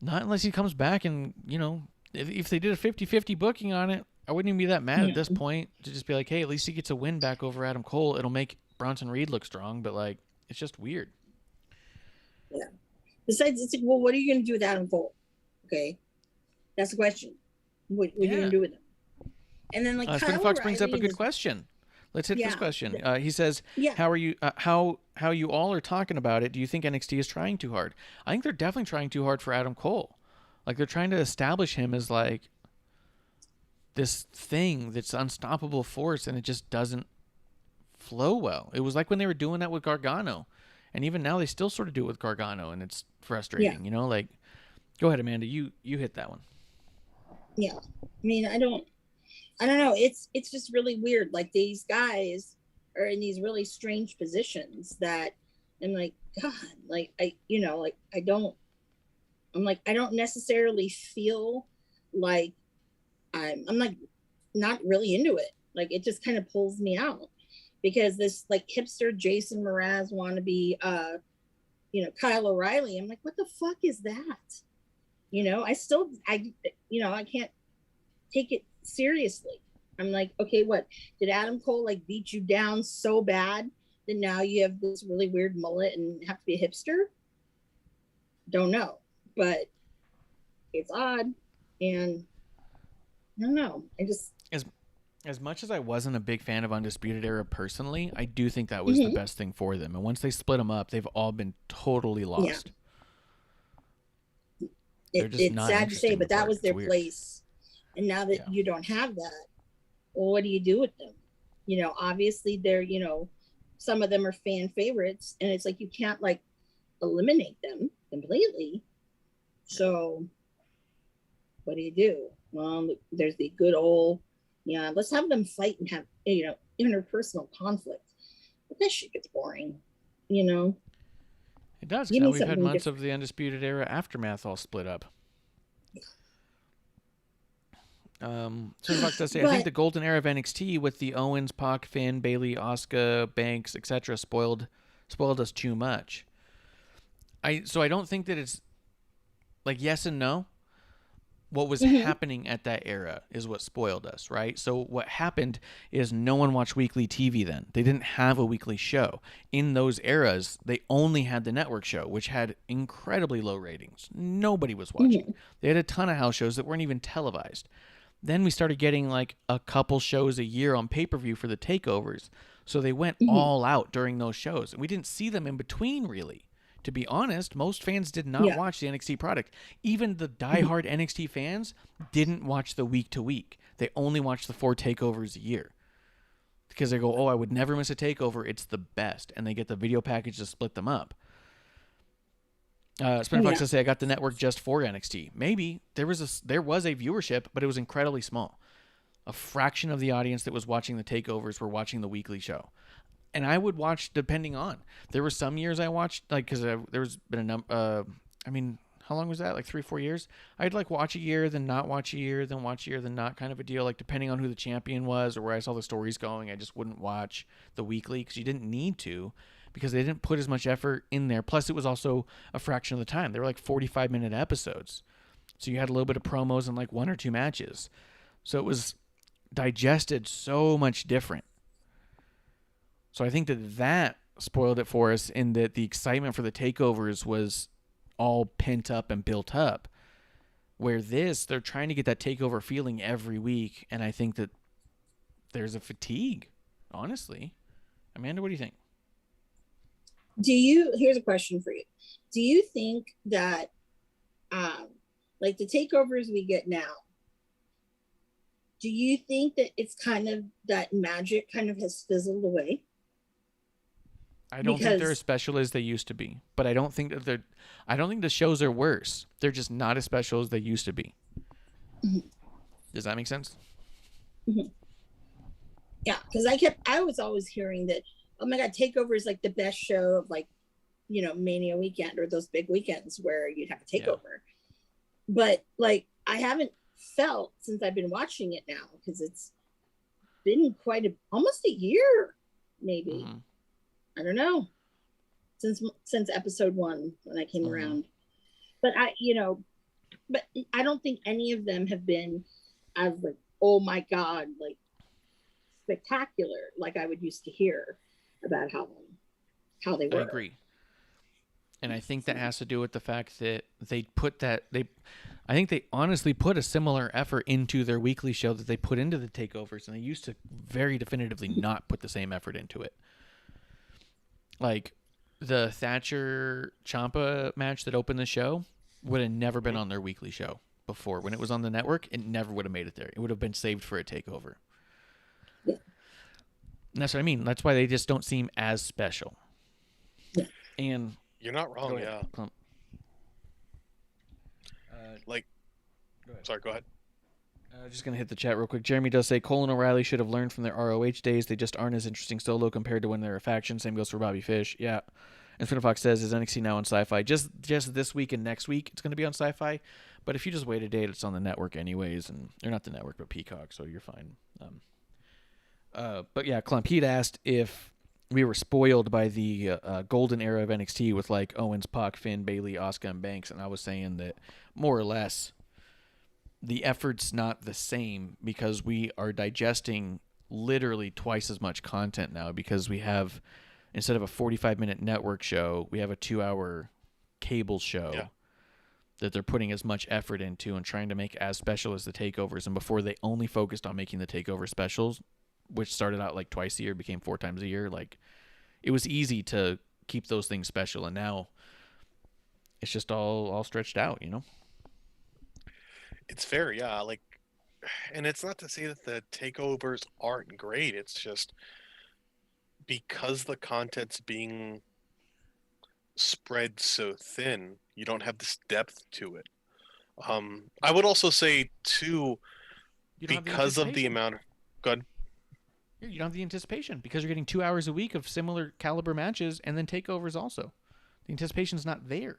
Not unless he comes back and, if they did a 50-50 booking on it, I wouldn't even be that mad at this point to just be like, hey, at least he gets a win back over Adam Cole. It'll make Bronson Reed look strong, but, like, it's just weird. Yeah. Besides, it's like, well, what are you going to do with Adam Cole? Okay. That's the question. What are you going to do with him? And then, like, Kyle Fox brings up a good question. Let's hit this question. He says, how are you, how you all are talking about it, do you think NXT is trying too hard? I think they're definitely trying too hard for Adam Cole. Like, they're trying to establish him as, like, this thing that's unstoppable force, and it just doesn't flow well. It was like when they were doing that with Gargano, and even now they still sort of do it with Gargano, and it's frustrating. Like, go ahead, Amanda, you hit that one. Yeah. I mean, I don't know. It's just really weird. Like these guys are in these really strange positions that I'm like, God, like I'm like, I don't necessarily feel like I'm like not really into it. Like it just kind of pulls me out because this like hipster Jason Mraz wannabe, Kyle O'Reilly. I'm like, what the fuck is that? I can't take it seriously. I'm like, okay, what did Adam Cole like beat you down so bad that now you have this really weird mullet and have to be a hipster? Don't know, but it's odd, and I don't know. I just As much as I wasn't a big fan of Undisputed Era personally, I do think that was the best thing for them. And once they split them up, they've all been totally lost. Yeah. It's sad to say, but that was their place. And now that you don't have that, well, what do you do with them? Obviously they're, some of them are fan favorites, and it's like you can't like eliminate them completely. So what do you do? Well, there's the good old, let's have them fight and have, interpersonal conflict. But that shit gets boring, It does. Now we've had months of the Undisputed Era aftermath all split up. So Fox does say, I think the golden era of NXT with the Owens, Pac, Finn, Bayley, Asuka, Banks, etc. spoiled us too much. So I don't think that it's like yes and no. What was happening at that era is what spoiled us, right? So what happened is no one watched weekly TV then. They didn't have a weekly show. In those eras, they only had the network show, which had incredibly low ratings. Nobody was watching. They had a ton of house shows that weren't even televised. Then we started getting like a couple shows a year on pay-per-view for the takeovers. So they went all out during those shows. And we didn't see them in between, really. To be honest, most fans did not watch the NXT product. Even the diehard NXT fans didn't watch the week-to-week. They only watched the 4 takeovers a year. Because they go, I would never miss a takeover. It's the best. And they get the video package to split them up. Spinner Fox says, I got the network just for NXT. Maybe. There was a viewership, but it was incredibly small. A fraction of the audience that was watching the takeovers were watching the weekly show. And I would watch depending on. There were some years I watched, like, because there's been a number, how long was that? Like 3-4 years? I'd like watch a year, then not watch a year, then watch a year, then not, kind of a deal. Like depending on who the champion was or where I saw the stories going, I just wouldn't watch the weekly because you didn't need to, because they didn't put as much effort in there. Plus it was also a fraction of the time. They were like 45-minute episodes. So you had a little bit of promos and like 1 or 2 matches. So it was digested so much different. So I think that spoiled it for us, in that the excitement for the takeovers was all pent up and built up. Where they're trying to get that takeover feeling every week, and I think that there's a fatigue, honestly. Amanda, what do you think? Here's a question for you. Do you think that, like the takeovers we get now, do you think that it's kind of, that magic kind of has fizzled away? I don't think they're as special as they used to be, but I don't think the shows are worse. They're just not as special as they used to be. Does that make sense? Yeah, because I was always hearing that, oh my God, Takeover is like the best show of like, Mania weekend or those big weekends where you'd have a takeover. But like, I haven't felt since I've been watching it now, because it's been almost a year, maybe. I don't know, since episode 1 when I came around, but I don't think any of them have been as like, oh my God, like spectacular, like I would used to hear about how they were. I agree. And I think that has to do with the fact that I think they honestly put a similar effort into their weekly show that they put into the takeovers, and they used to very definitively not put the same effort into it. Like the Thatcher Ciampa match that opened the show would have never been on their weekly show before. When it was on the network, it never would have made it there. It would have been saved for a takeover. And that's what I mean. That's why they just don't seem as special. And You're not wrong, yeah. Klump. Sorry, go ahead. Just going to hit the chat real quick. Jeremy does say Cole and O'Reilly should have learned from their ROH days. They just aren't as interesting solo compared to when they're a faction. Same goes for Bobby Fish. Yeah. And Fox says, is NXT now on Sci-Fi? Just this week and next week it's going to be on Sci-Fi. But if you just wait a day, it's on the network anyways. And they're not the network, but Peacock, so you're fine. But yeah, Klump, he'd asked if we were spoiled by the golden era of NXT with like Owens, Pac, Finn, Bayley, Asuka, and Banks. And I was saying that more or less the effort's not the same because we are digesting literally twice as much content now because we have, instead of a 45-minute network show, we have a 2-hour cable show that they're putting as much effort into and trying to make as special as the takeovers. And before they only focused on making the takeover specials, which started out like twice a year, became 4 times a year. Like it was easy to keep those things special. And now it's just all stretched out, you know? It's fair, yeah. Like, and it's not to say that the takeovers aren't great. It's just because the content's being spread so thin, you don't have this depth to it. I would also say too, because of the amount of good. You don't have the anticipation because you're getting 2 hours a week of similar caliber matches and then takeovers also. The anticipation's not there.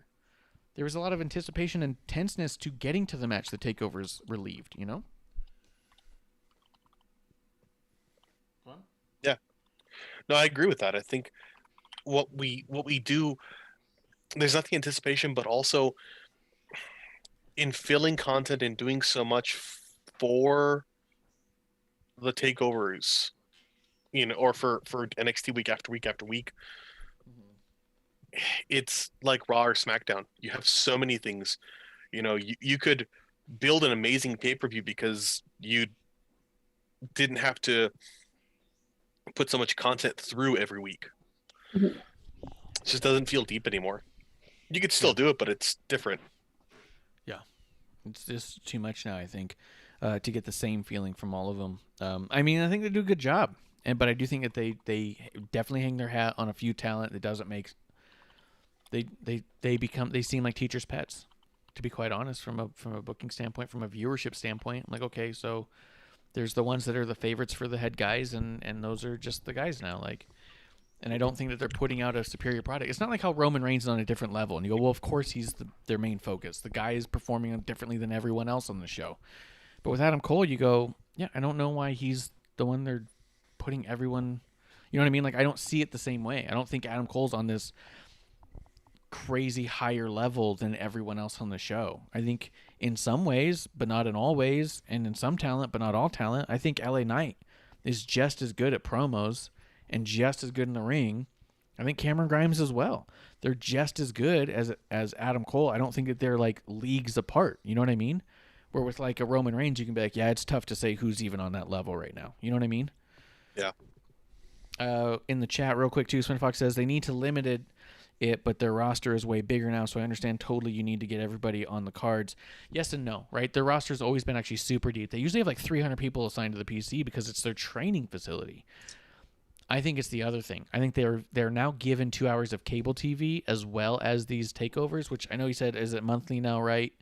There was a lot of anticipation and tenseness to getting to the match the takeovers relieved, you know? Yeah. No, I agree with that. I think what we do, there's not the anticipation, but also in filling content and doing so much for the takeovers, you know, or for NXT week after week after week. It's like Raw or SmackDown. You have so many things. You know, you could build an amazing pay-per-view because you didn't have to put so much content through every week. It just doesn't feel deep anymore. You could still do it, but it's different. Yeah. It's just too much now, I think, to get the same feeling from all of them. I mean, I think they do a good job. But I do think that they definitely hang their hat on a few talent that doesn't make... They seem like teachers' pets, to be quite honest, from a booking standpoint, from a viewership standpoint. I'm like, okay, so there's the ones that are the favorites for the head guys, and those are just the guys now. Like, and I don't think that they're putting out a superior product. It's not like how Roman Reigns is on a different level, and you go, well, of course he's their main focus. The guy is performing differently than everyone else on the show. But with Adam Cole, you go, yeah, I don't know why he's the one they're putting everyone. You know what I mean? Like, I don't see it the same way. I don't think Adam Cole's on this crazy higher level than everyone else on the show. I think in some ways, but not in all ways, and in some talent, but not all talent, I think LA Knight is just as good at promos and just as good in the ring. I think Cameron Grimes as well. They're just as good as Adam Cole. I don't think that they're like leagues apart. You know what I mean? Where with like a Roman Reigns, you can be like, yeah, it's tough to say who's even on that level right now. You know what I mean? Yeah. In the chat real quick too, Swin Fox says they need to limit it, but their roster is way bigger now, so I understand totally you need to get everybody on the cards. Yes and no, right? Their roster's always been actually super deep. They usually have like 300 people assigned to the PC because it's their training facility. I think it's the other thing. I think they're now given 2 hours of cable TV as well as these takeovers, which I know he said is it monthly now, right?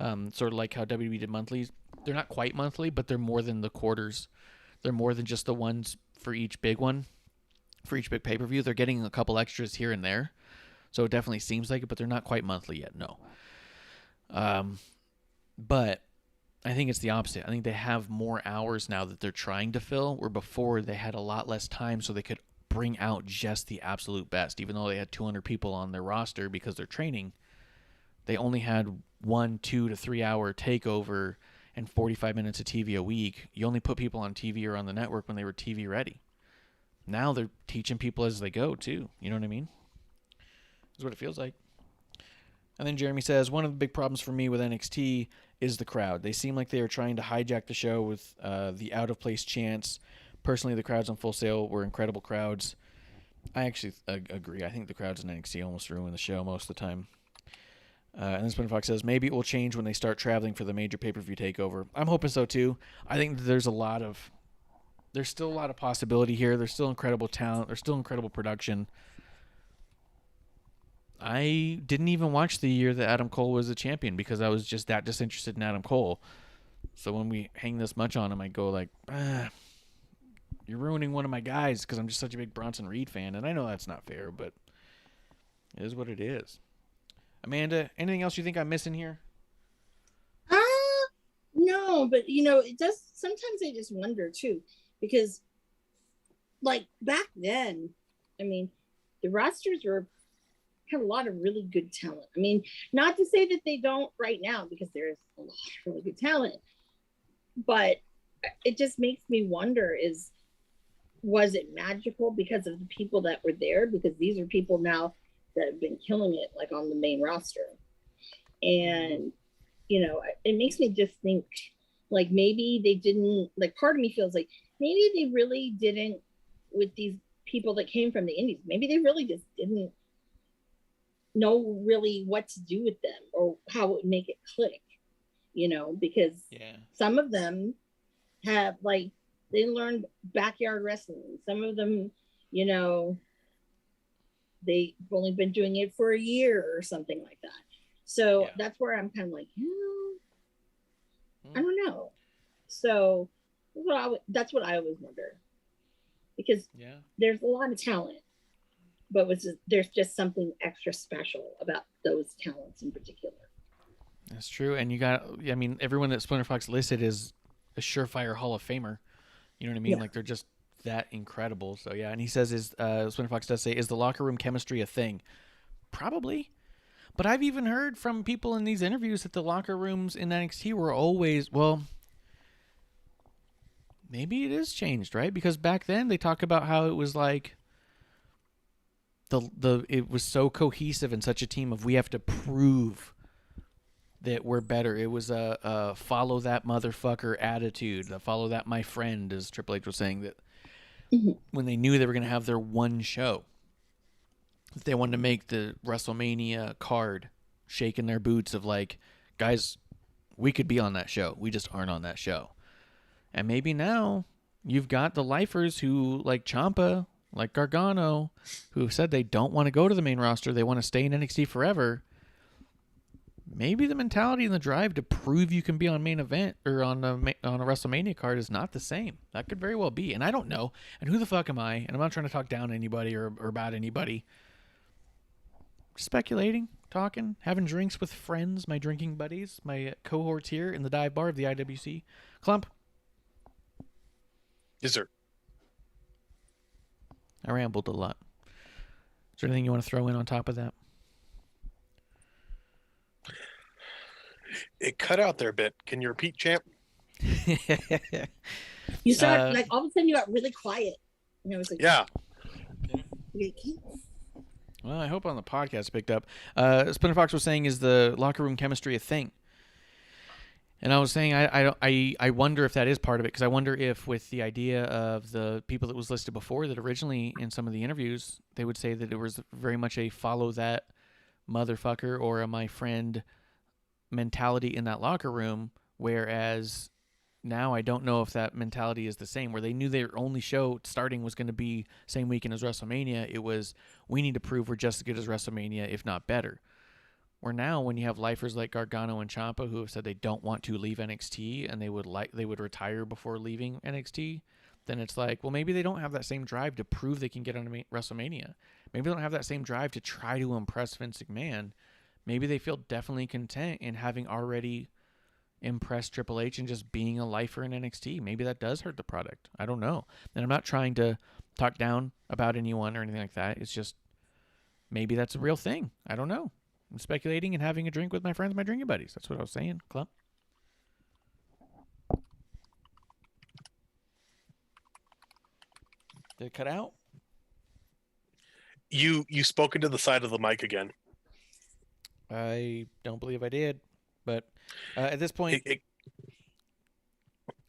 Sort of like how WWE did monthlies. They're not quite monthly, but they're more than the quarters. They're more than just the ones for each big one, for each big pay-per-view. They're getting a couple extras here and there. So it definitely seems like it, but they're not quite monthly yet, no. But I think it's the opposite. I think they have more hours now that they're trying to fill, where before they had a lot less time so they could bring out just the absolute best. Even though they had 200 people on their roster because they're training, they only had 1, 2 to 3 hour takeover and 45 minutes of TV a week. You only put people on TV or on the network when they were TV ready. Now they're teaching people as they go, too. You know what I mean? Is what it feels like. And then Jeremy says, one of the big problems for me with NXT is the crowd. They seem like they are trying to hijack the show with the out-of-place chants. Personally, the crowds on Full Sail were incredible crowds. I actually agree. I think the crowds in NXT almost ruin the show most of the time. And then Spin Fox says, maybe it will change when they start traveling for the major pay-per-view takeover. I'm hoping so, too. I think that there's still a lot of possibility here. There's still incredible talent. There's still incredible production. I didn't even watch the year that Adam Cole was a champion because I was just that disinterested in Adam Cole. So when we hang this much on him, I go like, you're ruining one of my guys because I'm just such a big Bronson Reed fan. And I know that's not fair, but it is what it is. Amanda, anything else you think I'm missing here? No, but it does. Sometimes I just wonder too, because like back then, I mean, the rosters had a lot of really good talent. I mean, not to say that they don't right now, because there's a lot of really good talent, but it just makes me wonder: was it magical because of the people that were there? Because these are people now that have been killing it, like on the main roster, and it makes me just think, like, maybe they didn't, like, part of me feels like maybe they really didn't, with these people that came from the indies, maybe they really just didn't know really what to do with them or how it would make it click, because some of them have, like, they learned backyard wrestling. Some of them, they've only been doing it for a year or something like that. So that's where I'm kind of like, I don't know. So that's what I always wonder, because there's a lot of talent, but there's just something extra special about those talents in particular. That's true. And everyone that Splinter Fox listed is a surefire Hall of Famer. You know what I mean? Yeah. Like, they're just that incredible. So yeah. And he says, Splinter Fox does say, is the locker room chemistry a thing? Probably. But I've even heard from people in these interviews that the locker rooms in NXT were always, well, maybe it is changed, right? Because back then they talk about how it was like it was so cohesive and such a team of, we have to prove that we're better. It was a follow that motherfucker attitude, a follow that my friend, as Triple H was saying, that when they knew they were going to have their one show, if they wanted to make the WrestleMania card, shaking their boots of like, guys, we could be on that show. We just aren't on that show. And maybe now you've got the lifers who, like Ciampa, like Gargano, who said they don't want to go to the main roster. They want to stay in NXT forever. Maybe the mentality and the drive to prove you can be on main event or on a WrestleMania card is not the same. That could very well be. And I don't know. And who the fuck am I? And I'm not trying to talk down to anybody or about anybody. Speculating, talking, having drinks with friends, my drinking buddies, my cohorts here in the dive bar of the IWC. Klump? Yes, sir. I rambled a lot. Is there anything you want to throw in on top of that? It cut out there a bit. Can you repeat, champ? You start, like, all of a sudden you got really quiet. And I was like, yeah. Well, I hope on the podcast picked up. Splinter Fox was saying, is the locker room chemistry a thing? And I was saying, I wonder if that is part of it, because I wonder if with the idea of the people that was listed before, that originally in some of the interviews, they would say that it was very much a follow that motherfucker or a my friend mentality in that locker room, whereas now I don't know if that mentality is the same, where they knew their only show starting was going to be same weekend as WrestleMania. It was, we need to prove we're just as good as WrestleMania, if not better. Where now, when you have lifers like Gargano and Ciampa who have said they don't want to leave NXT and they would retire before leaving NXT, then it's like, well, maybe they don't have that same drive to prove they can get on WrestleMania. Maybe they don't have that same drive to try to impress Vince McMahon. Maybe they feel definitely content in having already impressed Triple H and just being a lifer in NXT. Maybe that does hurt the product. I don't know. And I'm not trying to talk down about anyone or anything like that. It's just, maybe that's a real thing. I don't know. I'm speculating and having a drink with my friends, my drinking buddies. That's what I was saying, Klump. Did it cut out? You spoke into the side of the mic again. I don't believe I did. But at this point,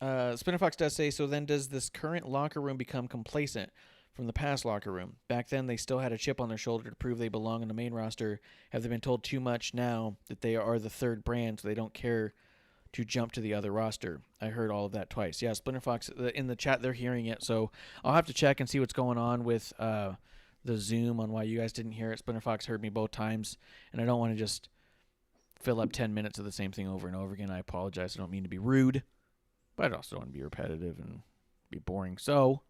Spinner Fox does say, so then does this current locker room become complacent from the past locker room? Back then, they still had a chip on their shoulder to prove they belong on the main roster. Have they been told too much now that they are the third brand, so they don't care to jump to the other roster? I heard all of that twice. Yeah, Splinter Fox, in the chat, they're hearing it, so I'll have to check and see what's going on with the Zoom on why you guys didn't hear it. Splinter Fox heard me both times, and I don't want to just fill up 10 minutes of the same thing over and over again. I apologize. I don't mean to be rude. but I also don't want to be repetitive and be boring. So,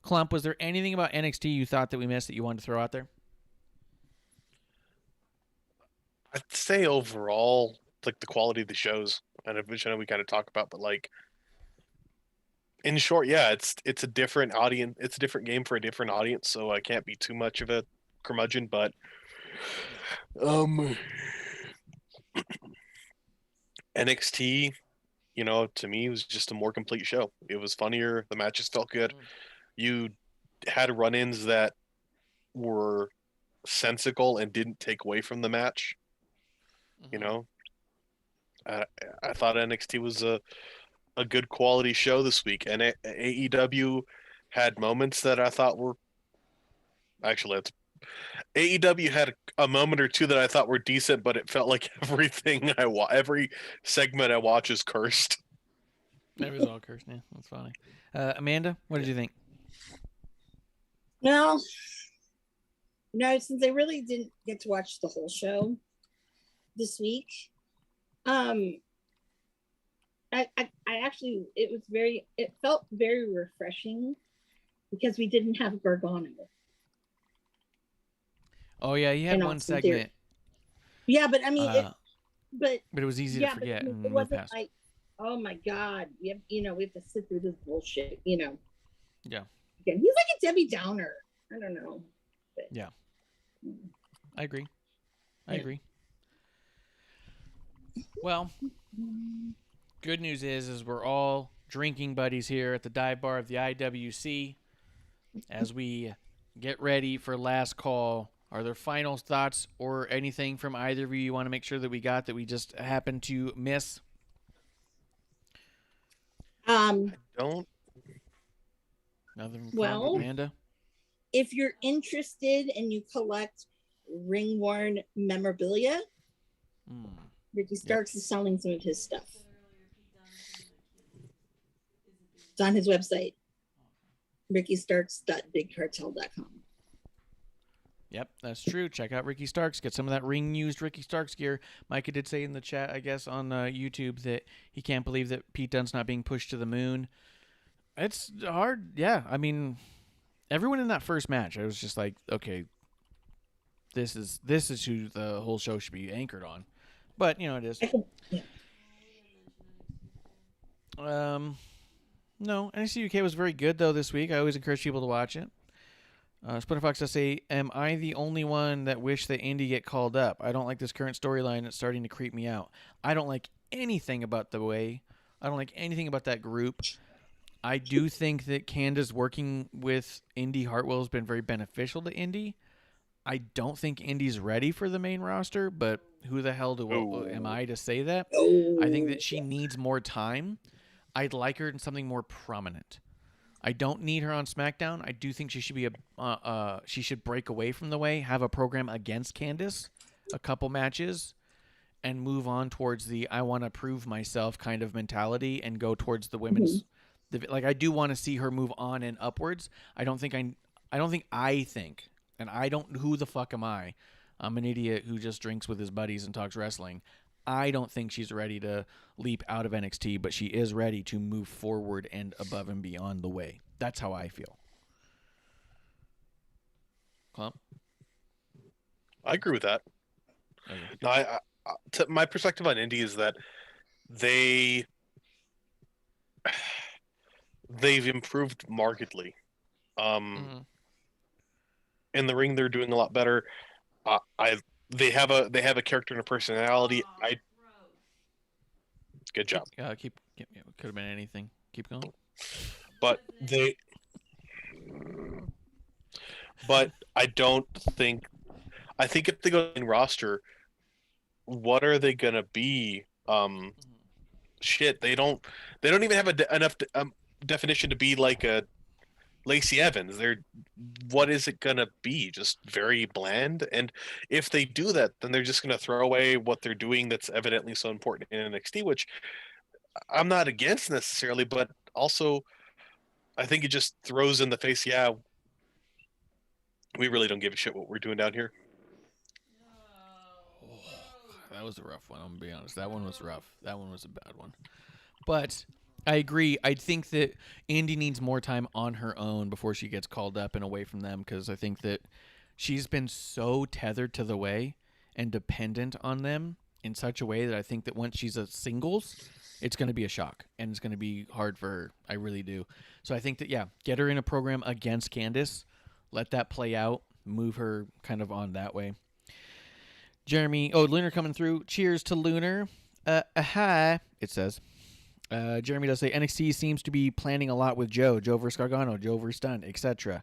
Klump, was there anything about NXT you thought that we missed that you wanted to throw out there? I'd say overall, like the quality of the shows, and which I know we kind of talk about, but like in short, yeah, it's a different audience. It's a different game for a different audience, so I can't be too much of a curmudgeon. But um, NXT, to me, was just a more complete show. It was funnier. The matches felt good. You had run-ins that were sensical and didn't take away from the match. I thought NXT was a good quality show this week, and AEW had moments that I thought were actually AEW had a moment or two that I thought were decent, but it felt like everything every segment I watch is cursed. It was all cursed. Yeah, that's funny. Amanda, what did you think? Well, no, since I really didn't get to watch the whole show this week, I actually, it felt very refreshing because we didn't have Gargano. Oh yeah, he had one segment. Yeah, but I mean, but it was easy to forget. But it wasn't like, oh my god, we have to sit through this bullshit. Yeah. Again, he's like a Debbie Downer. I don't know. But, yeah. I agree. I agree. Well, good news is we're all drinking buddies here at the dive bar of the IWC as we get ready for last call. Are there final thoughts or anything from either of you want to make sure that we got that we just happened to miss? I don't. Nothing from well, Amanda? If you're interested and you collect ring-worn memorabilia, Ricky Starks is selling some of his stuff. It's on his website, rickystarks.bigcartel.com. Yep, that's true. Check out Ricky Starks. Get some of that ring-used Ricky Starks gear. Micah did say in the chat, I guess, on YouTube that he can't believe that Pete Dunne's not being pushed to the moon. It's hard. Yeah, I mean, everyone in that first match, I was just like, okay, this is who the whole show should be anchored on. But, it is. No, NXT UK was very good, though, this week. I always encourage people to watch it. Splinter Fox does say, am I the only one that wish that Indy get called up? I don't like this current storyline. It's starting to creep me out. I don't like anything about the way. I don't like anything about that group. I do think that Candace working with Indy Hartwell has been very beneficial to Indy. I don't think Indy's ready for the main roster, but who the hell am I to say that? I think that she needs more time. I'd like her in something more prominent. I don't need her on SmackDown. I do think she should be she should break away from the way, have a program against Candace, a couple matches, and move on towards the I want to prove myself kind of mentality and go towards the women's. I do want to see her move on and upwards. Who the fuck am I? I'm an idiot who just drinks with his buddies and talks wrestling. I don't think she's ready to leap out of NXT, but she is ready to move forward and above and beyond the way. That's how I feel. Klump? I agree with that. Okay. No, my perspective on Indy is that they've improved markedly. In the ring, they're doing a lot better. They have a character and a personality. Good job. It could have been anything. Keep going. But I don't think. I think if they go in roster, what are they gonna be? Shit, they don't even have enough definition to be like a Lacey Evans. What is it gonna be? Just very bland. And if they do that, then they're just gonna throw away what they're doing that's evidently so important in NXT, which I'm not against necessarily, but also I think it just throws in the face, yeah, we really don't give a shit what we're doing down here. That was a rough one, I'm gonna be honest. That one was rough. That one was a bad one. But I agree. I think that Andy needs more time on her own before she gets called up and away from them, because I think that she's been so tethered to the way and dependent on them in such a way that I think that once she's a singles, it's going to be a shock and it's going to be hard for her. I really do. So I think that, yeah, get her in a program against Candice, let that play out, move her kind of on that way. Jeremy, Lunar coming through. Cheers to Lunar. Hi, it says. Jeremy does say NXT seems to be planning a lot with Joe versus Gargano, Joe versus Stunt, etc.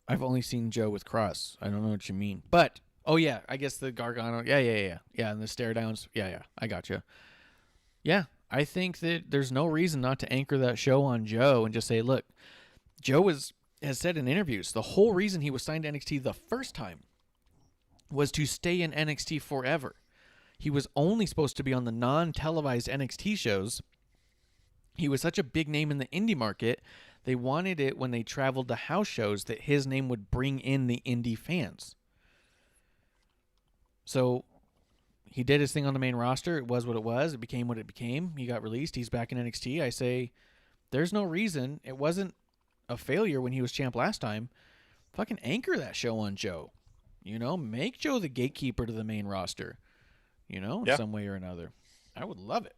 I've only seen Joe with Cross. I don't know what you mean, but yeah, I guess the Gargano, yeah, and the stare downs, yeah, I gotcha. Yeah, I think that there's no reason not to anchor that show on Joe and just say, look, Joe has said in interviews the whole reason he was signed to NXT the first time was to stay in NXT forever. He was only supposed to be on the non-televised NXT shows. He was such a big name in the indie market, they wanted it when they traveled to house shows that his name would bring in the indie fans. So he did his thing on the main roster. It was what it was. It became what it became. He got released. He's back in NXT. I say there's no reason. It wasn't a failure when he was champ last time. Fucking anchor that show on Joe. Make Joe the gatekeeper to the main roster. In some way or another. I would love it.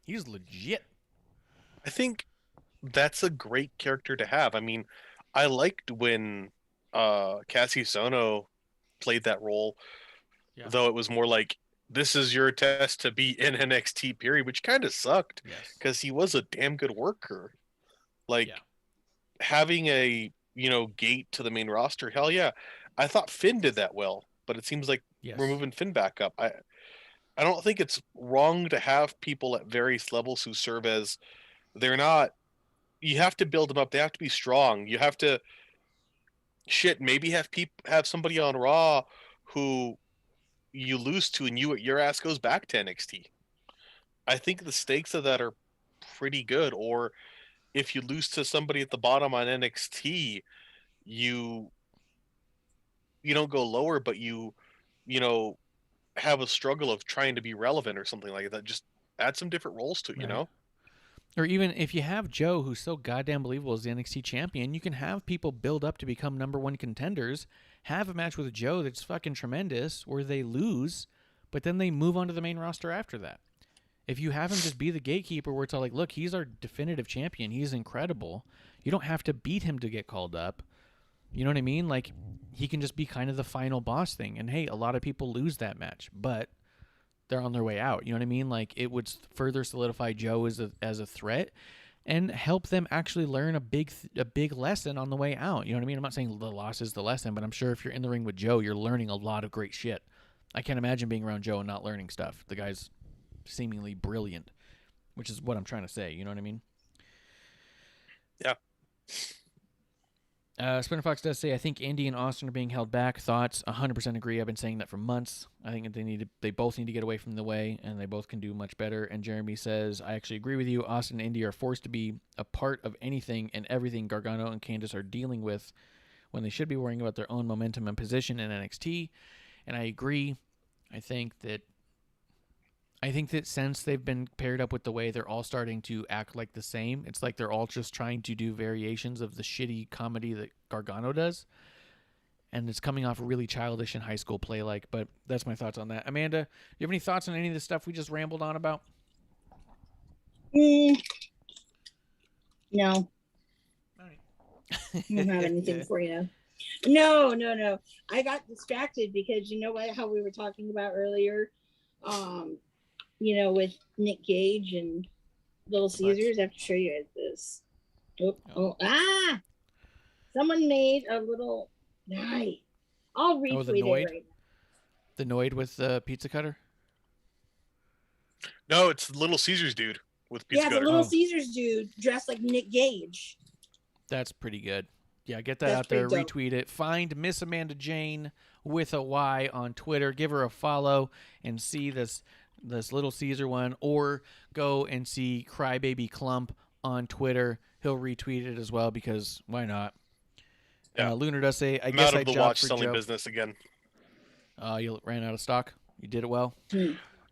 He's legit. I think that's a great character to have. I mean, I liked when Cassie Sono played that role, though it was more like, this is your test to be in NXT, period, which kind of sucked because he was a damn good worker. Having a, gate to the main roster, hell yeah. I thought Finn did that well, but it seems like we're moving Finn back up. I don't think it's wrong to have people at various levels who serve as, they're not, you have to build them up. They have to be strong. You have to, maybe have somebody on Raw who you lose to and your ass goes back to NXT. I think the stakes of that are pretty good. Or if you lose to somebody at the bottom on NXT, you don't go lower, but you have a struggle of trying to be relevant or something like that. Just add some different roles to it, Or even if you have Joe, who's so goddamn believable as the NXT champion, you can have people build up to become number one contenders, have a match with Joe that's fucking tremendous, where they lose, but then they move on to the main roster after that. If you have him just be the gatekeeper where it's all like, look, he's our definitive champion, he's incredible, you don't have to beat him to get called up. You know what I mean? Like, he can just be kind of the final boss thing. And hey, a lot of people lose that match, but they're on their way out. You know what I mean? Like, it would further solidify Joe as a threat and help them actually learn a big lesson on the way out. You know what I mean? I'm not saying the loss is the lesson, but I'm sure if you're in the ring with Joe, you're learning a lot of great shit. I can't imagine being around Joe and not learning stuff. The guy's seemingly brilliant, which is what I'm trying to say. You know what I mean? Yeah. Spinner Fox does say, I think Andy and Austin are being held back. Thoughts? 100% agree. I've been saying that for months. I think they both need to get away from the way, and they both can do much better. And Jeremy says, I actually agree with you. Austin and Andy are forced to be a part of anything and everything Gargano and Candice are dealing with when they should be worrying about their own momentum and position in NXT. And I agree. I think that since they've been paired up with the way, they're all starting to act like the same. It's like they're all just trying to do variations of the shitty comedy that Gargano does. And it's coming off really childish and high school play-like. But that's my thoughts on that. Amanda, do you have any thoughts on any of the stuff we just rambled on about? No. All right. I don't have anything for you. No. I got distracted because you know how we were talking about earlier? With Nick Gage and Little Caesars. I have to show you this. Someone made a little night. I'll retweet the it Noid? right now. The Noid with the pizza cutter? No, it's the Little Caesars dude with pizza cutter. The Little Caesars dude dressed like Nick Gage. That's pretty good. Yeah, get that That's out there. pretty dope. Retweet it. Find Miss Amanda Jayne with a Y on Twitter. Give her a follow and see this Little Caesar one, or go and see Crybaby Klump on Twitter. He'll retweet it as well because why not? Yeah. Lunar does say, I I'm guess out I of the jobbed watch for selling Joe. business again. You ran out of stock. You did it well.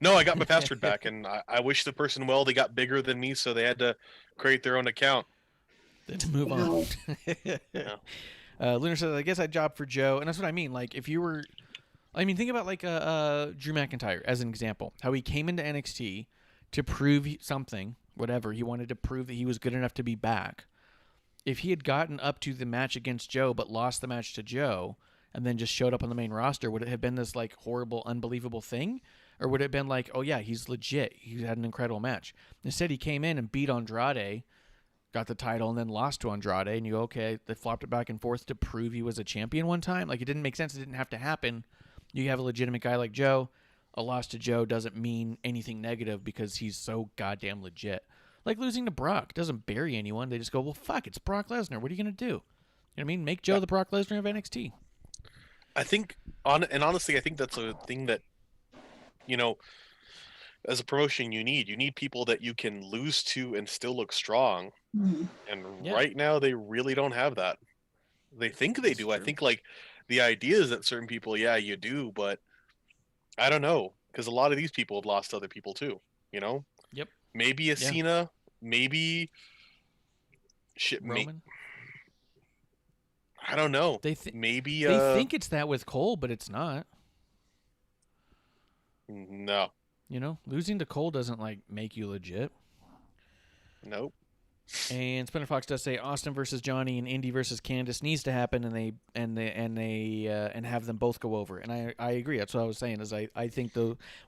No, I got my password back, and I wish the person well. They got bigger than me, so they had to create their own account. Then to move on. Lunar says, I guess I'd job for Joe. And that's what I mean. Like, if you were... I mean, think about, like, Drew McIntyre as an example. How he came into NXT to prove something, whatever. He wanted to prove that he was good enough to be back. If he had gotten up to the match against Joe but lost the match to Joe and then just showed up on the main roster, would it have been this, like, horrible, unbelievable thing? Or would it have been like, oh, yeah, he's legit. He had an incredible match. Instead, he came in and beat Andrade, got the title, and then lost to Andrade. And you go, okay, they flopped it back and forth to prove he was a champion one time. Like, it didn't make sense. It didn't have to happen. You have a legitimate guy like Joe. A loss to Joe doesn't mean anything negative because he's so goddamn legit. Like losing to Brock doesn't bury anyone. They just go, well, fuck, it's Brock Lesnar. What are you going to do? You know what I mean? Make Joe the Brock Lesnar of NXT. I think, honestly, I think that's a thing that, you know, as a promotion, you need people that you can lose to and still look strong. Mhm. And Yeah. right now, they really don't have that. They think they That's do. true. I think, like, the idea is that certain people, yeah, you do, but I don't know, because a lot of these people have lost to other people too. You know. Yep. Maybe a Yeah. Cena, maybe Roman? I don't know. They maybe think it's that with Cole, but it's not. No. You know, losing to Cole doesn't, like, make you legit. Nope. And Spinner Fox does say Austin versus Johnny and Indy versus Candice needs to happen, and have them both go over. And I agree. That's what I was saying. Is I think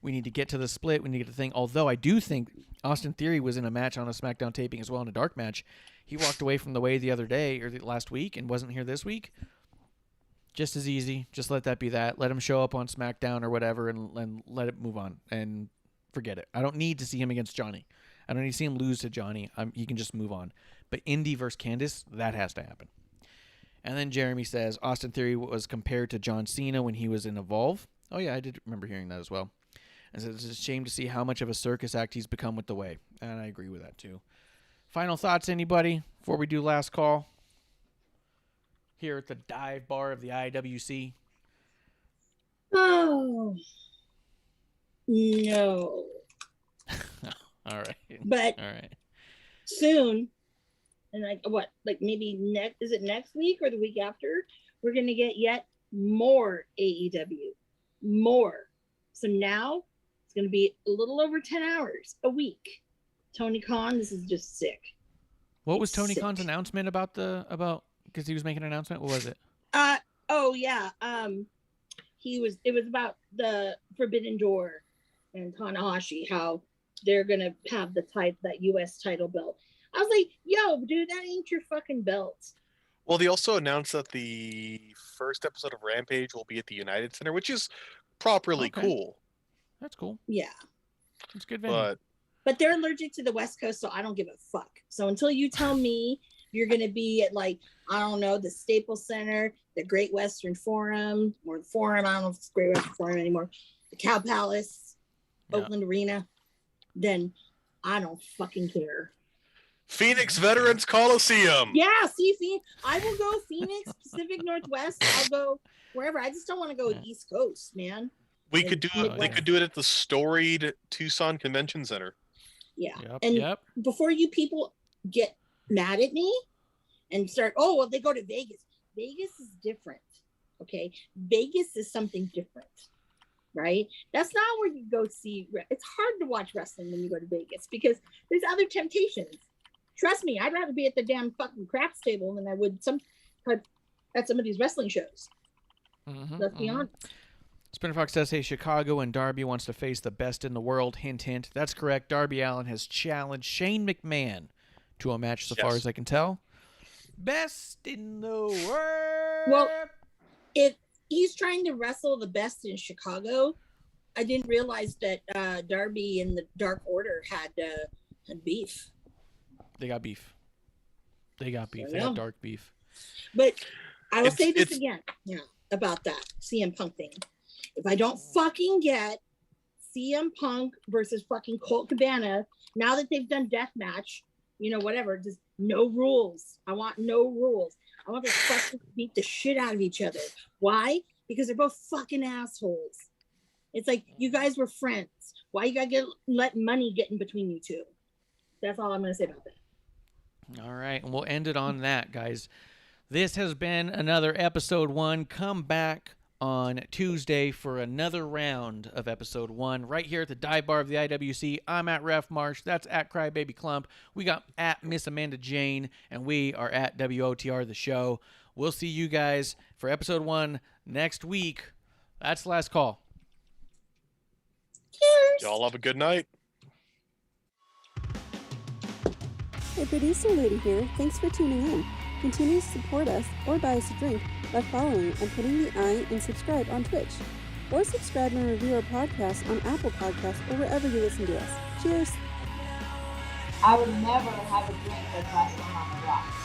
we need to get to the split. We need to get the thing. Although I do think Austin Theory was in a match on a SmackDown taping as well, in a dark match. He walked away from the way the other day or last week and wasn't here this week. Just as easy. Just let that be that. Let him show up on SmackDown or whatever, and let it move on and forget it. I don't need to see him against Johnny. I don't need to see him lose to Johnny. He can just move on. But Indy versus Candice, that has to happen. And then Jeremy says, Austin Theory was compared to John Cena when he was in Evolve. Oh, yeah, I did remember hearing that as well. And says, it's a shame to see how much of a circus act he's become with the way. And I agree with that, too. Final thoughts, anybody, before we do last call? Here at the dive bar of the IWC. Oh, no. All right. But All right. soon, and maybe is it next week or the week after? We're going to get yet more AEW. More. So now it's going to be a little over 10 hours a week. Tony Khan, this is just sick. What was Tony Sick. Khan's announcement about because he was making an announcement? What was it? Oh yeah. It was about the Forbidden Door and Tanahashi, how they're gonna have that US title belt. I was like, yo, dude, that ain't your fucking belt. Well, they also announced that the first episode of Rampage will be at the United Center, which is properly Okay. cool. That's cool. Yeah. It's good venue. But they're allergic to the West Coast, so I don't give a fuck. So until you tell me you're going to be at, like, I don't know, the Staples Center, the Great Western Forum, or the Forum, I don't know if it's Great Western Forum anymore, the Cow Palace, Yeah. Oakland Arena, then I don't fucking care. Phoenix Veterans Coliseum. Yeah, see, I will go Phoenix, Pacific Northwest. I'll go wherever. I just don't want to go East Coast, man. We could do Oh, They yeah. could do it at the storied Tucson Convention Center. Yeah. Yep. And Yep. before you people get mad at me and start, oh, well, they go to Vegas. Vegas is different. Okay. Vegas is something different, right? That's not where you go see. It's hard to watch wrestling when you go to Vegas because there's other temptations. Trust me, I'd rather be at the damn fucking craps table than I would at some of these wrestling shows. Mhm, Let's be mhm. honest. Spinner Fox says, hey, Chicago and Darby wants to face the best in the world. Hint, hint. That's correct. Darby Allin has challenged Shane McMahon to a match so far Yes. as I can tell. Best in the world. Well, if he's trying to wrestle the best in Chicago, I didn't realize that Darby and the Dark Order had beef. They got beef. They got beef. They Yeah. got dark beef. But I will say this It's- again, about that CM Punk thing. If I don't fucking get CM Punk versus fucking Colt Cabana, now that they've done deathmatch, whatever, just no rules. I want no rules. I want them to fucking beat the shit out of each other. Why? Because they're both fucking assholes. It's like, you guys were friends. Why you gotta let money get in between you two? That's all I'm gonna say about that. All right, and we'll end it on that, guys. This has been another episode 1. Come back on Tuesday for another round of episode 1 right here at the dive bar of the IWC. I'm at Ref Marsh. That's at Crybaby Klump. We got at Miss Amanda Jayne, and we are at WOTR the show. We'll see you guys for episode 1 next week. That's the last call. Cheers. Y'all have a good night. Hey, producer lady here. Thanks for tuning in. Continue to support us or buy us a drink by following and putting the I in subscribe on Twitch. Or subscribe and review our podcast on Apple Podcasts or wherever you listen to us. Cheers! I would never have a drink with wrestling on the rocks.